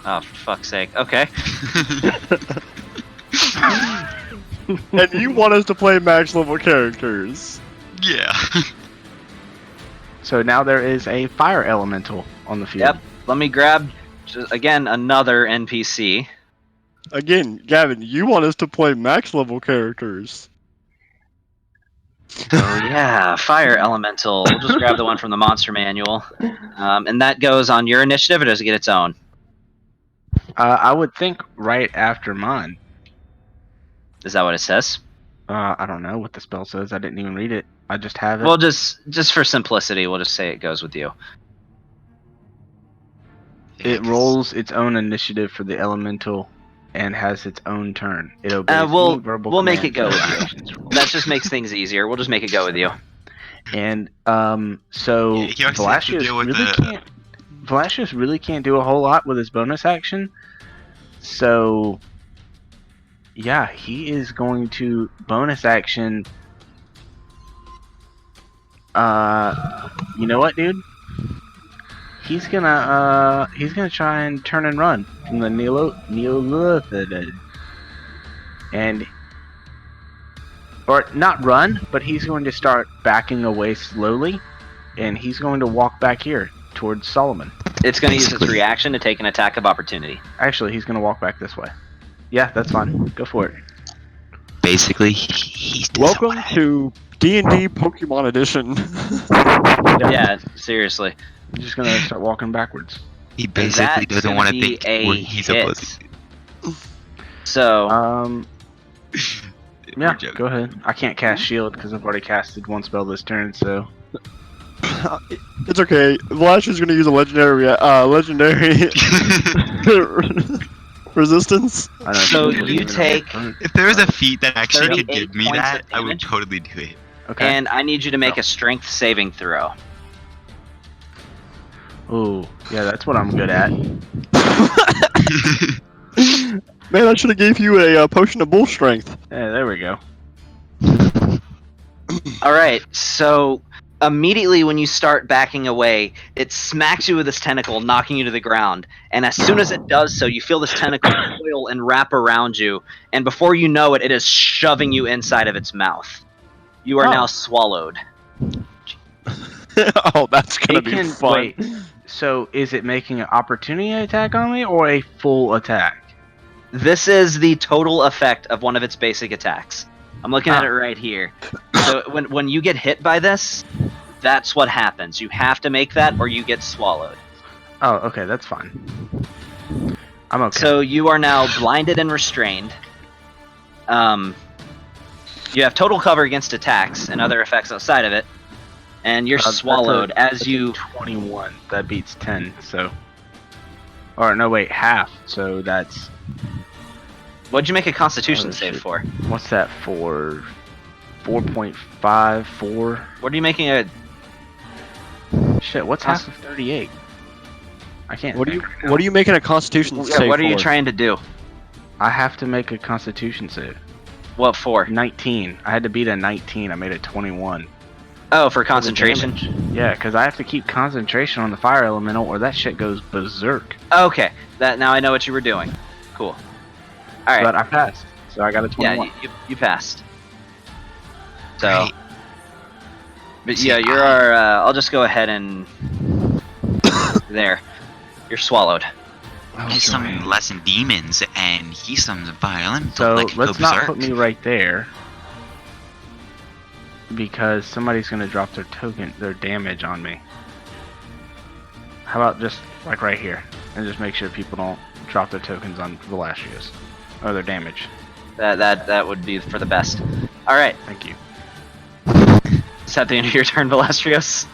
Oh, for fuck's sake. Okay. And you want us to play max level characters. Yeah. So now there is a fire elemental on the field. Yep. Let me grab, again, another NPC. Again, Gavin, you want us to play max level characters. Oh yeah, fire elemental. We'll just grab the one from the monster manual. And that goes on your initiative, or does it get its own? I would think right after mine. Is that what it says? I don't know what the spell says. I didn't even read it. I just have it. Well, just for simplicity, we'll just say it goes with you. It rolls its own initiative for the elemental and has its own turn. It obeys we'll- any verbal we'll make it command go or with you. actions roll. That just makes things easier. We'll just make it go with you. And so Yeah, you actually have to Velasquez deal with really the- can't. Velasquez really can't do a whole lot with his bonus action. So yeah, he is going to bonus action. You know what, dude? He's gonna try and turn and run from the Neolithid. And or not run, but he's going to start backing away slowly, and he's going to walk back here towards Solomon. It's going to use its reaction to take an attack of opportunity. Actually, he's going to walk back this way. Yeah, that's fine. Go for it. Basically, he's Welcome to D&D Pokemon Edition. Yeah, seriously. I'm just going to start walking backwards. He basically That's doesn't want to gonna be think a what he's hit. supposed to. So, Yeah, We're joking. go ahead. I can't cast shield because I've already casted one spell this turn, so It's okay. Vlash is going to use a legendary resistance. I don't So think you even take- If there was a feat that actually could 38 give me points that, of I would damage. totally do it. Okay. and I need you to make a strength saving throw. Ooh, yeah, that's what I'm good at. Man, I should have gave you a potion of bull strength. Yeah, there we go. All right, so immediately when you start backing away, it smacks you with this tentacle, knocking you to the ground. And as soon as it does so, you feel this tentacle coil and wrap around you. And before you know it, it is shoving you inside of its mouth. You are Oh. now swallowed. Oh, that's going to It be can fun. wait. So is it making an opportunity attack on me or a full attack? This is the total effect of one of its basic attacks. I'm looking at Ah. it right here. So when you get hit by this, that's what happens. You have to make that or you get swallowed. Oh, okay, that's fine. I'm okay. So you are now blinded and restrained. You have total cover against attacks and other effects outside of it, and you're That's swallowed as that's a you. 21. That beats 10. So, or no, wait, half. So that's What'd you make a Constitution Oh, save shit. for? what's that for? 4.54. What are you making a? Shit, what's half of 38? I can't. What are you think right now. What are you making a Constitution Yeah, save what are you for? trying to do? I have to make a Constitution save. What for? 19. I had to beat a 19. I made a 21. Oh, for concentration. Yeah, because I have to keep concentration on the fire elemental, or that shit goes berserk. Okay, that now I know what you were doing. Cool. All right. But I passed, so I got a Yeah, 21. you passed. So, Right. but See, yeah, you're our. I'll just go ahead and there. You're swallowed. I summon lesson demons, and he summons a fire elemental So that can let's go not berserk. put me right there, because somebody's gonna drop their damage on me. How about just like right here, and just make sure people don't drop their tokens on Velasquez or their damage. That would be for the best. All right, Thank you. is that the end of your turn, Velasquez?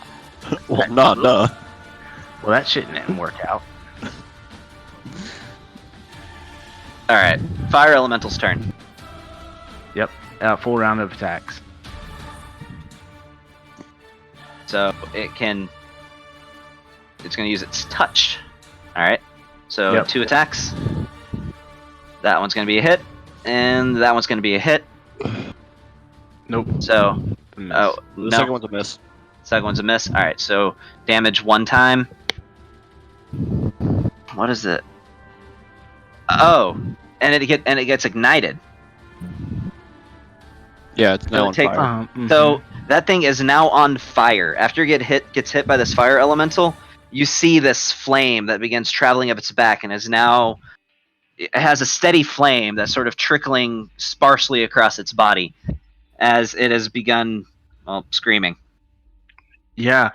Well, nah. Well, that shit didn't work out. All right, fire elemental's turn. Yep. Full round of attacks. So it's going to use its touch. All right. So Yep. 2 attacks. That one's going to be a hit, and that one's going to be a hit. Nope. So, Miss. oh The no, second one's a miss. second one's a miss. All right. So damage 1 time. What is it? Oh, and it gets ignited. Yeah, it's So now it on take- fire. So that thing is now on fire. After it gets hit by this fire elemental, you see this flame that begins traveling up its back and is now it has a steady flame that's sort of trickling sparsely across its body as it has begun screaming. Yeah.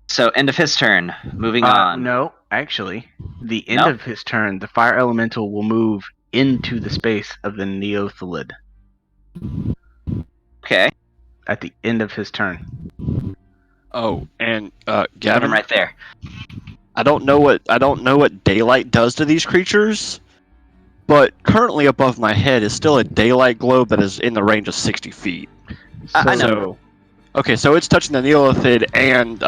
So end of his turn. Moving on. No, actually, the end No? of his turn, the fire elemental will move into the space of the Neothalid Okay. at the end of his turn. Oh, and Put Gavin, him right there. I don't know what daylight does to these creatures, but currently above my head is still a daylight globe that is in the range of 60 feet. I know. So, okay, so it's touching the Neolithid and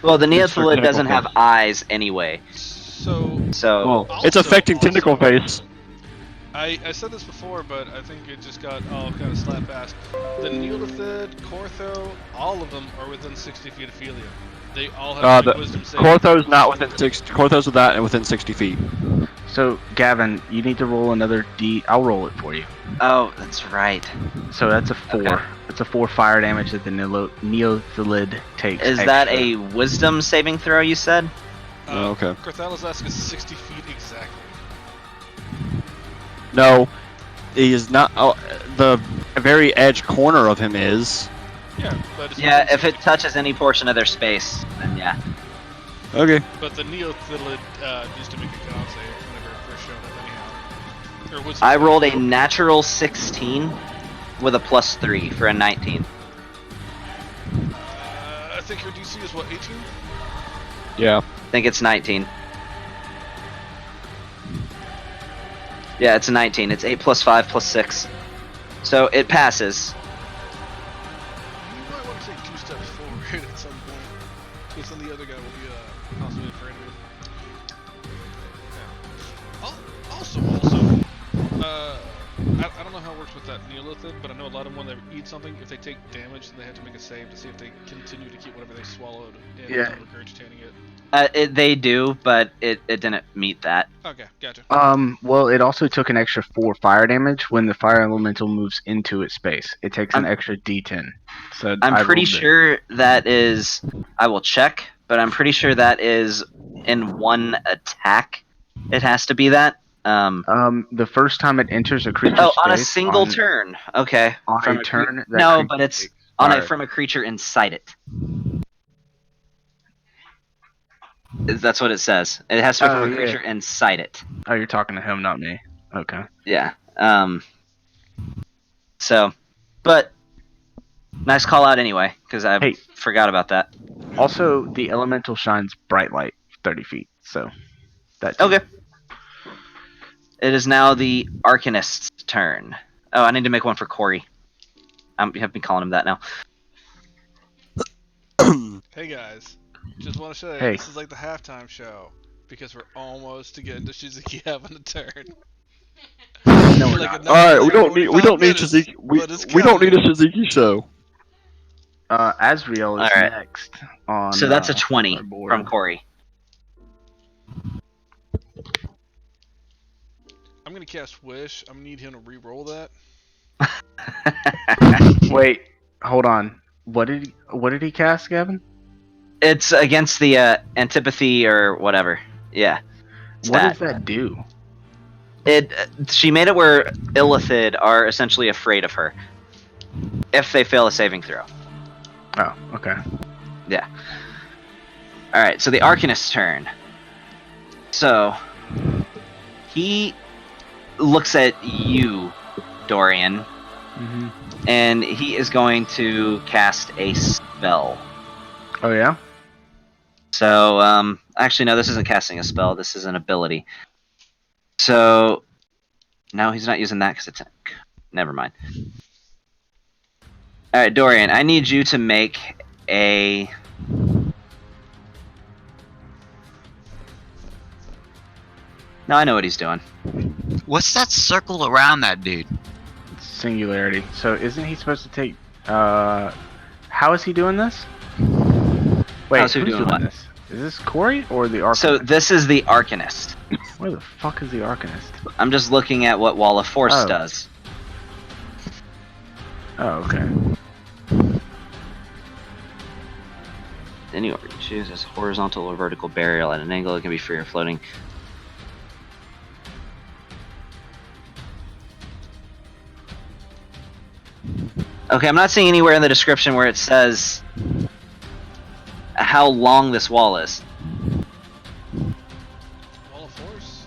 Well, the It's for Neothalid doesn't tentacle have eyes anyway. So So it's affecting tentacle face. I said this before, but I think it just got all kind of slapped past. The Neolithid, Cortho, all of them are within 60 feet of Helium. They all have The wisdom save. Cortho's not within 60. Cortho's with that and within 60 feet. So, Gavin, you need to roll another D. I'll roll it for you. oh, that's right. So that's a 4. Okay. It's a 4 fire damage that the Neothalid takes. Is that extra. a wisdom saving throw? You said. Oh, okay. Corthala's is 60 feet exactly. No, he is not. Oh, the very edge corner of him is. Yeah, but it's Yeah, within if it 60 touches any portion of their space, then yeah. Okay. But the Neothalid used to make a con save whenever it first showed up, anyhow. Or wisdom I save. rolled a natural 16 with a +3 for a 19. I think your DC is what, 18? Yeah. I think it's 19. Yeah, it's a 19. It's 8 + 5 + 6. So it passes. You might want to take 2 steps forward at some point, because then the other guy will be possibly afraid of it. Yeah. Also, I don't know how it works with that Neolithid, but I know a lot of them when they eat something, if they take damage, then they have to make a save to see if they continue to keep whatever they swallowed in Yeah. regurgitating it. They do, but it didn't meet that. Okay, gotcha. Well, it also took an extra 4 fire damage when the fire elemental moves into its space. It takes an extra D10. So I I'm pretty rolled it. sure that is. I will check, but I'm pretty sure that is in one attack. It has to be that. The first time it enters a creature's Oh, on a space, single turn. Okay. on From a turn, that no, creature but it's takes on fire. from a creature inside it. That's what it says. It has to be Oh, from a yeah. creature inside it. Oh, you're talking to him, not me. Okay. Yeah. So, but nice call out anyway, because I Hey. forgot about that. Also, the elemental shines bright light 30 feet, so that too. Okay. It is now the Arcanist's turn. Oh, I need to make one for Corey. I have been calling him that now. Hey guys, just want to say Hey. this is like the halftime show because we're almost to getting to Shizuki having a turn. No, we're Like not. a All right, 45 minutes, but it's we don't need a coming. Shizuki show. Asriel is Alright. next on. So that's a 20 our board. from Corey. I'm gonna cast Wish. I'm gonna need him to re-roll that. Wait, hold on. What did he cast, Gavin? It's against the antipathy or whatever. Yeah. What Stat. does that do? She made it where Illithid are essentially afraid of her if they fail a saving throw. Oh, okay. Yeah. All right. So the Arcanist's turn. So he looks at you, Dorian, Mm-hmm. and he is going to cast a spell. Oh yeah. So, actually, no, this isn't casting a spell. This is an ability. So, no, he's not using that because it's... Never mind. Alright, Dorian, I need you to make a... No, I know what he's doing. What's that circle around that dude? Singularity. So isn't he supposed to take? How is he doing this? Wait, How's who who's doing doing what? this? Is this Corey or the Arcanist? So, this is the Arcanist. Where the fuck is the Arcanist? I'm just looking at what Wall of Force Oh. does. Oh, okay. Any order you choose as horizontal or vertical barrier at an angle. It can be free or floating. Okay, I'm not seeing anywhere in the description where it says how long this wall is. Wall of Force.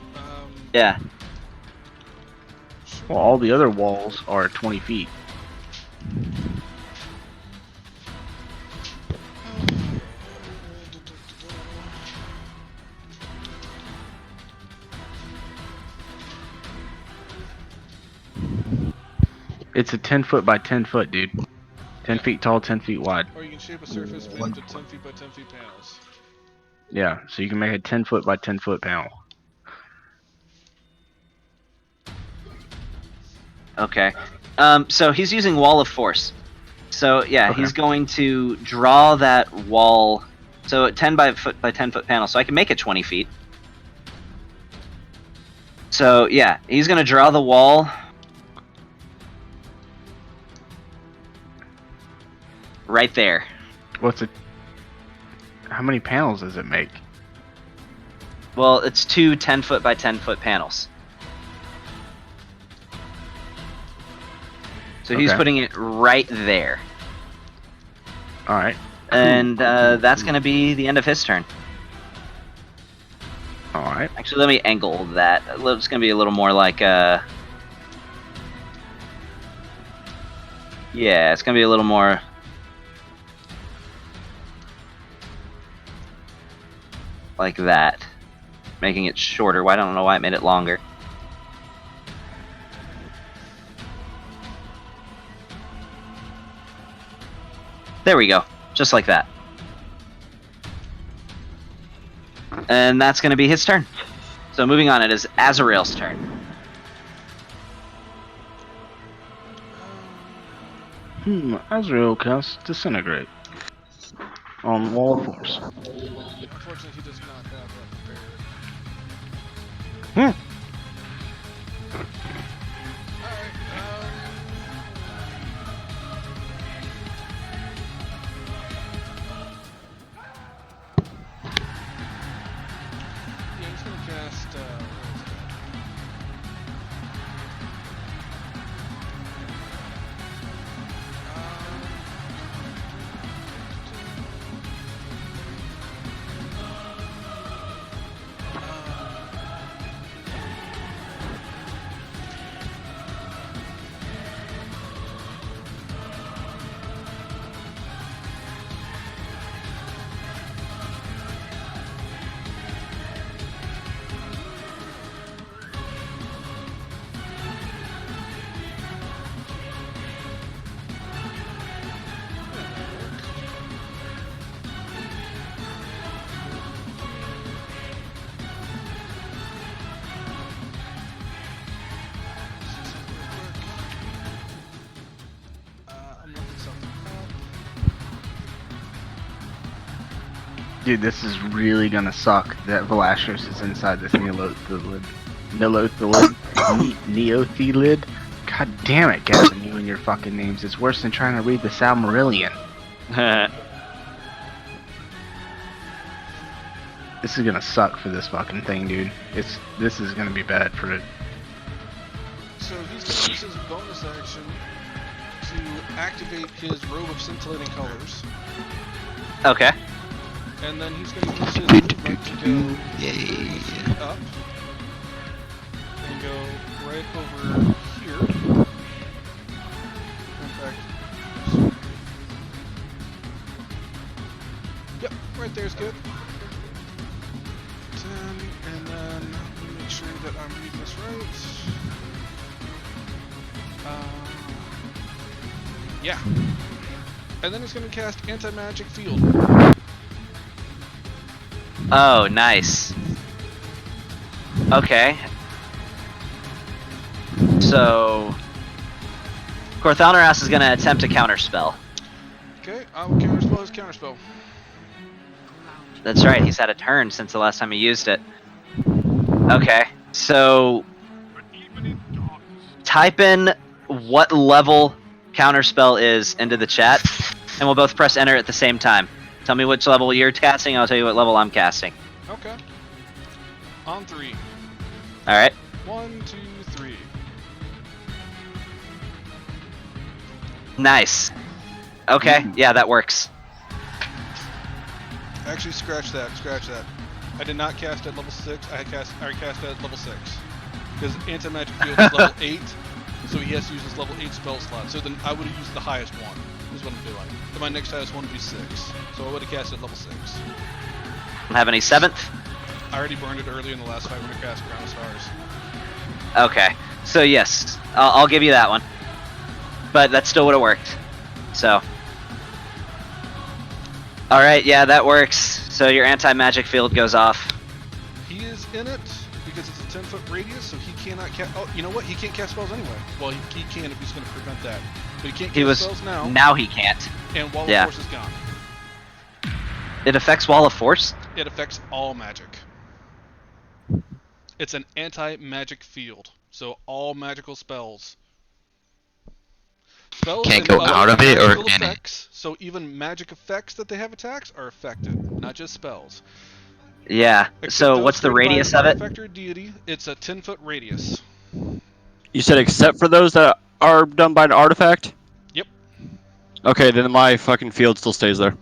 Yeah. Well, all the other walls are 20 feet. It's a 10 foot by 10 foot, dude. 10 feet tall, 10 feet wide. Or you can shape a surface with up to 10 feet by 10 feet panels. Yeah, so you can make a 10 foot by 10 foot panel. Okay. So he's using Wall of Force. So yeah, Okay. he's going to draw that wall. So a 10 by 10 foot panel. So I can make it 20 feet. So yeah, he's gonna draw the wall right there. What's it? How many panels does it make? Well, it's two 10 foot by 10 foot panels. So he's Okay. putting it right there. All right. And that's going to be the end of his turn. All right. Actually, let me angle that. It's going to be a little more like... Yeah, it's going to be a little more... like that. Making it shorter. Well, I don't know why I made it longer. There we go. Just like that. And that's going to be his turn. So moving on, it is Azrael's turn. Azrael casts Disintegrate on Wall of Force. Unfortunately, he does not have that prepared. Hmm. Yeah, he's gonna cast. Where is I'm looking something up. Dude, this is really gonna suck that Velastros is inside this Nilothalid. Neothelid. God damn it, Gavin, you and your fucking names. It's worse than trying to read the Salmarillion. This is gonna suck for this fucking thing, dude. This is gonna be bad for it. So he's going to use his bonus action to activate his robe of scintillating colors. Okay. And then he's going to use his movement to go up and go right over here. In fact, yep, right there's good. 10, and then let me make sure that I'm reading this right. Yeah. And then he's going to cast Anti-Magic Field. Oh, nice. Okay. So, Corthalneras is going to attempt a counterspell. Okay, I will counterspell his counterspell. That's right, he's had a turn since the last time he used it. Okay, so type in what level counterspell is into the chat, and we'll both press enter at the same time. Tell me which level you're casting, I'll tell you what level I'm casting. Okay. On 3. Alright. 1, 2, 3. Nice. Okay, yeah, that works. Actually, scratch that. I did not cast at level 6. I cast at level 6. Because Anti-Magic Field is level 8, so he has to use his level 8 spell slot. So then I would have used the highest one, is what I'm doing. Then my next highest one would be 6. So I would have cast at level 6. Have any 7th? I already burned it early in the last fight when I cast Crown of Stars. Okay, so yes, I'll give you that one. But that still would have worked. So. Alright, yeah, that works. So your anti-magic field goes off. He is in it because it's a 10-foot radius, so he cannot cast. Oh, you know what? He can't cast spells anyway. Well, he can if he's going to prevent that. But he can't cast spells now. Now he can't. And Wall of Force is gone. It affects Wall of Force? It affects all magic. It's an anti-magic field, so all magical spells. Spells Can't and go other out of it or magical in it. effects, so even magic effects that they have attacks are affected, not just spells. Yeah. Except So those what's the created by radius an of it? artifact or deity, it's a 10-foot radius. You said except for those that are done by an artifact? Yep. Okay, then my fucking field still stays there.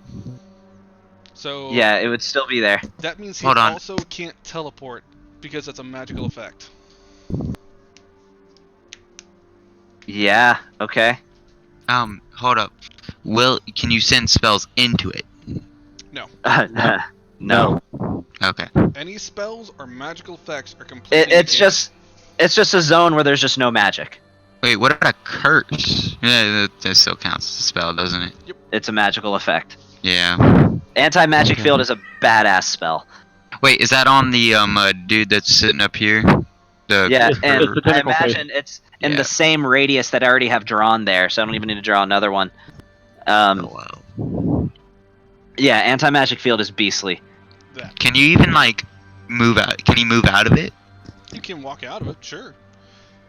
So Yeah, it would still be there. that means he Hold on. also can't teleport because that's a magical effect. Yeah, okay. Hold up. Can you send spells into it? No. No. Okay. Any spells or magical effects are completely It's just a zone where there's just no magic. Wait, what about a curse? Yeah, that still counts as a spell, doesn't it? It's a magical effect. Yeah. Anti-magic Okay. field is a badass spell. Wait, is that on the dude that's sitting up here? The Yeah, It's and the I tentacle imagine it's in Yeah. the same radius that I already have drawn there, so I don't even need to draw another one. Oh, wow. Yeah, anti-magic field is beastly. that. Can you even like move out? Can you move out of it? You can walk out of it, sure.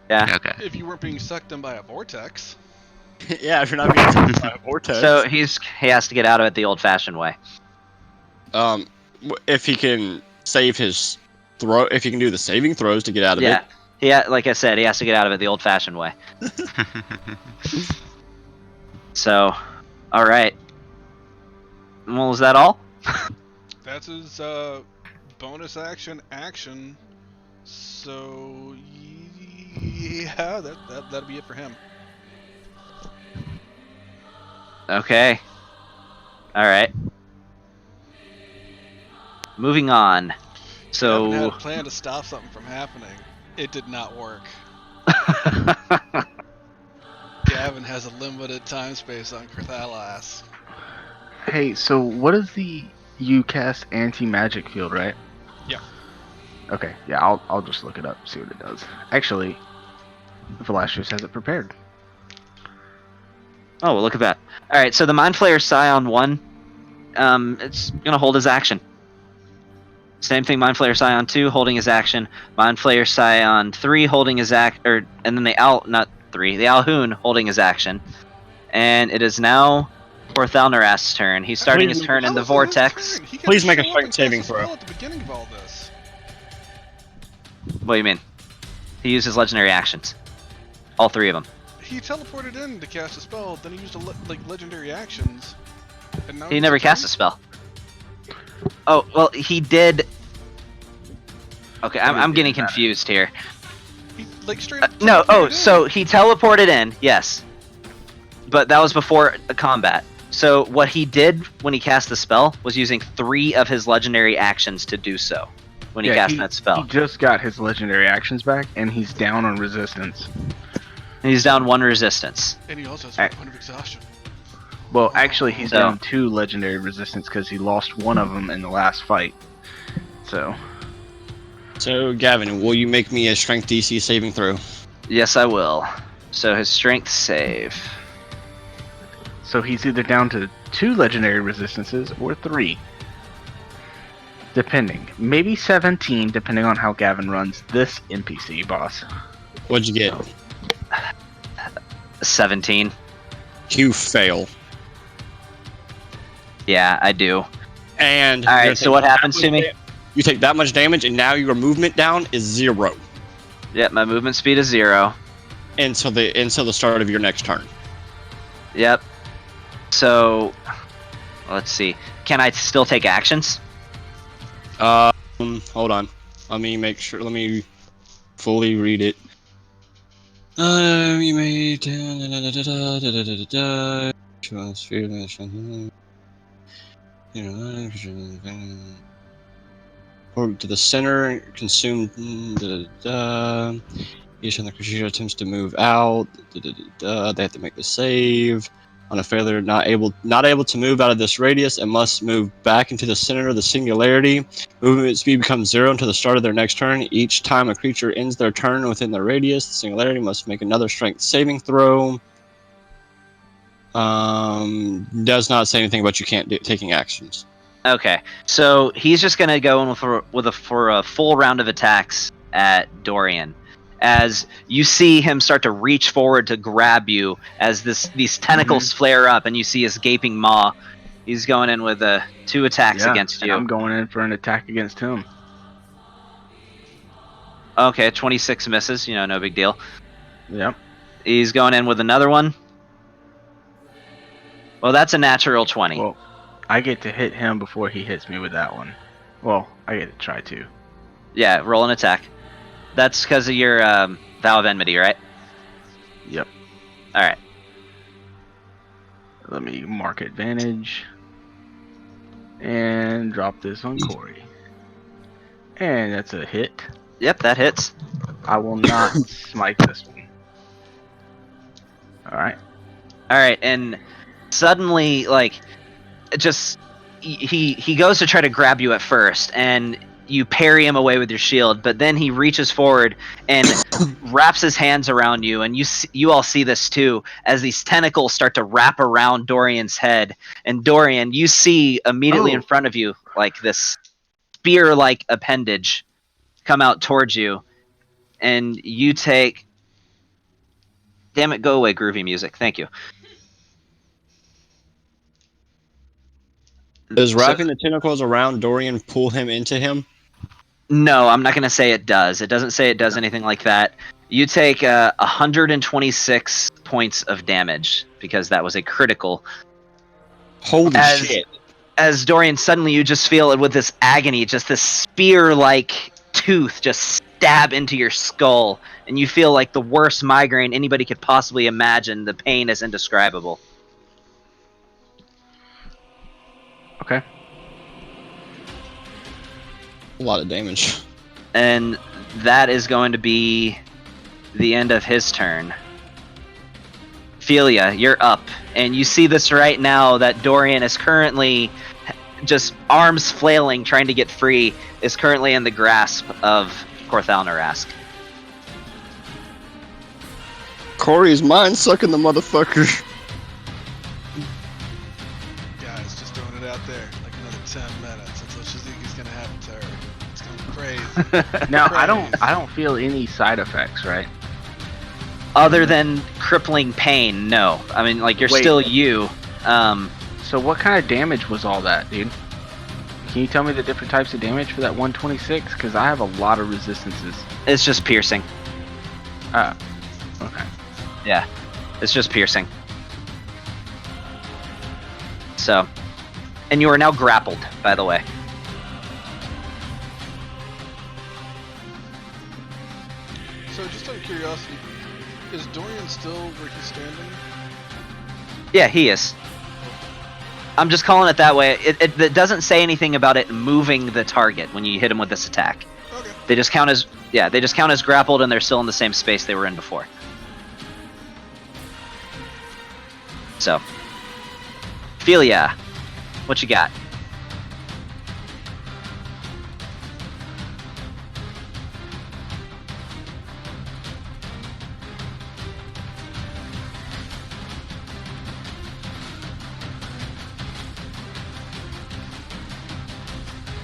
Yeah. Okay. If you weren't being sucked in by a vortex. Yeah, if you're not being touched by a vortex. So he has to get out of it the old-fashioned way. If he can save his throw, if he can do the saving throws to get out of it. Yeah, like I said, he has to get out of it the old-fashioned way. So, all right. Well, is that all? That's his bonus action. So yeah, that'll be it for him. Okay. All right. Moving on. Gavin So. had a plan to stop something from happening. It did not work. Gavin has a limited time space on Carthalas. Hey, so what is the you cast anti-magic field, right? Yeah. Okay, yeah, I'll just look it up, see what it does. Actually, Velastros has it prepared. Oh, well, look at that. All right, so the Mind Flayer Scion 1, it's gonna hold his action. Same thing, Mind Flayer Scion 2 holding his action, Mind Flayer Scion 3 holding his and then the Alhoon holding his action. And it is now Porthalnarast's turn. He's starting his turn in the vortex. Please make a strength saving throw. At the beginning of all this. What do you mean? He used his legendary actions. All 3 of them. He teleported in to cast a spell, then he used legendary actions. And now He never cast a spell. Oh, well, he did. Okay, I'm getting confused here. He, straight up No, teleported in. so he teleported in, yes. But that was before a combat. So what he did when he cast the spell was using 3 of his legendary actions to do so. When he cast that spell. He just got his legendary actions back, and he's down on resistance. And he's down 1 resistance. And he also has Alright. 1 exhaustion. Well, actually, he's So- down 2 legendary resistance because he lost 1 of them in the last fight. So, Gavin, will you make me a strength DC saving throw? Yes, I will. So his strength save. so he's either down to 2 legendary resistances or 3. Depending. Maybe 17, depending on how Gavin runs this NPC boss. What'd you get? 17. You fail. Yeah, I do. And All you're right. gonna So take what that happens much to me? da- You take that much damage, and now your movement down is 0 Yep, my movement speed is 0. until the start of your next turn. Yep. So, let's see. Can I still take actions? Hold on. Let me make sure. Let me fully read it. You may or to the center, consume. Each time the creature attempts to move out, they have to make the save. On a failure, not able to move out of this radius, and must move back into the center of the singularity. Movement speed becomes 0 until the start of their next turn. Each time a creature ends their turn within the radius, the singularity must make another strength saving throw. Does not say anything about you can't do taking actions. Okay. So he's just gonna go in for a full round of attacks at Dorian. As you see him start to reach forward to grab you, as these tentacles flare up, and you see his gaping maw. He's going in with 2 attacks against and you. I'm going in for an attack against him. Okay, 26 misses. No big deal. Yep. He's going in with another one. Well, that's a natural 20. Well, I get to hit him before he hits me with that one. Well, I get to try to. Yeah, roll an attack. That's because of your Vow of Enmity, right? Yep. Alright. Let me mark advantage. And drop this on Corey. And that's a hit. Yep, that hits. I will not smite this one. Alright. Alright, and suddenly, he goes to try to grab you at first, and you parry him away with your shield, but then he reaches forward and wraps his hands around you, and you all see this too, as these tentacles start to wrap around Dorian's head. And Dorian, you see immediately in front of you, this spear-like appendage come out towards you, and you take... Damn it, go away, groovy music. Thank you. Does wrapping the tentacles around Dorian pull him into him? No, I'm not going to say it does. It doesn't say it does anything like that. You take 126 points of damage, because that was a critical. Holy shit. As Dorian, suddenly you just feel it with this agony, just this spear-like tooth just stab into your skull, and you feel like the worst migraine anybody could possibly imagine. The pain is indescribable. Okay. A lot of damage. And that is going to be the end of his turn. Ophelia, you're up, and you see this right now, that Dorian is currently just arms flailing, trying to get free, is currently in the grasp of Porthalnarask. Corey's mind sucking the motherfucker. Guys, just throwing it out there. Like another 10 minutes until Shizuki's gonna have a turn. It's gonna be crazy. Now Crazy. I don't feel any side effects, right? Other than crippling pain, no. I mean, like, you're Wait. still you. So what kind of damage was all that, dude? Can you tell me the different types of damage for that 126? Because I have a lot of resistances. It's just piercing. Okay. Yeah, it's just piercing. So, and you are now grappled, by the way. So, just out of curiosity, is Dorian still where he's standing? Yeah, he is. I'm just calling it that way. It doesn't say anything about it moving the target when you hit him with this attack. Okay. They just count as grappled, and they're still in the same space they were in before. So, Ophelia, what you got?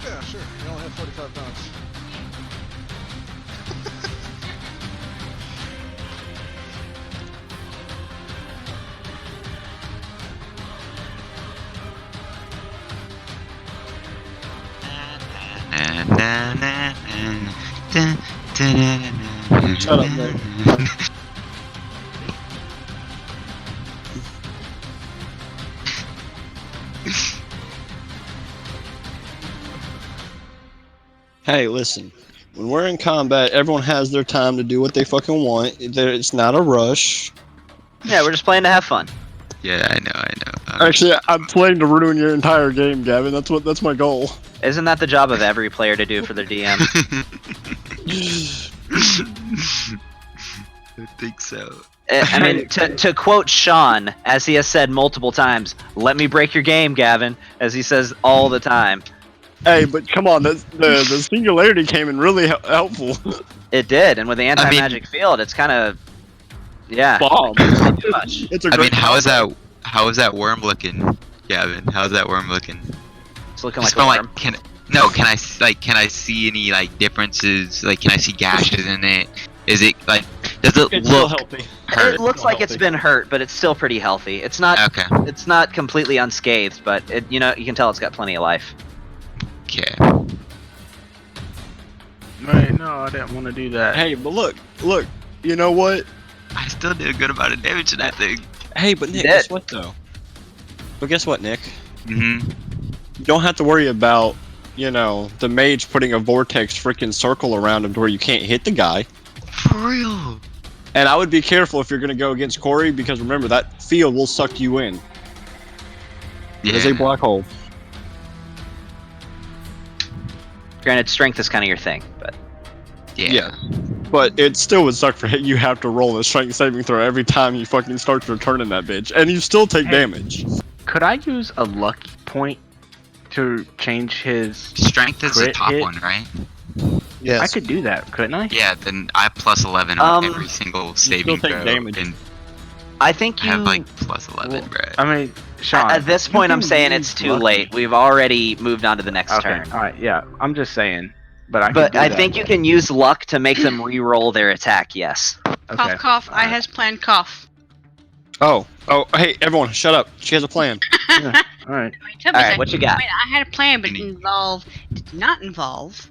Yeah, sure. You only have 45 pounds. Shut up, Nick. Hey, listen. When we're in combat, everyone has their time to do what they fucking want. It's not a rush. Yeah, we're just playing to have fun. Yeah, I know. Actually, I'm playing to ruin your entire game, Gavin. That's my goal. Isn't that the job of every player to do for their DM? I think so. I mean, to quote Sean, as he has said multiple times, "Let me break your game, Gavin," as he says all the time. Hey, but come on, the singularity came in really helpful. It did, and with the anti-magic field, it's kind of, yeah, Bomb. too much. It's a I great mean, how is combo. that worm looking, Gavin? How's that worm looking? It's looking Just like a from, worm. can I see any like differences? Like, can I see gashes in it? Is it like, does it It's still look healthy. hurt? It looks like it's healthy. been hurt, but it's still pretty healthy. It's not. Okay. It's not completely unscathed, but you can tell it's got plenty of life. Okay. Right, no, I didn't want to do that. Hey, but look. You know what? I still did a good amount of damage to that thing. Hey, but Nick, Did. guess what though? But guess what, Nick? Mm-hmm. You don't have to worry about, the mage putting a vortex freaking circle around him to where you can't hit the guy. For real. And I would be careful if you're going to go against Corey, because remember, that field will suck you in. It is a black hole. Granted, strength is kind of your thing, but Yeah. But it still would suck for hit. You have to roll a strength saving throw every time you fucking start your turn in that bitch. And you still take damage. Could I use a lucky point to change his? Strength is the Crit top hit? one, right? Yes. I could do that, couldn't I? Yeah. Then I have plus 11 on Um, every single still saving take throw, damage. and I think I you. have like plus 11, Well, bro. I mean, Sean. At this you point, I'm can saying use it's too lucky. late. We've already moved on to the next Okay, turn. all right, yeah. I'm just saying, but I. But could do I that. think you can use luck to make them re-roll their attack. Yes. Okay. Cough, cough. I Alright. has planned cough. Oh, hey, everyone, shut up. She has a plan. Yeah, all right. Wait, tell me All right, that- what you got? Wait, I had a plan, but it did not involve.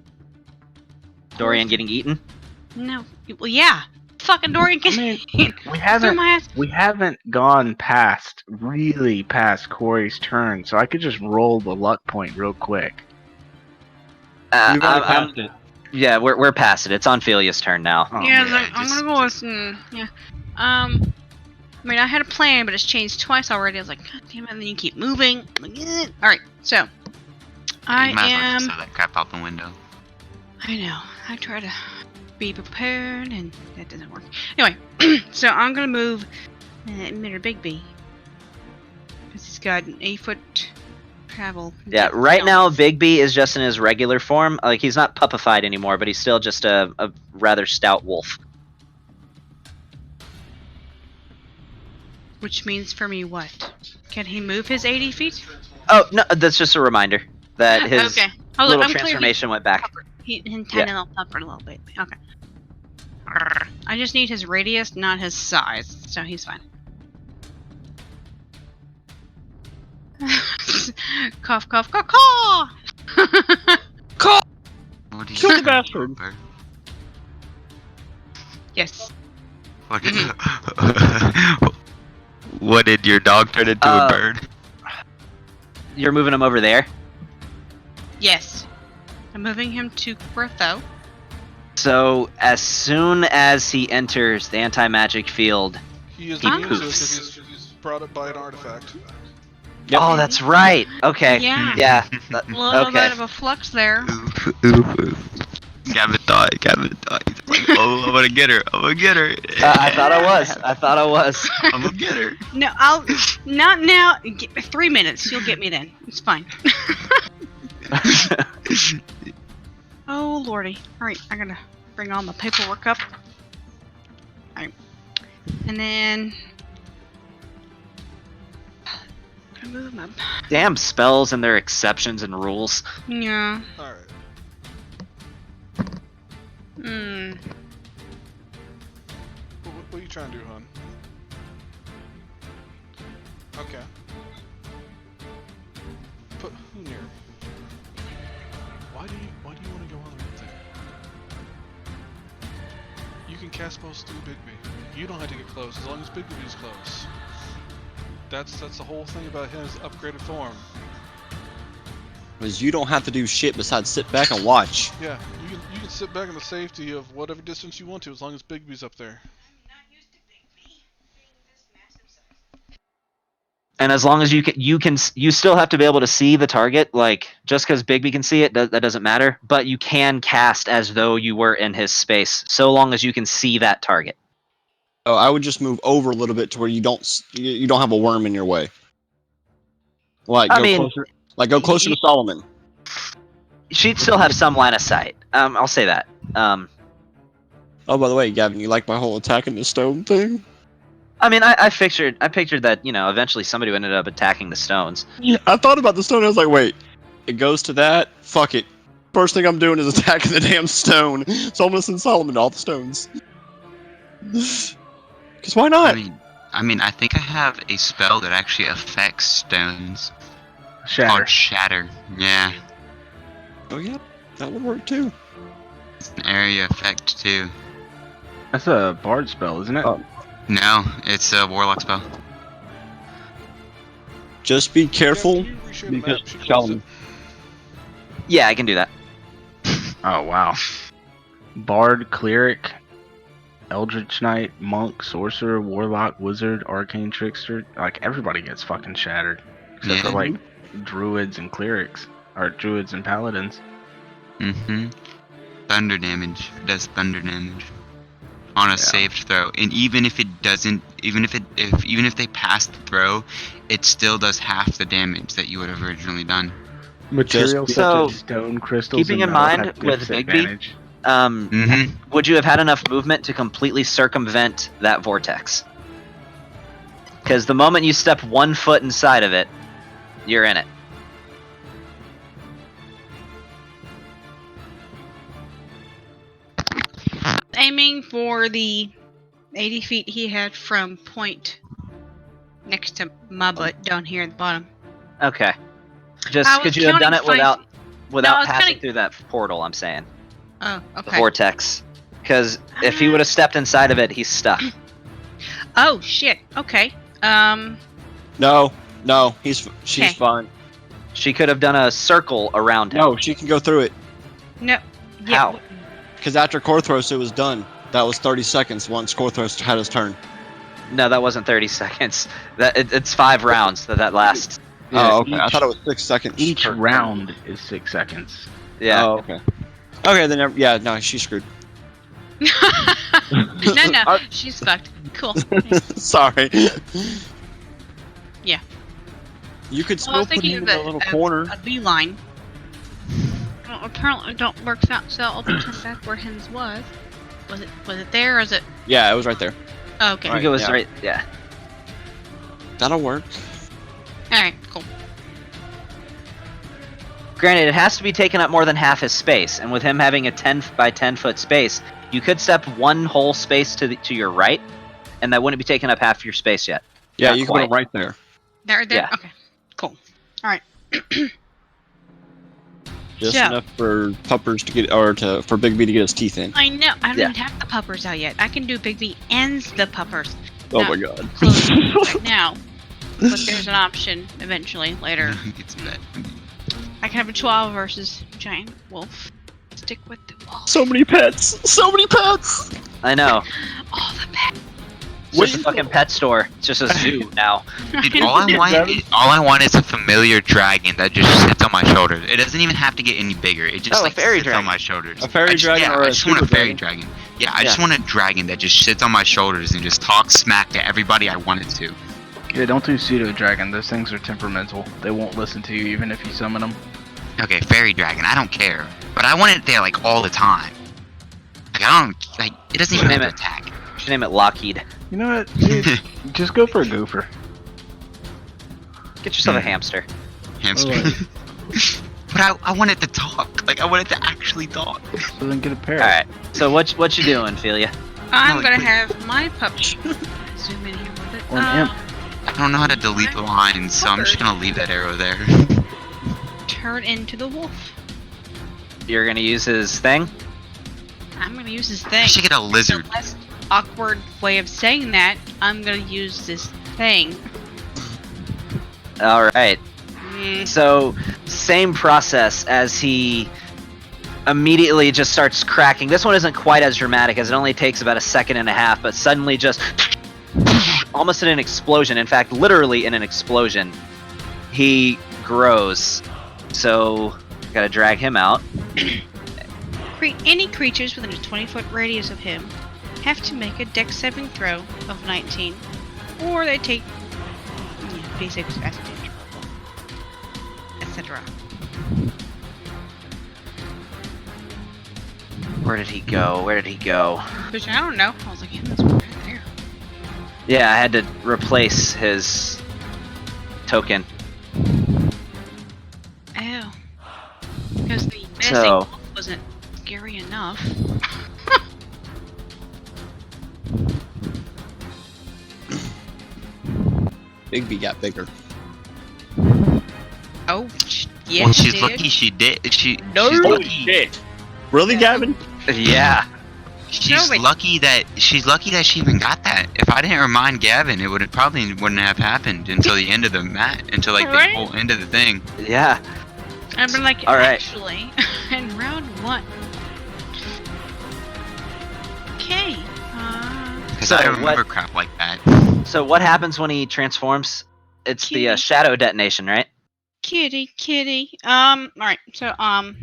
Dorian getting eaten. No. Well, yeah. Fucking Dorian I can. mean, we Through haven't my ass. gone really past Corey's turn, so I could just roll the luck point real quick. You've already I'm- passed it. yeah, we're past it. It's on Philia's turn now. Oh, Yeah, yeah, like, I'm just- gonna go with. Yeah. I mean, I had a plan, but it's changed twice already. I was like, God damn it! And then you keep moving. I'm like, eh. All right, so I you might as well just am. throw that crap out the window. I know. I try to be prepared, and that doesn't work. Anyway, so I'm gonna move Mr. Bigby because he's got an 8-foot travel. Yeah, right now Bigby is just in his regular form. Like, he's not puppified anymore, but he's still just a rather stout wolf. Which means for me what? Can he move his 80 feet? Oh no, that's just a reminder. that his Okay. Oh, little I'm clear. transformation went back. He tiny little puffered a little bit. Okay. I just need his radius, not his size, so he's fine. Cough, cough, caw, caw! What do you Kill the do, bastard. bird? Yes. What did, what did your dog turn into a bird? You're moving him over there. Yes. I'm moving him to Grotho. So as soon as he enters the anti-magic field, He is He immune to it poofs. because he's brought it by an artifact. oh, that's right. Okay. Yeah. Yeah. A little okay. bit of a flux there. Oof, oof, oof. Gavin thought. He's like, oh, I'm gonna get her. I thought I was. I'm gonna get her. No, I'll not now. 3 minutes. You'll get me then. It's fine. Oh lordy! All right, I gotta bring all my paperwork up. All right, and then I move my. Damn spells and their exceptions and rules. Yeah. Alright. Hmm. What are you trying to do, hon? Okay. Put who near? Why do you want to go on right there? You can cast spells through Bigby. You don't have to get close as long as Bigby is close. That's the whole thing about his upgraded form. Because you don't have to do shit besides sit back and watch. Yeah, you can sit back in the safety of whatever distance you want to as long as Bigby's up there. And as long as you still have to be able to see the target. Like just because Bigby can see it, that doesn't matter. But you can cast as though you were in his space, so long as you can see that target. Oh, I would just move over a little bit to where you don't have a worm in your way. Like I go mean, closer. Like go closer to Solomon. She'd still have some line of sight. I'll say that. Oh, by the way, Gavin, you like my whole attacking the stone thing? I mean, I pictured that eventually somebody would end up attacking the stones. I thought about the stone. I was like, wait, it goes to that. Fuck it. First thing I'm doing is attacking the damn stone. So I'm gonna send Solomon all the stones. Because why not? I mean, I think I have a spell that actually affects stones. Shatter. Called Shatter. Yeah. Oh yeah, that would work too. It's an area effect too. That's a bard spell, isn't it? Oh. No, it's a warlock spell. Just be careful Yeah, can you reshare the because map? She closed Solomon. Yeah, I can do that. Oh wow. Bard, cleric, eldritch knight, monk, sorcerer, warlock, wizard, arcane trickster. Like everybody gets fucking shattered, except Yeah. for like druids and clerics, or druids and paladins. Mm-hmm. Thunder damage. It does thunder damage. On a saved throw. And even if it doesn't, even if they pass the throw, it still does half the damage that you would have originally done. Materials such So, as stone, crystals, keeping and in metal mind have with disadvantage. Bigby, would you have had enough movement to completely circumvent that vortex? Because the moment you step 1 foot inside of it, you're in it. Aiming for the 80 feet he had from point next to my butt down here at the bottom. Okay. Just I was could you have done it counting five- without I was passing counting- through that portal? I'm saying Oh, the okay. vortex. Because if he would have stepped inside of it, he's stuck. Oh shit. Okay. No, she's Okay. fine. She could have done a circle around him. No, she can go through it. No. Yeah. How? Because after Korthros, it was done. That was 30 seconds once Korthros had his turn. No, that wasn't 30 seconds. It's 5 rounds that lasts. Yeah, oh, okay. I thought it was 6 seconds. Each per- round is 6 seconds. Yeah. Oh, okay. Okay, then no, she's screwed. no, she's fucked. Cool. Sorry. Yeah. You could Well, I still was put thinking him of in a little corner. a beeline. Well, apparently, it don't work out. So I'll pretend that's where his was. Was it there, or is it? Yeah, it was right there. Oh, okay. I think it was yeah. right. Yeah. That'll work. All right. Cool. Granted, it has to be taken up more than half his space, and with him having a 10 by 10 foot space, you could step one whole space to your right, and that wouldn't be taking up half your space yet. Yeah, Not you can quite. go right there. There. Yeah. Okay. Cool. All right. Just So- enough for Puppers to get, or for Big B to get his teeth in. I know. I don't Yeah. even have the puppers out yet. I can do Big B and the puppers. Oh No. my god. Close right now. But there's an option eventually later. It's bad. I can have a chihuahua versus giant wolf. Stick with the wolf. So many pets! So many pets! I know. All the pets. It's just a fucking pet store. It's just a zoo now. Dude, all I want is a familiar dragon that just sits on my shoulders. It doesn't even have to get any bigger. It just Oh, a like fairy sits dragon. on my shoulders. A fairy dragon or I a just want a super fairy dragon. Yeah, I just Yeah. want a dragon that just sits on my shoulders and just talks smack to everybody I want it to. Yeah, don't do pseudo dragon. Those things are temperamental. They won't listen to you even if you summon them. Okay, fairy dragon, I don't care. But I want it there like all the time. Like I don't like it doesn't even have Name to it. attack. You should name it Lockheed. You know what? Dude, just go for a gopher. Get yourself a hamster. Hamster. Alright. But I want it to talk. Like I want it to actually talk. So then get a pair. All right. So what you doing, Ophelia? I'm No, gonna wait. have my pup. Zoom in here a little bit. Or an imp. I don't know how to delete the lines, so I'm just gonna leave that arrow there. Turn into the wolf. You're gonna use his thing. I'm gonna use this I thing. should get a lizard. The less awkward way of saying that, I'm gonna use this thing. All right. Mm, So same process as he immediately just starts cracking. This one isn't quite as dramatic as it only takes about a second and a half, but suddenly just almost in an explosion. In fact, literally in an explosion, he grows. So gotta drag him out. Any creatures within a 20-foot radius of him have to make a Dex saving throw of 19, or they take D6 acid damage, etc. Where did he go? Where did he go? Which I don't know. I was like, yeah, that's right there. Yeah, I had to replace his token. Oh, because the menacing So- wolf wasn't scary enough. Big B got bigger. Oh, yes, Well, she's did. lucky she did. She's Holy lucky. shit! Really, Gavin? Yeah. She's No, wait. lucky that she even got that. If I didn't remind Gavin, it would have probably wouldn't have happened until the end of the until like Right? the whole end of the thing. Yeah. I've been like, All right. actually, in round 1. Okay. Because So I remember what- crap like that. So what happens when he transforms? It's the Kitty. shadow detonation, right? Kitty. Alright, so, I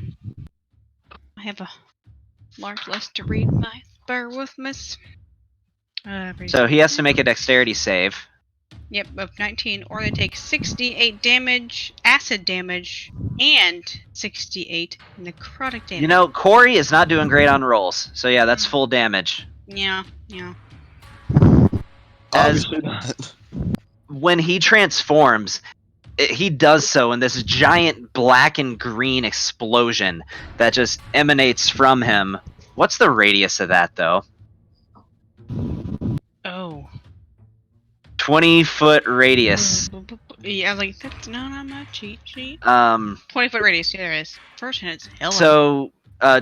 have a large list to read, bear with me. So he has to make a dexterity save. Yep, of 19, or they take 68 damage, acid damage, and 68 necrotic damage. You know, Corey is not doing great on rolls. So yeah, that's full damage. Yeah. As Obviously not. when he transforms, he does so in this giant black and green explosion that just emanates from him. What's the radius of that, though? Oh. 20-foot radius. Yeah, I was like, that's not on my cheat sheet. 'Foot 20-foot radius, yeah, there is. First hand, it's hella. So,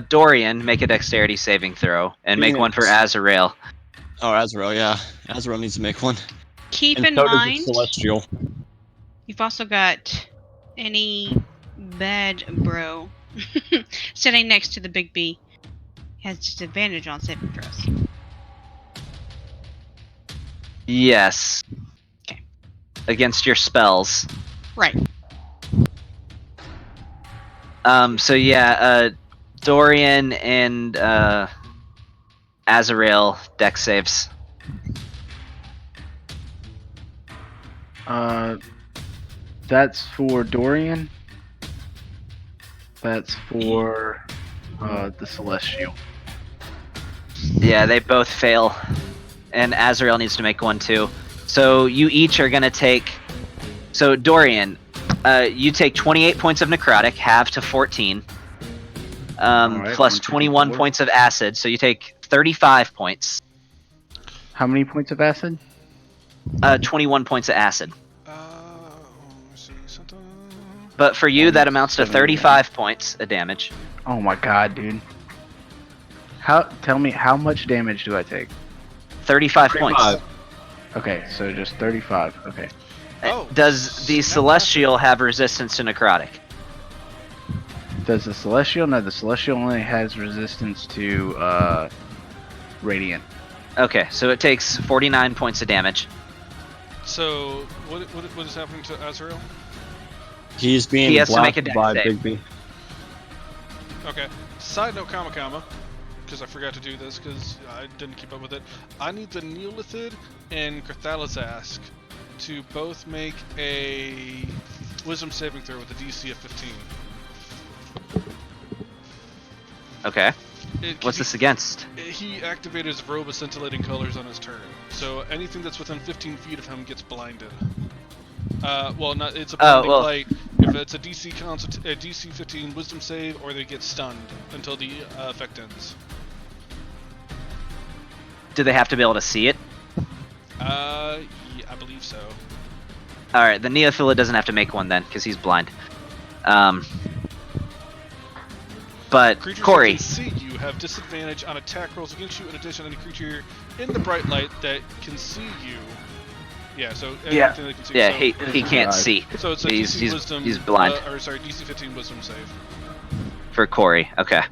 Dorian, make a dexterity saving throw, and make one for Azrael. Oh, Azrael, yeah. Azrael needs to make one. keep And in so does the mind, Celestial. you've also got any bad bro sitting next to the big B has disadvantage on saving throws. Yes. Okay. Against your spells. Right. So yeah, Dorian and Azrael dex saves. That's for Dorian. That's for the Celestial. Yeah, they both fail. And Azrael needs to make one too. So you each are gonna take. So Dorian, You take 28 points of necrotic, half to 14, Alright, plus 1, 2, 3, 21 4. points of acid, so you take 35 points. How many points of acid? 21 points of acid. Let me see something. But for you, that amounts to 171. 35 points of damage. Oh my god, dude. Tell me, how much damage do I take? 35 points. Okay, so just 35. Okay. Oh, Does the snap. Celestial have resistance to necrotic? Does the Celestial? No, the Celestial only has resistance to Radiant. Okay, so it takes 49 points of damage. So what is happening to Azrael? He's being He has to make a blasted dex by save. Bigby. Okay. Side note, Kama, because I forgot to do this because I didn't keep up with it. I need the Neolithid and Carthalazask to both make a Wisdom saving throw with a DC of 15. Okay. It- What's he- this against? He activated his robe of scintillating colors on his turn, so anything that's within 15 feet of him gets blinded. Well, not it's a blinding well. light. If it's a DC 15 Wisdom save, or they get stunned until the effect ends. Do they have to be able to see it? Yeah, I believe so. Alright, the Neophila doesn't have to make one then, because he's blind. But, Creatures Corey, that can see you have disadvantage on attack rolls against you. In addition, any creature in the bright light that can see you. Yeah, so anything Yeah. that can see. yeah, so, he can't see. So it's a he's- DC he's- Wisdom. he's blind. Or sorry, DC 15 Wisdom save. For Corey, okay.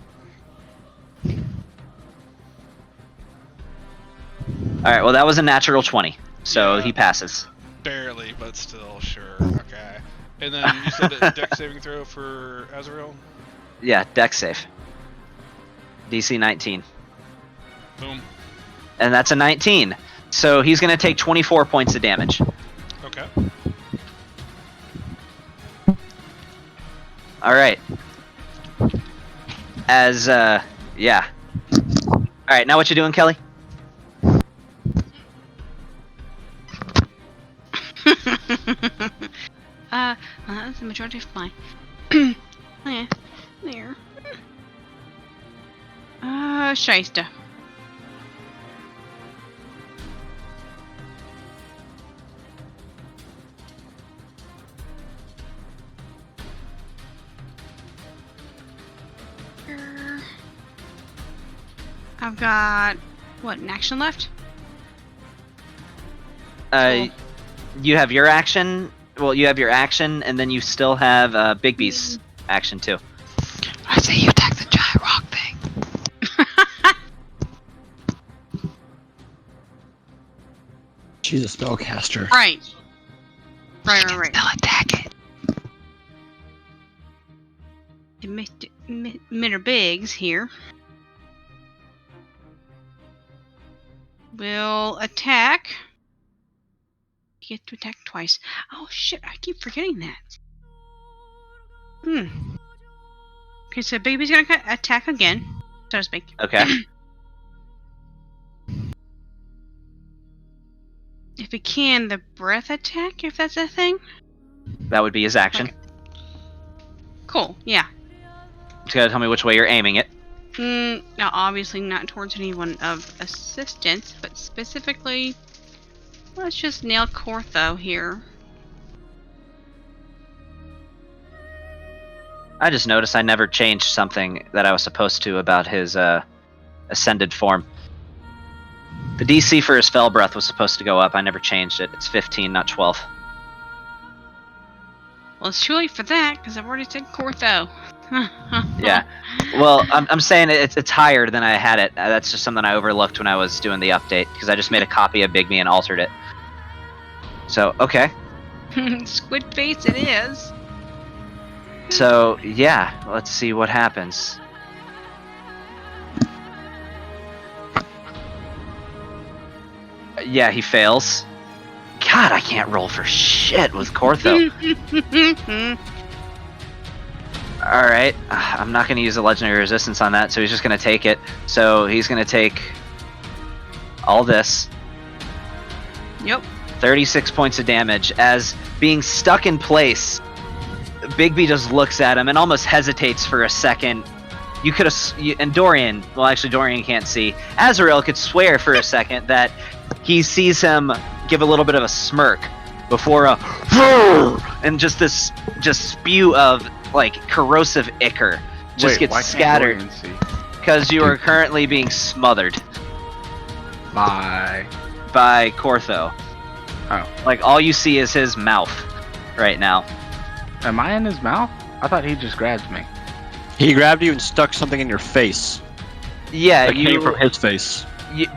Alright, well that was a natural 20, so Yeah. he passes. Barely, but still, sure. Okay. And then you said a dex saving throw for Azrael? Yeah, dex save. DC 19. Boom. And that's a 19. So he's going to take 24 points of damage. Okay. Alright. Yeah. Alright, now what you doing, Kelly? That's the majority of my. Yeah, there. Shysta. I've got what, an action left? You have your action. Well, you have your action, and then you still have Big B's action too. I say you attack the giant rock thing. She's a spellcaster. Right. Right. Still attack it. Mr. Biggs here will attack. You get to attack twice. Oh shit, I keep forgetting that. Okay, so Baby's gonna attack again, so to speak. Okay. If he can, the breath attack, if that's a thing. That would be his action. Okay. Cool, yeah. You gotta tell me which way you're aiming it. Now, obviously not towards anyone of assistance, but specifically, let's just nail Cortho here. I just noticed I never changed something that I was supposed to about his ascended form. The DC for his Fell Breath was supposed to go up. I never changed it. It's 15, not 12. Well, it's too late for that, because I've already said Cortho. Yeah. Well, I'm saying it's higher than I had it. That's just something I overlooked when I was doing the update, because I just made a copy of Big Me and altered it. So, okay. Squid face it is. So, yeah, let's see what happens. Yeah, he fails. God, I can't roll for shit with Cortho. Alright, I'm not going to use a Legendary Resistance on that, so he's just going to take it. So he's going to take all this. Yep. 36 points of damage as being stuck in place. Bigby just looks at him and almost hesitates for a second. You could have, and Dorian. Well, actually, Dorian can't see. Azrael could swear for a second that he sees him give a little bit of a smirk before a and just this spew of like corrosive ichor just Wait, why gets scattered can't Dorian because you are currently being smothered see? Bye. by Cortho. Oh. Like all you see is his mouth right now. Am I in his mouth? I thought he just grabbed me. He grabbed you and stuck something in your face. Yeah, That came from his face.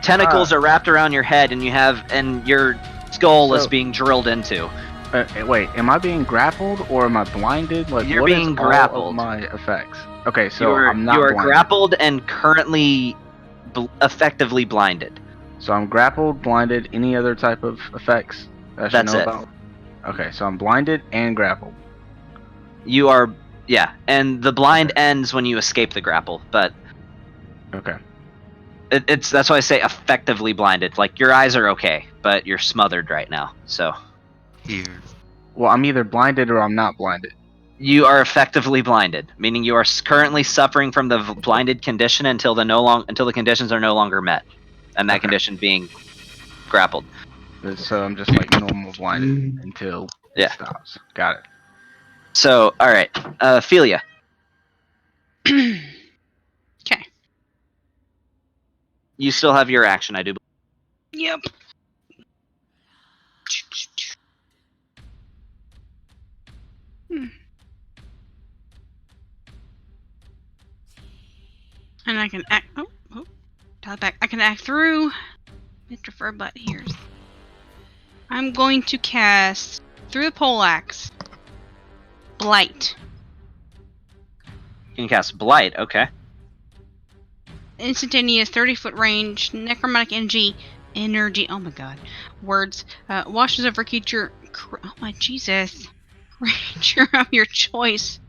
tentacles are wrapped around your head, and your skull is So- being drilled into. Wait, am I being grappled or am I blinded? Like, You're what is being all of grappled. my effects? Okay, so you are, I'm not you are blinded. grappled and currently effectively blinded. So I'm grappled, blinded. Any other type of effects that I should That's know it. about? Okay, so I'm blinded and grappled. You are, yeah, and the blind ends when you escape the grapple, but Okay. that's why I say effectively blinded. Like your eyes are okay, but you're smothered right now. So Here. Well, I'm either blinded or I'm not blinded. you are effectively blinded, meaning you are currently suffering from the blinded condition until the conditions are no longer met, and that Okay. condition being grappled. So I'm just like normal blinded until Yeah. it stops. Got it. So, all right, Ophelia, Okay. you still have your action, I do. Yep. And I can act. Oh, dial it back. I can act through Mr. Furbutt here. I'm going to cast through the poleaxe Blight. You can cast Blight. Okay. Instantaneous 30-foot range necromantic energy. Oh my god, words. Washes over creature. Oh my Jesus, creature of your choice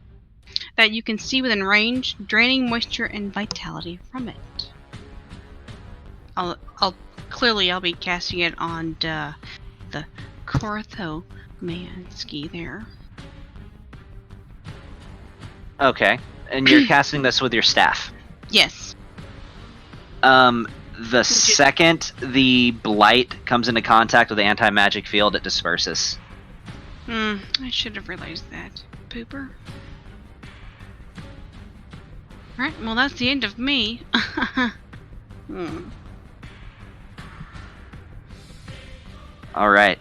that you can see within range, draining moisture and vitality from it. I'll be casting it on the Cortho Mansky there. Okay, and you're casting this with your staff. Yes. The second the blight comes into contact with the anti-magic field, it disperses. I should have realized that. Pooper. Alright, well that's the end of me. All right.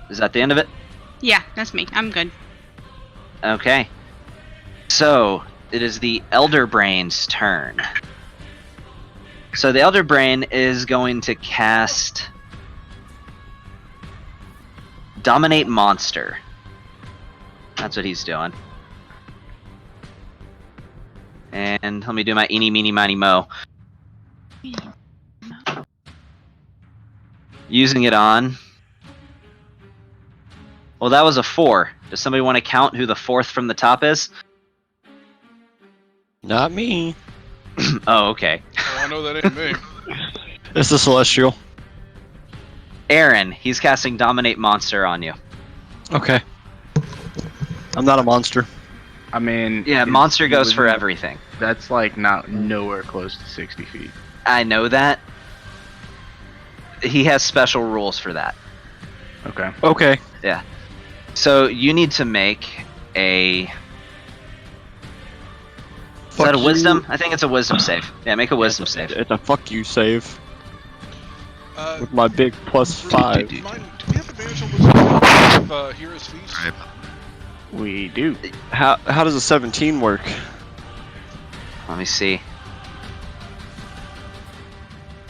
Is that the end of it? Yeah, that's me. I'm good. Okay. So, it is the Elder Brain's turn. So the Elder Brain is going to cast Dominate Monster. That's what he's doing. And let me do my eeny, meeny, miny, mo. Using it on... Well, that was a 4. Does somebody want to count who the 4th from the top is? Not me. Oh, okay. Oh, I know that ain't me. It's the Celestial. Aaron, he's casting Dominate Monster on you. Okay. I'm not a monster. I mean, Yeah, it's Monster goes for within- everything. That's like not nowhere close to 60 feet. I know that. He has special rules for that. Okay. Okay. So you need to make a... Is that a wisdom? I think it's a wisdom save. Yeah, make a wisdom save. It's a fuck you save Uh, with my big +5. do we have advantage on wisdom of Hero's Feast? Alright. We do. How does a 17 work? Let me see.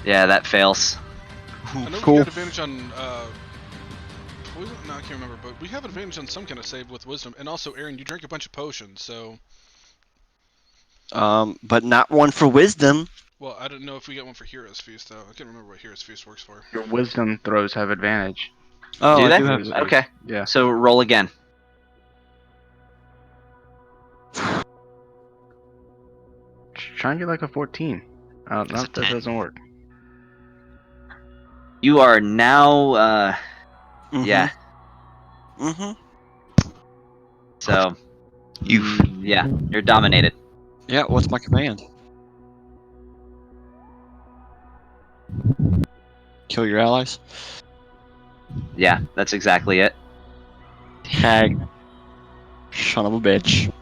Yeah, that fails. I know Cool. we got advantage on poison. No, I can't remember, but we have advantage on some kind of save with wisdom. And also, Aaron, you drank a bunch of potions, so But not one for wisdom. well, I don't know if we get one for Hero's Feast though. I can't remember what Hero's Feast works for. Your wisdom throws have advantage. Oh, Do I they? do have Okay. Yeah. So roll again. Try and get like a 14. No, It's a that 10. doesn't work. You are now, yeah. Mm-hmm. So, You. yeah, you're dominated. Yeah, what's my command? Kill your allies? Yeah, that's exactly it. Hag. Son of a bitch.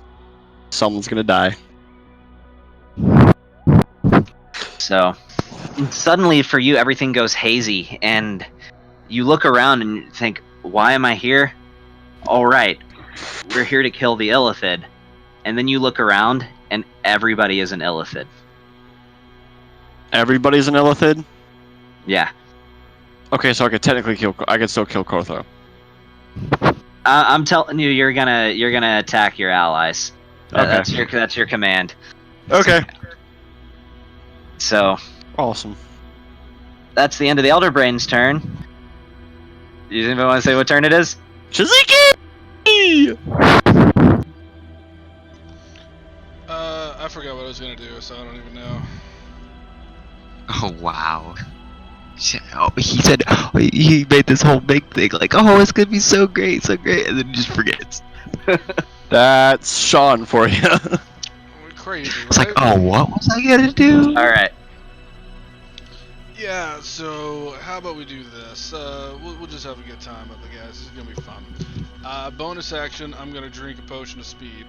Someone's gonna die. So, suddenly for you, everything goes hazy, and you look around and you think, why am I here? All right, we're here to kill the Illithid. And then you look around, and everybody is an Illithid. Everybody's an Illithid? Yeah. Okay, so I could technically kill. I could still kill Kortho. I'm telling you, you're gonna attack your allies. Okay. That's your command. Okay. So Awesome. that's the end of the Elder Brain's turn. You even want to say what turn it is? Shiziki! I forgot what I was gonna do, so I don't even know. Oh wow. Oh, he said he made this whole big thing like, oh, it's gonna be so great, and then he just forgets. That's Sean for you. Crazy, right? It's like, oh, what was I gonna do? All right. Yeah, so how about we do this? We'll just have a good time with it, guys. This is gonna be fun. Bonus action, I'm gonna drink a potion of speed.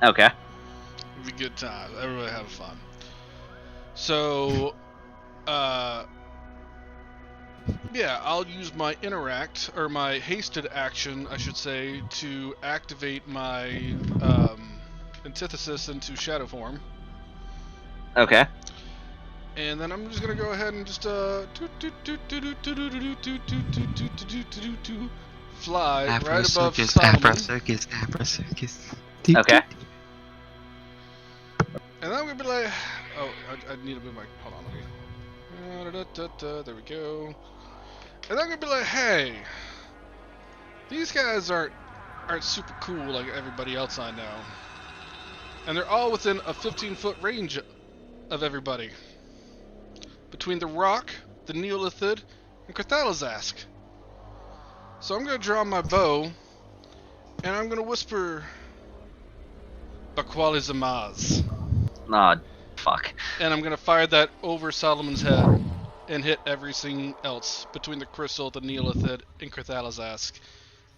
Okay. It'll be good time. Everybody have fun. So, yeah, I'll use my interact, or my hasted action, I should say, to activate my antithesis into shadow form. Okay. And then I'm just gonna go ahead and just fly right above Solomon. Afro circus. Okay. And then I'm gonna be like, oh, I need to move my. Hold on, let me. There we go. And then I'm gonna be like, hey, these guys aren't super cool like everybody else I know, and they're all within a 15-foot range of everybody. Between the Rock, the Neolithid, and Carthalazask. So I'm gonna draw my bow, and I'm gonna whisper, Bakwali Zamaz. Oh, fuck. And I'm gonna fire that over Solomon's head, and hit everything else between the Crystal, the Neolithid, and Carthalazask.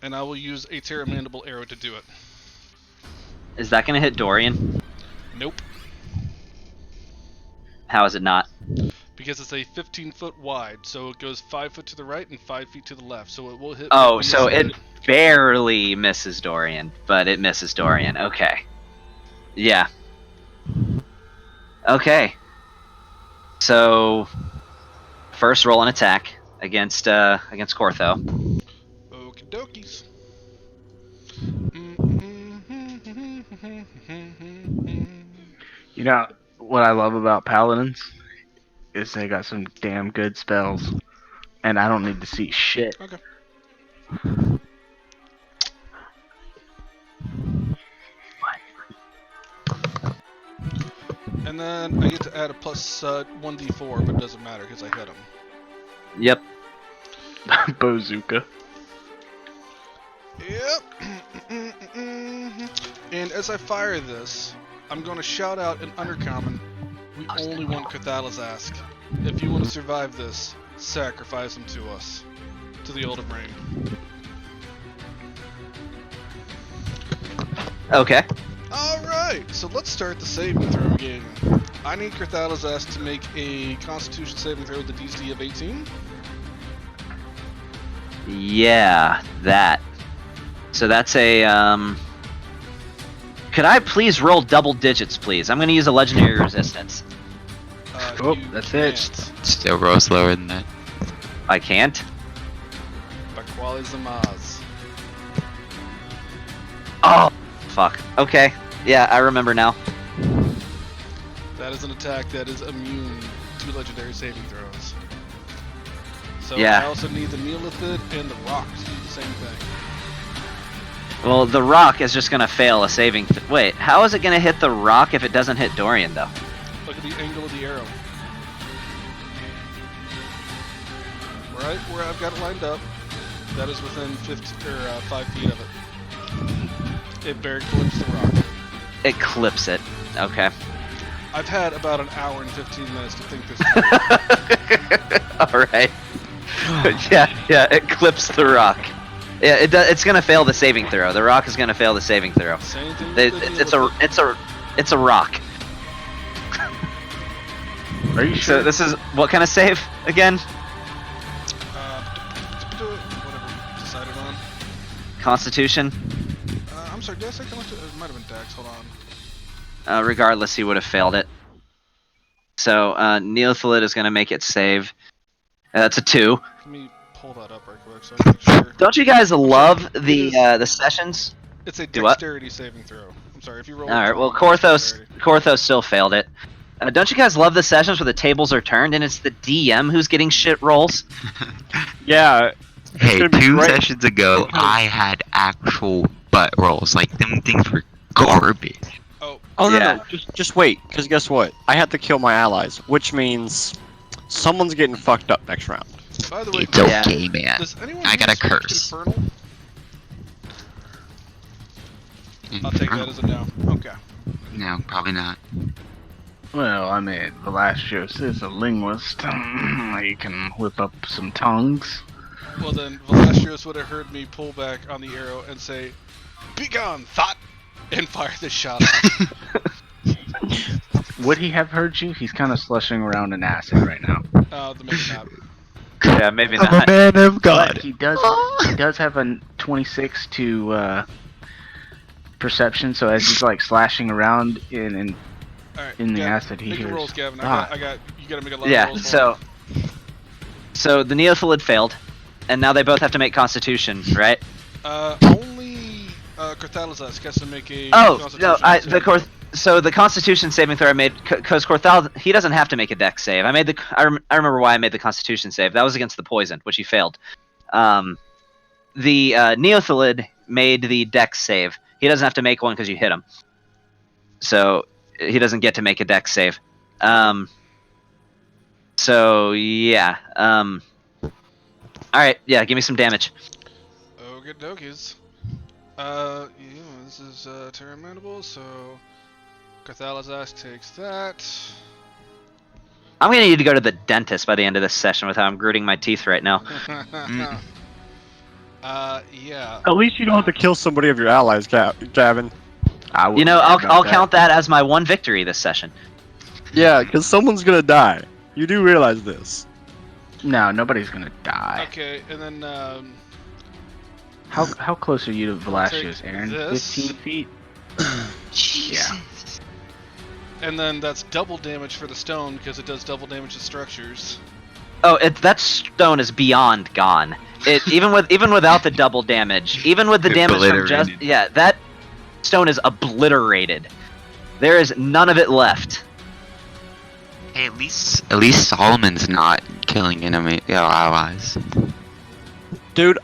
And I will use a Terramandible arrow to do it. Is that gonna hit Dorian? Nope. How is it not? Because it's a 15-foot wide, so it goes 5 foot to the right and 5 feet to the left, so it will hit. Oh, both so wheels. it barely misses Dorian, but it misses Dorian. Okay. Yeah. Okay. So, first roll an attack against Kortho. Okie dokies. You know what I love about paladins is they got some damn good spells, and I don't need to see shit. Okay. And then I get to add a plus 1d4, but it doesn't matter because I hit him. Yep. Bazooka. Yep. And as I fire this, I'm going to shout out in Undercommon, we only want Carthalazask. If you want to survive this, sacrifice him to us. To the Elder Brain. Okay. Alright, so let's start the saving throw game. I need Carthalazask to make a Constitution saving throw with a DC of 18. Yeah, that. So that's a Could I please roll double digits, please? I'm gonna use a legendary resistance. Oh, You that's it. can't. Still rolls lower than that. I can't. Bakwali Zamaz. Oh, fuck. Okay. Yeah, I remember now. That is an attack that is immune to legendary saving throws. So Yeah. I also need the Neolithid and the Rock to do the same thing. Well, the rock is just gonna fail a saving. Wait, how is it gonna hit the rock if it doesn't hit Dorian though? Look at the angle of the arrow. Right where I've got it lined up, that is within 5 feet of it. It bare clips the rock. It clips it. Okay. I've had about an hour and 15 minutes to think this through. All right. yeah, it clips the rock. Yeah, it's gonna fail the saving throw. The rock is gonna fail the saving throw. Same thing They- with the it's a rock. Are you sure? So this is what kind of save again? Whatever we decided on. Constitution. I'm sorry, did I say Constitution? It might have been Dex, hold on. Regardless, he would have failed it. So Neothalid is gonna make it save. That's a 2. Let me pull that up right quick so I can make sure. Don't you guys love It the is- sessions? It's a Do what? dexterity saving throw. I'm sorry, if you roll. All right. a Well, 20, it's Korthos dexterity. still failed it. Don't you guys love the sessions where the tables are turned and it's the DM who's getting shit rolls? Yeah. Hey, gonna be 2 great. sessions ago, I had actual butt rolls. Like, them things were garbage. Oh, Oh no, Yeah. no, just wait, because guess what? I had to kill my allies, which means someone's getting fucked up next round. by the way, It's Yeah. okay, man. does anyone I got a use Speak curse. Infernal? I'll take that as a no. Okay. No, probably not. Well, I mean, Velasios is a linguist. He can whip up some tongues. Well then, Velasios would have heard me pull back on the arrow and say, "Begone, thought!" and fire the shot off. Would he have heard you? He's kind of slushing around in acid right now. Maybe not. Yeah, maybe I'm a not. man of But God. he does have a 26 to perception. So as he's like slashing around in All right. In the Gavin, acid, he make your hears, rolls, Gavin. "Ah." I got. You gotta make a lot of Yeah. rolls. for So the Neothalid failed, and now they both have to make Constitution, right? me. Only Carthalazas gets to make a. Oh Constitution no, save. So the Constitution saving throw I made, because Korthal, he doesn't have to make a Dex save. I remember why I made the Constitution save. That was against the poison, which he failed. The Neothalid made the Dex save. He doesn't have to make one because you hit him. So he doesn't get to make a Dex save. So yeah. All right, yeah, give me some damage. Okie dokies. This is Terra Mandible, so Carthalazas takes that. I'm gonna need to go to the dentist by the end of this session with how I'm gritting my teeth right now. Yeah. At least you don't have to kill somebody of your allies, Gavin. I You know, I'll count that as my one victory this session. Yeah, because someone's gonna die. You do realize this. No, nobody's gonna die. Okay, and then How close are you to Velasios, take Aaron? this. 15 feet. Yeah. and then that's double damage for the stone because it does double damage to structures. Oh, that stone is beyond gone. It even without the double damage, even with the damage from just Obliterated. that stone is obliterated. There is none of it left. Hey, at least Solomon's not killing allies. Dude,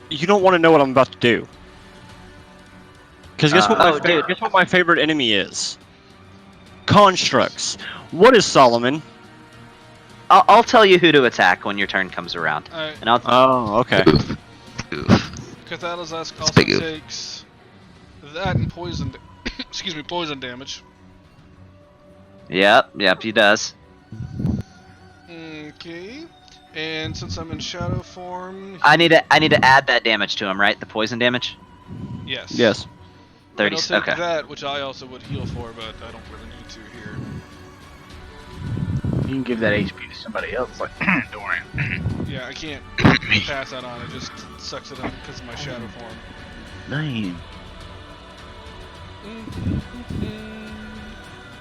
you don't want to know what I'm about to do. Because guess dude. guess what my favorite enemy is? Constructs. What is Solomon? I'll tell you who to attack when your turn comes around, Alright, and I'll. Oh, okay. Oof. Oof. Carthalazas also big oof. takes that and poison. Poison damage. Yep, he does. Okay. And since I'm in shadow form, I need to add that damage to him, right? The poison damage. yes. Yes. 30. And I'll take Okay. that, which I also would heal for, but I don't really need to here. You can give that HP to somebody else, like Dorian. Yeah, I can't pass that on. It just sucks it up because of my shadow form. Dang.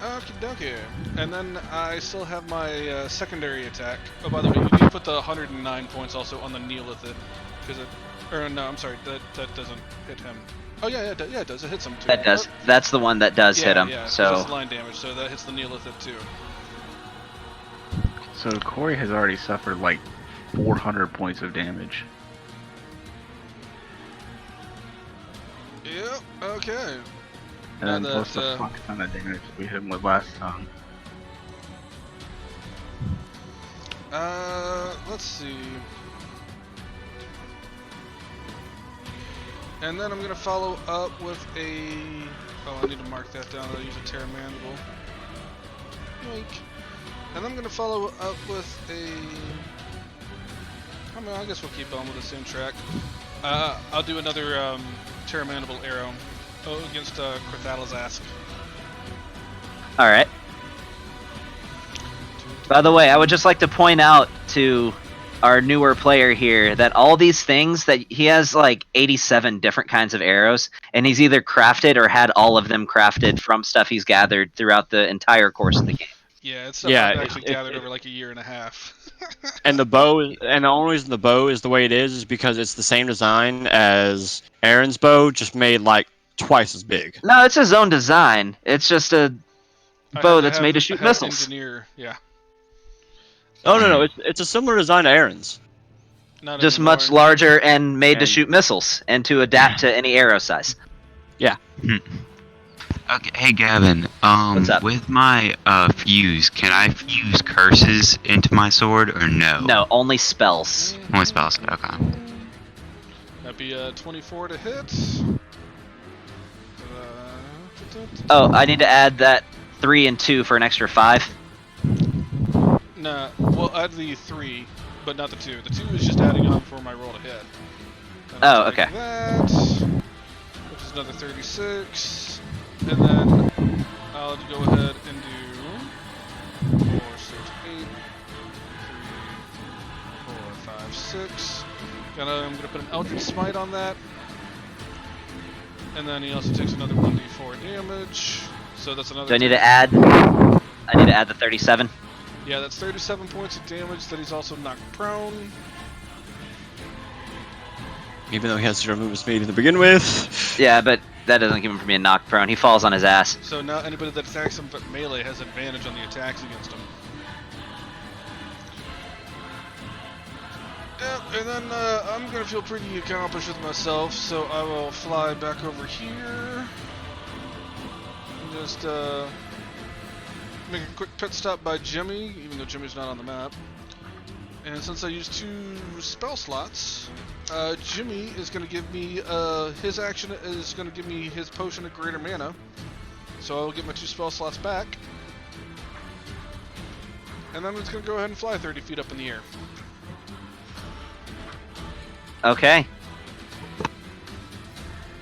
Okie dokie. And then I still have my secondary attack. Oh, by the way, you need to put the 109 points also on the Neolithid. Because it. Or no, I'm sorry, that doesn't hit him. Oh, yeah, it does. It hits him too. That does. That's the one that does hit him. Yeah, So it's line damage, so that hits the Neolithid too. So Corey has already suffered like 400 points of damage. Yep, okay. And Now plus that, the fuck ton of damage we hit him with last time. Let's see. And then I'm going to follow up with a... Oh, I need to mark that down. I'll use a Terra Mandible. Yoink. And I'm going to follow up with a... I guess we'll keep on with the same track. I'll do another Terra Mandible arrow against Crathala's Ask. Alright. By the way, I would just like to point out to our newer player here that all these things that he has like 87 different kinds of arrows, and he's either crafted or had all of them crafted from stuff he's gathered throughout the entire course of the game. Yeah, it's stuff Yeah, I've actually gathered over like a year and a half. And the only reason the bow is the way it is because it's the same design as Aaron's bow, just made like twice as big. No, it's his own design. It's just a I bow had that's have- made to I shoot had missiles. Engineer, yeah. Oh no, it's a similar design to Aaron's. Not Just anymore. much larger and made to And- shoot missiles and to adapt to any arrow size. Okay, hey Gavin. What's up? With my fuse, can I fuse curses into my sword or no? No, only spells. Only spells. Okay. That'd be 24 to hit. Oh, I need to add that 3 and 2 for an extra 5. Nah, we'll add the 3, but not the 2. The 2 is just adding on for my roll to hit. And Oh, I'll take okay. That, which is another 36. And then I'll go ahead and do 4, 6, 8, 3, 4, 5, 6. I'm gonna put an Eldritch Smite on that. And then he also takes another 1d4 damage. So that's another. Do I need to add? I need to add the 37. Yeah, that's 37 points of damage that he's also knocked prone. Even though he has 0 movement speed to begin with. Yeah, but that doesn't give him from being knocked prone. He falls on his ass. So now anybody that attacks him but melee has advantage on the attacks against him. Yep, and then I'm gonna feel pretty accomplished with myself, so I will fly back over here. And just make a quick pit stop by Jimmy, even though Jimmy's not on the map. And since I used 2 spell slots, Jimmy is going to give me, his action is going to give me his potion of greater mana. So I'll get my 2 spell slots back. And then I'm just going to go ahead and fly 30 feet up in the air. Okay.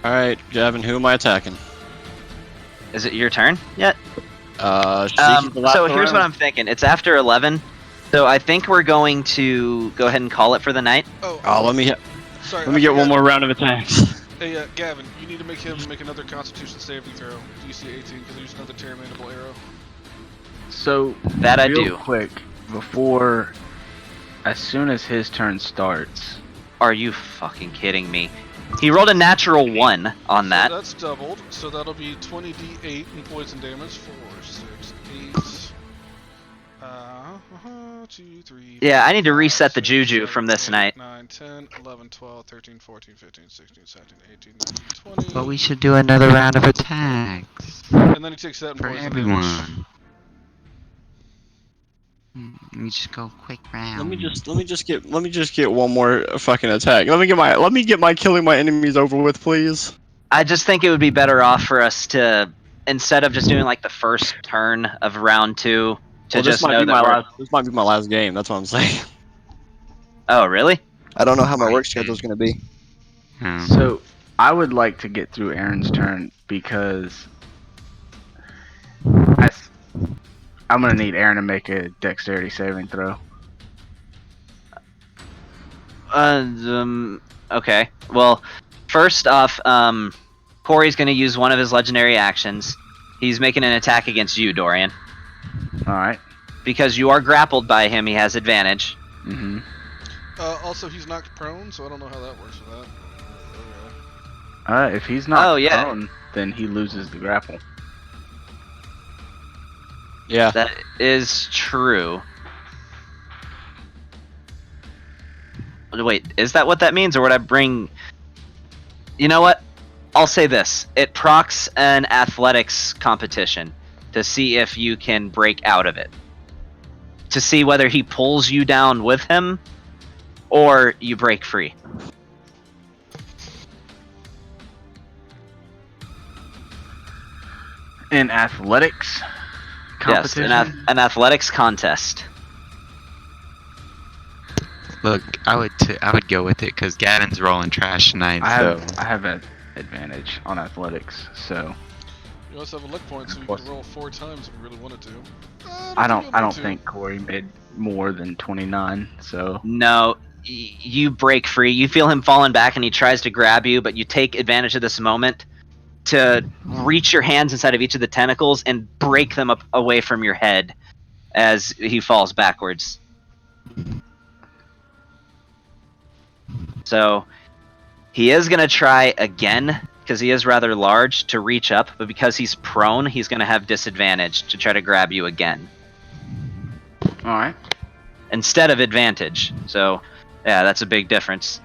Alright, Gavin, who am I attacking? Is it your turn yet? Sheiky's the last So here's round. what I'm thinking. It's after 11, so I think we're going to go ahead and call it for the night. Oh, Let me sorry. get I one forgot. more round of attacks. Hey, Gavin, you need to make him make another Constitution saving throw. DC 18, because there's another Terra Mandible arrow. So That I real do. quick before, as soon as his turn starts, Are you fucking kidding me? He rolled a natural 1 on So that. that's doubled, so that'll be 20d8 in poison damage. 4, 6, 8. 2, 3. Yeah, I need to 4, reset the 6, juju 7, from this 8, night. 9, 10, 11, 12, 13, 14, 15, 16, 17, 18, 19, 20. But we should do another round of attacks And then he takes that in for poison everyone. damage. We just go quick round. Let me just get one more fucking attack. Let me get my killing my enemies over with, please. I just think it would be better off for us to, instead of just doing like the first turn of round 2, to just know that we're... This might be my last game. That's what I'm saying. Oh, really? I don't know how my work schedule's gonna be. Hmm. so I would like to get through Aaron's turn because I'm gonna need Aaron to make a dexterity saving throw. Okay. Well, first off, Corey's going to use one of his legendary actions. He's making an attack against you, Dorian. All right. Because you are grappled by him, he has advantage. Mm-hmm. Also, he's knocked prone, so I don't know how that works with that. If he's not Oh, yeah. prone, then he loses the grapple. Yeah. That is true. Wait, is that what that means, or would I bring... You know what? I'll say this. It procs an athletics competition to see if you can break out of it. To see whether he pulls you down with him, or you break free. In athletics Yes, competition. an athletics contest. Look, I would go with it because Gavin's rolling trash tonight. I So have an advantage on athletics, so You also have a luck point, so you Plus- could roll 4 times if you really wanted to. I you'll don't need to. think Corey made more than 29. So No, you break free. You feel him falling back, and he tries to grab you, but you take advantage of this moment to reach your hands inside of each of the tentacles and break them up away from your head as he falls backwards. So he is going to try again because he is rather large to reach up, but because he's prone, he's going to have disadvantage to try to grab you again all right. instead of advantage. So yeah, that's a big difference.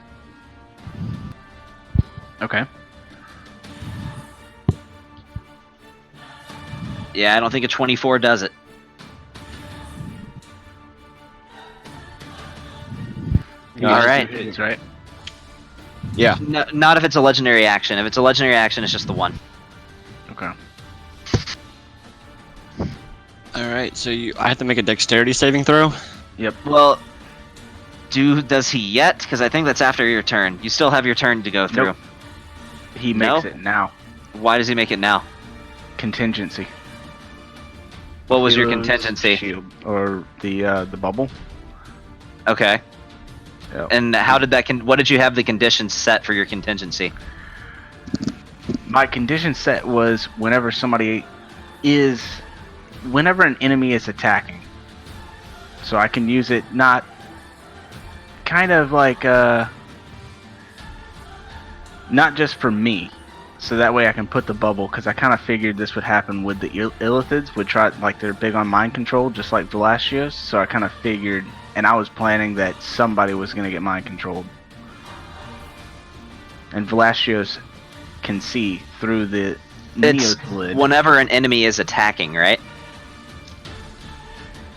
Okay. Yeah, I don't think a 24 does it. You All guys right. do hits, right? Yeah. No, not if it's a legendary action. If it's a legendary action, it's just the one. Okay. Alright, so I have to make a dexterity saving throw? Yep. Well, does he yet? Because I think that's after your turn. You still have your turn to go through. Nope. He makes No? it now. Why does he make it now? Contingency. What was your Hero's contingency? Shield or the bubble. Okay. Yep. And how did that? What did you have the conditions set for your contingency? My condition set was whenever an enemy is attacking. So I can use it not kind of like not just for me. So that way I can put the bubble, because I kind of figured this would happen with the Illithids, would try, like, they're big on mind control, just like Velashios. So I kind of figured, and I was planning that somebody was going to get mind controlled. And Velashios can see through the It's Neoslid. whenever an enemy is attacking, right?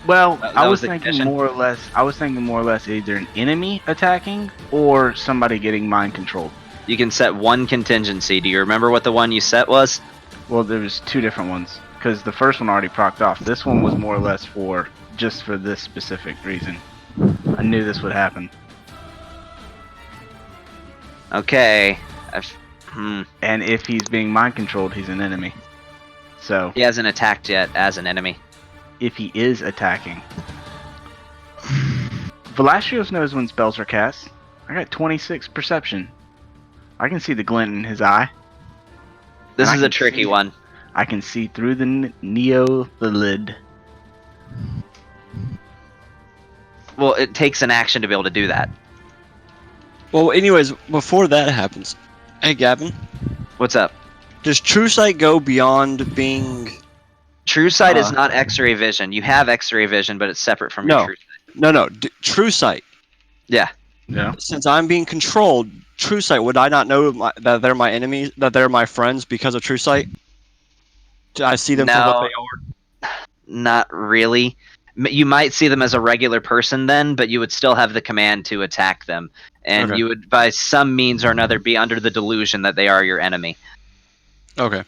Well, That I was was the thinking condition? more or less either an enemy attacking or somebody getting mind controlled. You can set one contingency. Do you remember what the one you set was? Well, there was two different ones because the first one already procced off. This one was more or less for this specific reason. I knew this would happen. Okay. And if he's being mind controlled, he's an enemy. So He hasn't attacked yet as an enemy. if he is attacking, Velashios knows when spells are cast. I got 26 perception. I can see the glint in his eye. This And I is a can tricky see- one. I can see through the Neoslid. Well, it takes an action to be able to do that. Well, anyways, before that happens, hey Gavin, What's up? does True Sight go beyond being... True sight is Uh, not X-ray vision. You have X-ray vision, but it's separate from No. your true sight. No, True Sight. Yeah. Yeah. Since I'm being controlled, True Sight, would I not know that they're my enemies, that they're my friends because of True Sight? Do I see them for what No. they are? Not really. You might see them as a regular person then, but you would still have the command to attack them. And Okay. you would, by some means or another, be under the delusion that they are your enemy. Okay.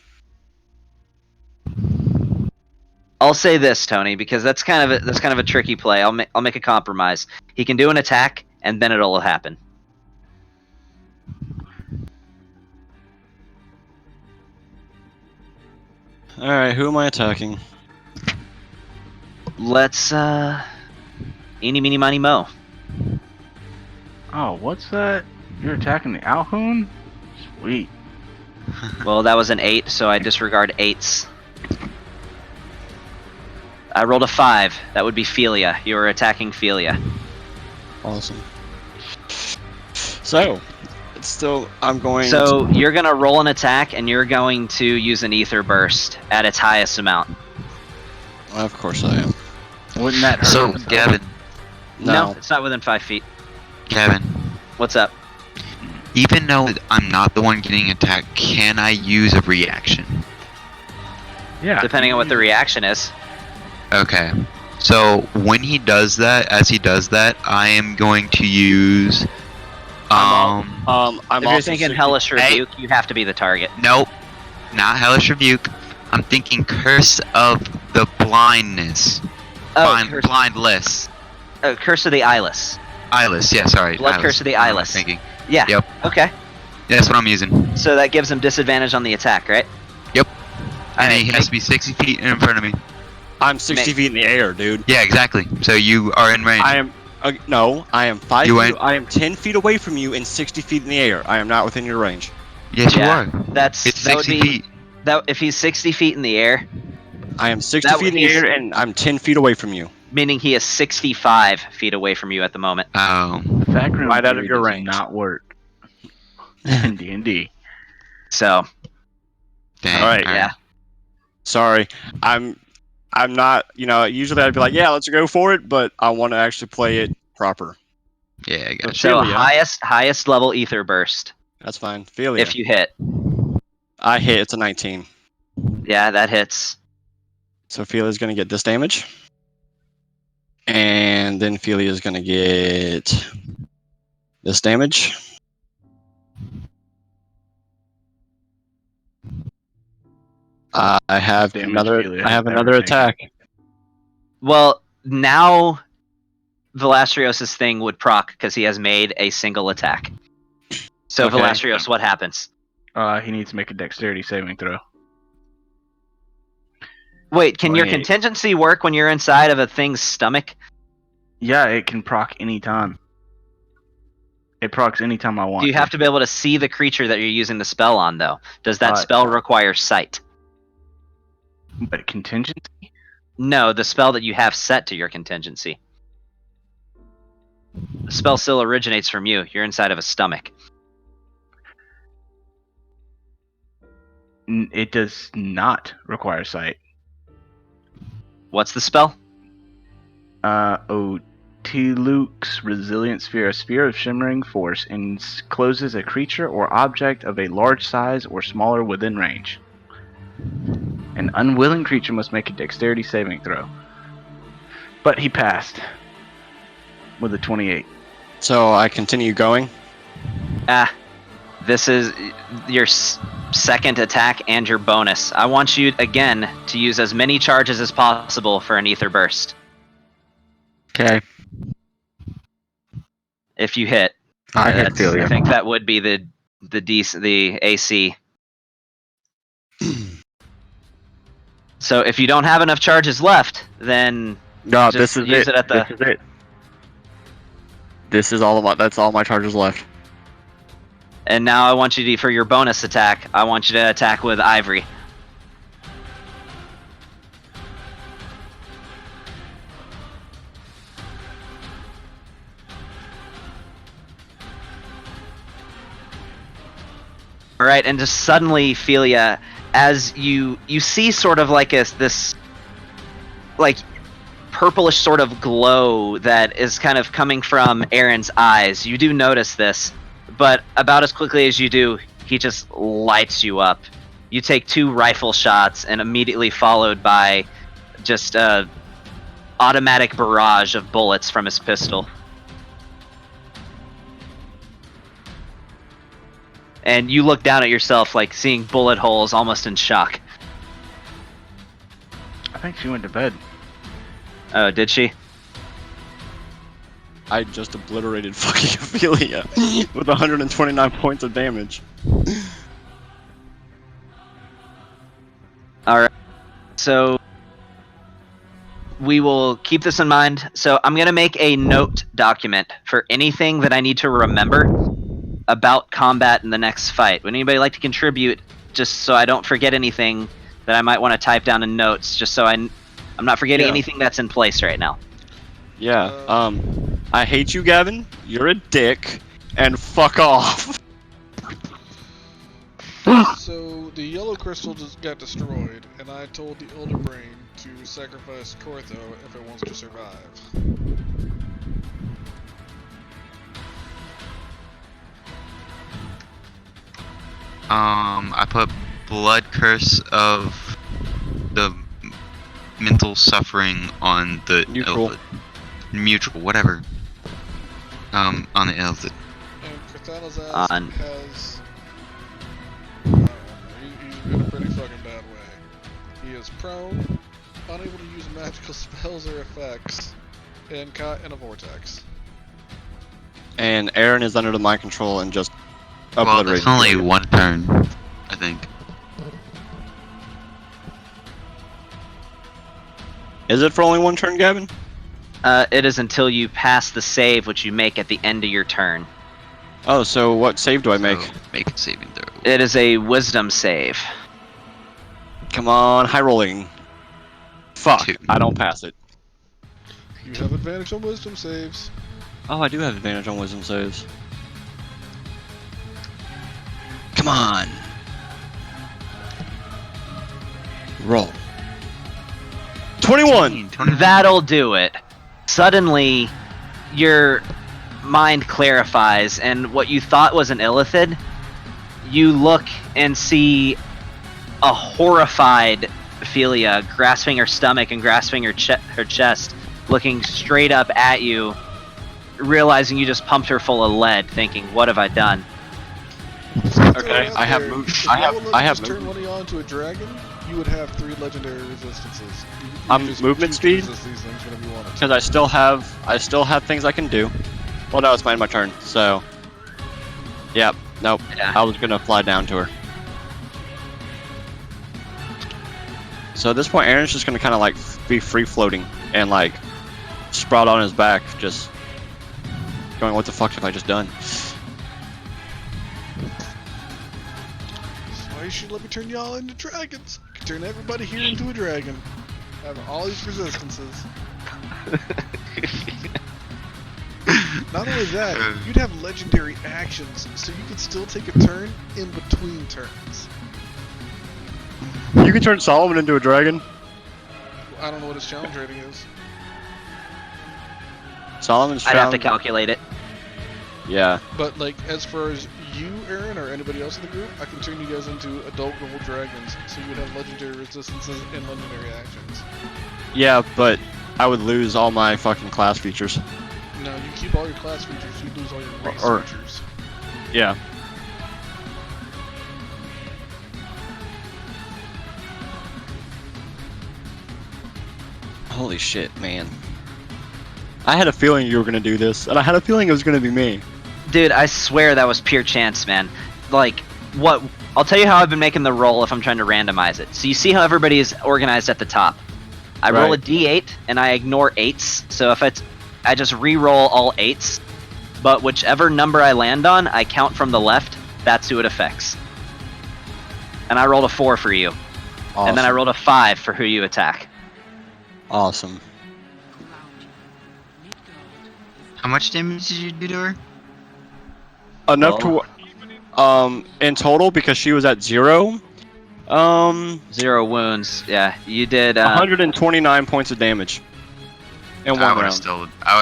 I'll say this, Tony, because that's kind of a tricky play. I'll make a compromise. He can do an attack, and then it'll happen. Alright, who am I attacking? Let's eeny meeny miny mo. Oh, what's that? You're attacking the Alhoon? Sweet. Well, that was an 8, so I disregard 8s. I rolled a 5. That would be Philia. You were attacking Philia. Awesome. So, it's still... I'm going So you're gonna roll an attack, and you're going to use an Ether Burst at its highest amount. Of course I am. Wouldn't that hurt So, him, though? Gavin, No, it's not within 5 feet. Gavin, What's up? even though I'm not the one getting attacked, can I use a reaction? Yeah. Depending on what the reaction is. Okay. So when he does that, as he does that, I am going to use. I'm If you're also thinking 60 Hellish Hey. Rebuke, you have to be the target. Nope. Not Hellish Rebuke. I'm thinking Curse of the Blindness. Oh, curse, Blindless. Curse of the Eyeless. Eyeless, yeah, sorry. Blood eyeless. Curse of the What am I Eyeless. thinking? Yeah. Yep. Okay. Yeah, that's what I'm using. So that gives him disadvantage on the attack, right? Yep. And Alright, he has to be 60 feet in front of me. I'm 60 feet in the air, dude. Yeah, exactly. So you are in range. I am. No, I am 5 You feet. ain't- I am 10 feet away from you and 60 feet in the air. I am not within your range. Yes, Yeah, you are. That's It's that would 60 be feet. that if he's 60 feet in the air, I am 60 That feet in the he's- air and I'm 10 feet away from you. meaning he is 65 feet away from you at the moment. Oh. The background Right out of theory your does range. not work in D&D. So Dang. Alright, yeah. Sorry, I'm not. Usually I'd be like, yeah, let's go for it, but I want to actually play it proper. Yeah, I got you. So Ophelia. highest level ether burst That's fine. Ophelia. if you hit. I hit. It's a 19. Yeah, that hits. So Ophelia's gonna get this damage, and then Ophelia's gonna get this damage. I have Damage another. Ophelia I has have ever another taken. attack. Well, now Velastrios' thing would proc because he has made a single attack. So Okay. Velastrios, what happens? He needs to make a dexterity saving throw. Wait, can your 28. contingency work when you're inside of a thing's stomach? Yeah, it can proc anytime. It procs anytime I want. Do you have to be able to see the creature that you're using the spell on, though? Does that spell require sight? But contingency? No, the spell that you have set to your contingency. The spell still originates from you. You're inside of a stomach. It does not require sight. What's the spell? Otiluke's Resilient Sphere. A sphere of shimmering force encloses a creature or object of a large size or smaller within range. An unwilling creature must make a dexterity saving throw. But he passed with a 28. So I continue going. This is your second attack and your bonus. I want you, again, to use as many charges as possible for an ether burst. Okay. If you hit. I hit I Ophelia. think that would be the AC. So if you don't have enough charges left, then No, Just use it at the- This is it. This is all of my. That's all my charges left. and now I want you to, for your bonus attack, I want you to attack with Ivory. All right, and just suddenly, Ophelia, as you see sort of like this like purplish sort of glow that is kind of coming from Aaron's eyes. You do notice this, but about as quickly as you do, he just lights you up. You take 2 rifle shots and immediately followed by just a automatic barrage of bullets from his pistol. And you look down at yourself, like seeing bullet holes, almost in shock. I think she went to bed. Oh, did she? I just obliterated fucking Ophelia with 129 points of damage. Alright. So we will keep this in mind. So I'm going to make a note document for anything that I need to remember about combat in the next fight. Would anybody like to contribute, just so I don't forget anything that I might want to type down in notes, just so I'm not forgetting Yeah. anything that's in place right now? Yeah. I hate you, Gavin. You're a dick, and fuck off. So the yellow crystal just got destroyed, and I told the Elder Brain to sacrifice Cortho if it wants to survive. I put Blood Curse of the mental suffering on the Neutral. Mutual, whatever. On the Elfid. And Cortana's On- has... he's in a pretty fucking bad way. He is prone, unable to use magical spells or effects, and caught in a vortex. And Aaron is under the mind control and just Well, obliterated. there's only one turn, I think. Is it for only one turn, Gavin? It is until you pass the save, which you make at the end of your turn. Oh, so what save do I make? So, make it saving throw. It is a wisdom save. Come on, high rolling. Fuck, 2. I don't pass it. You have advantage on wisdom saves. Oh, I do have advantage on wisdom saves. Come on. Roll. 21! 21. That'll do it. Suddenly, your mind clarifies, and what you thought was an illithid, you look and see a horrified Ophelia grasping her stomach and grasping her chest, looking straight up at you, realizing you just pumped her full of lead, thinking, "What have I done?" Okay, I have moved. I have turn movement. one of you onto a dragon, you would have 3 legendary resistances. You I'm just movement choose to speed? resist these things whenever you want to. Because I still have things I can do. Well, no, it's my turn, so. Yep, nope. Yeah. I was gonna fly down to her. So at this point, Aaron's just gonna kind of like be free floating and like sprout on his back, just going, "What the fuck have I just done?" That's why you should let me turn y'all into dragons. I can turn everybody here into a dragon. Have all these resistances. Not only that, you'd have legendary actions, so you could still take a turn in between turns. You can turn Solomon into a dragon. I don't know what his challenge rating is. Solomon's I'd have to challenge- calculate it. Yeah. But like, as far as you, Aaron, or anybody else in the group, I can turn you guys into adult level dragons, so you would have legendary resistances and legendary actions. Yeah, but I would lose all my fucking class features. No, you keep all your class features, you lose all your race Or- features. Yeah. Holy shit, man. I had a feeling you were gonna do this, and I had a feeling it was gonna be me. Dude, I swear that was pure chance, man. Like, what? I'll tell you how I've been making the roll if I'm trying to randomize it. So you see how everybody is organized at the top. I roll a Right. d8 and I ignore 8s. So if I just re-roll all 8s, but whichever number I land on, I count from the left. That's who it affects. And I rolled a 4 for you, Awesome. and then I rolled a 5 for who you attack. Awesome. How much damage did you do to her? Enough to, in total, because she was at 0, 0 wounds. Yeah, you did. 129 points of damage. In I one would round.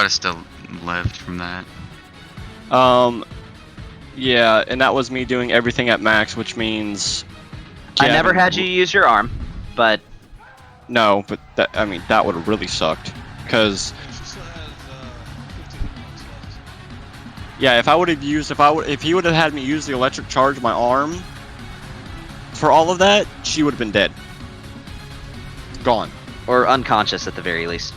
have still lived from that. Yeah, and that was me doing everything at max, which means... I never Gavin- had you use your arm, but No, but that, I mean, that would have really sucked. Because, She still has 50 hit points left. yeah, if he would have had me use the electric charge of my arm, for all of that, she would have been dead. Gone. or unconscious at the very least.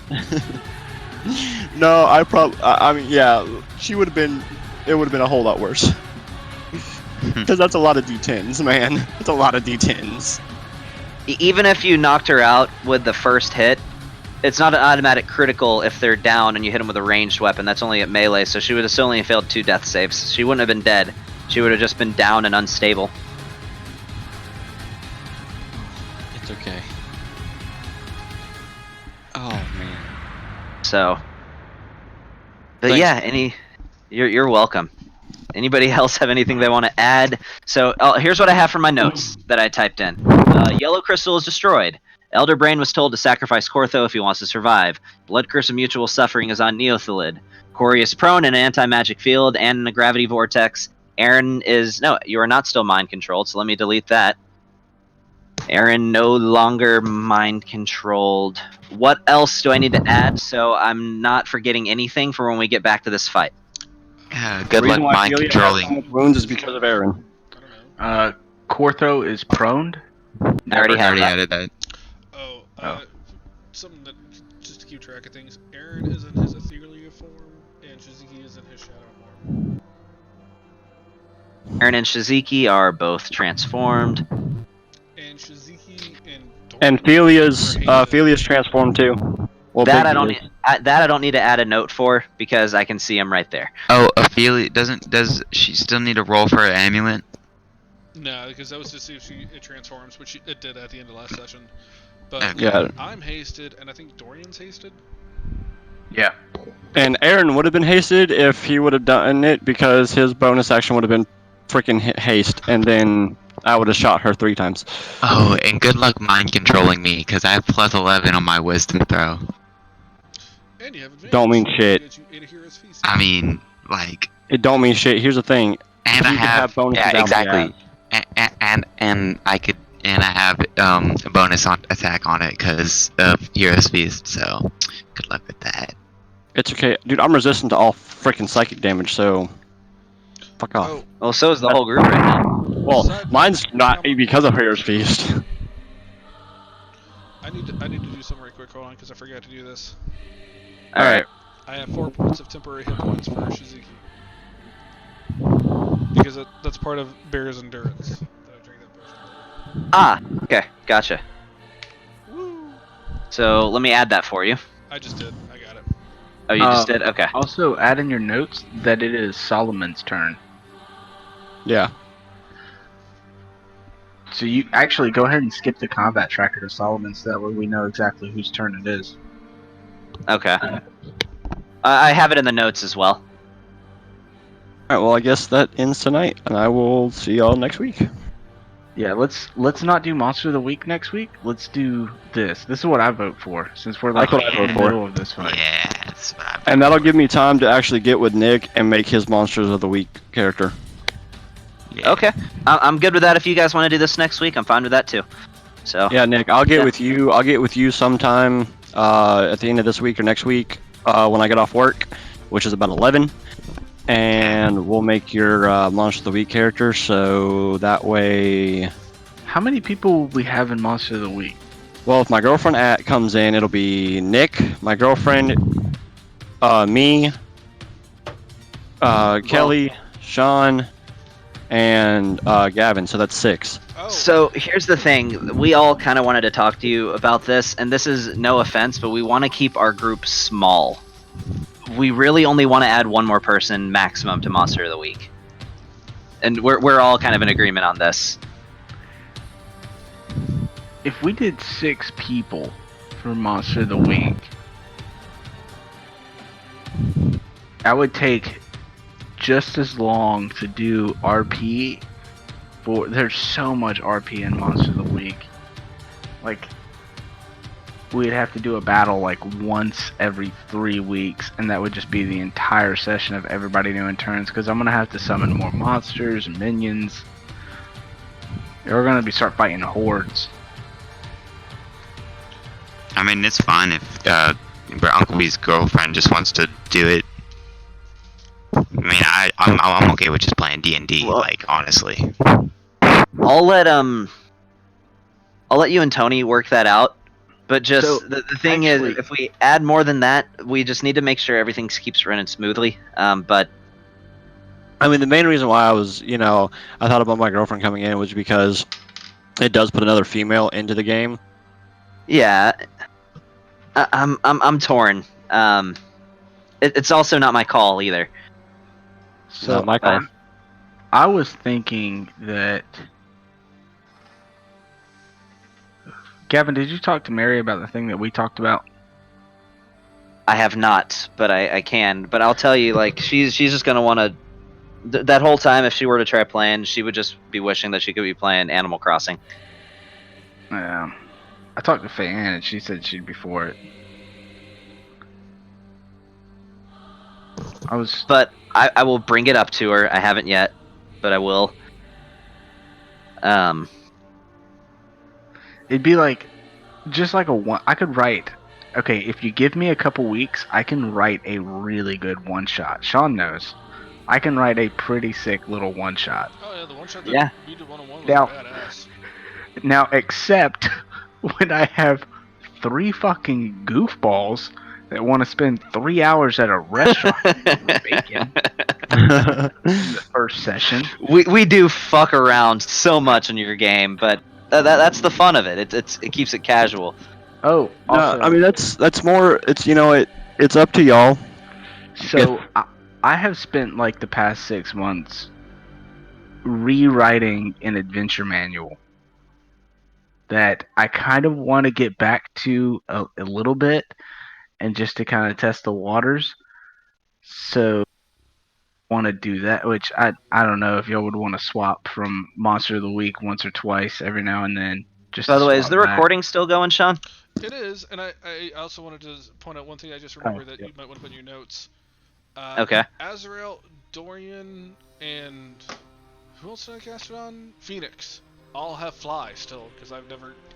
No, I mean, yeah, she would have been, it would have been a whole lot worse. Because that's a lot of D10s, man. That's a lot of D10s. Even if you knocked her out with the first hit, it's not an automatic critical if they're down and you hit them with a ranged weapon. That's only at melee, so she would have still only failed 2 death saves. She wouldn't have been dead. She would have just been down and unstable. It's okay. Oh, man. So, but Thanks. yeah, you're welcome. Anybody else have anything they want to add? So here's what I have for my notes that I typed in. Yellow crystal is destroyed. Elder Brain was told to sacrifice Cortho if he wants to survive. Blood Curse of Mutual Suffering is on Neothalid. Corey is prone in an anti-magic field and in a gravity vortex. Aaron is... No, you are not still mind controlled, so let me delete that. Aaron no longer mind controlled. What else do I need to add so I'm not forgetting anything for when we get back to this fight? Yeah, The good luck reason why mind Ophelia has controlling. so much wounds is because of Aaron. I don't know. Cortho is proned. I already I have already that. added that. Something that, just to keep track of things, Aaron is in his ethereal form, and Shiziki is in his shadow form. Aaron and Shiziki are both transformed. And Shiziki and And Dorian Felia's are Felia's transformed too. Well, That I Bigby don't is. need. That I don't need to add a note for because I can see him right there. Oh, Ophelia does she still need to roll for her amulet? No, because that was to see if it transforms, which it did at the end of last session. But Okay. Yeah. I'm hasted, and I think Dorian's hasted. Yeah. And Aaron would have been hasted if he would have done it because his bonus action would have been freaking haste, and then I would have shot her 3 times. Oh, and good luck mind controlling me, because I have plus 11 on my wisdom throw. And you have advantage. Don't mean shit. Because you ate a hero's feast. I mean, like, It don't mean shit. Here's the thing. and I You can have bonuses yeah, out the exactly. And I could, and I have a bonus on attack on it because of Hero's Feast. So, good luck with that. It's okay, dude. I'm resistant to all freaking psychic damage, so fuck off. Oh, Well, so is the whole group right now. Well, side note, mine's not how- because of Hero's Feast. I need to do something right quick. Hold on, because I forgot to do this. All right. I have 4 points of temporary hit points for Shiziki. Because that's part of Bear's endurance. That I drink that potion. Ah. Okay. Gotcha. Woo! So let me add that for you. I just did. I got it. Oh, you just did. Okay. Also, add in your notes that it is Solomon's turn. Yeah. So you actually go ahead and skip the combat tracker to Solomon, so that way we know exactly whose turn it is. Okay. I have it in the notes as well. Alright, well I guess that ends tonight, and I will see y'all next week. Yeah, let's not do Monster of the Week next week. Let's do this. This is what I vote for, since we're like That's what I in vote the for. middle of this fight. Yeah, that's what I. And that'll give me time to actually get with Nick and make his Monsters of the Week character. Yeah. Okay. I'm good with that. If you guys want to do this next week, I'm fine with that too. So. Yeah, Nick, I'll get Yeah. with you. I'll get with you sometime at the end of this week or next week when I get off work, which is about 11. And we'll make your Monster of the Week character, so that way... How many people will we have in Monster of the Week? Well, if my girlfriend comes in, it'll be Nick, my girlfriend, me, Kelly, Sean, and Gavin, so that's 6. Oh. So here's the thing. We all kind of wanted to talk to you about this, and this is no offense, but we want to keep our group small. We really only want to add one more person maximum to Monster of the Week. And we're all kind of in agreement on this. If we did 6 people for Monster of the Week, that would take just as long to do RP. There's so much RP in Monster of the Week. Like, we'd have to do a battle like once every 3 weeks, and that would just be the entire session of everybody doing turns, because I'm gonna have to summon more monsters and minions. We're gonna start fighting hordes. I mean, it's fine if Uncle B's girlfriend just wants to do it. I mean, I'm okay with just playing D&D. Well- like, honestly. I'll let you and Tony work that out. But just So, the thing actually- is, if we add more than that, we just need to make sure everything keeps running smoothly. But I mean, the main reason why I was, I thought about my girlfriend coming in was because it does put another female into the game. yeah, I'm torn. It's also not my call either. So Not my call. I was thinking that. Gavin, did you talk to Mary about the thing that we talked about? I have not, but I can. But I'll tell you, like she's just gonna want to. That whole time, if she were to try playing, she would just be wishing that she could be playing Animal Crossing. I talked to Faye Ann and she said she'd be for it. But I will bring it up to her. I haven't yet, but I will. It'd be like, just like I could write. Okay, if you give me a couple weeks, I can write a really good one shot. Sean knows. I can write a pretty sick little one shot. Oh yeah, the one shot that Yeah. you did 1-on-1 was Now- badass. Now, except when I have 3 fucking goofballs that want to spend 3 hours at a restaurant eating bacon in the first session. we do fuck around so much in your game, but that's the fun of it. It keeps it casual. Oh, No, also, I mean that's more. It's it's up to y'all. so I have spent like the past 6 months rewriting an adventure manual that I kind of want to get back to a little bit, and just to kind of test the waters. So want to do that, which I don't know if y'all would want to swap from Monster of the Week once or twice every now and then. Just By to the way, is swap the back. recording still going, Sean? It is, and I also wanted to point out one thing I just remembered that yep. you might want to put in your notes. Okay. Azrael, Dorian, and who else did I cast it on? Phoenix. All have fly still, because I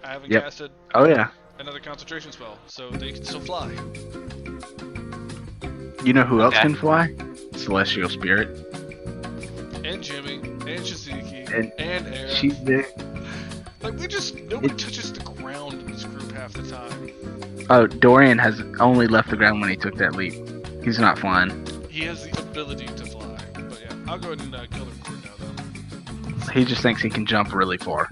haven't Yep. casted Oh yeah. another concentration spell, so they can still fly. You know who else Okay. can fly? Celestial Spirit. And Jimmy, and Shiziki, And and Aaron. She's there. Like, nobody touches the ground in this group half the time. Oh, Dorian has only left the ground when he took that leap. He's not flying. He has the ability to fly. But yeah, I'll go ahead and kill the record now, though. He just thinks he can jump really far.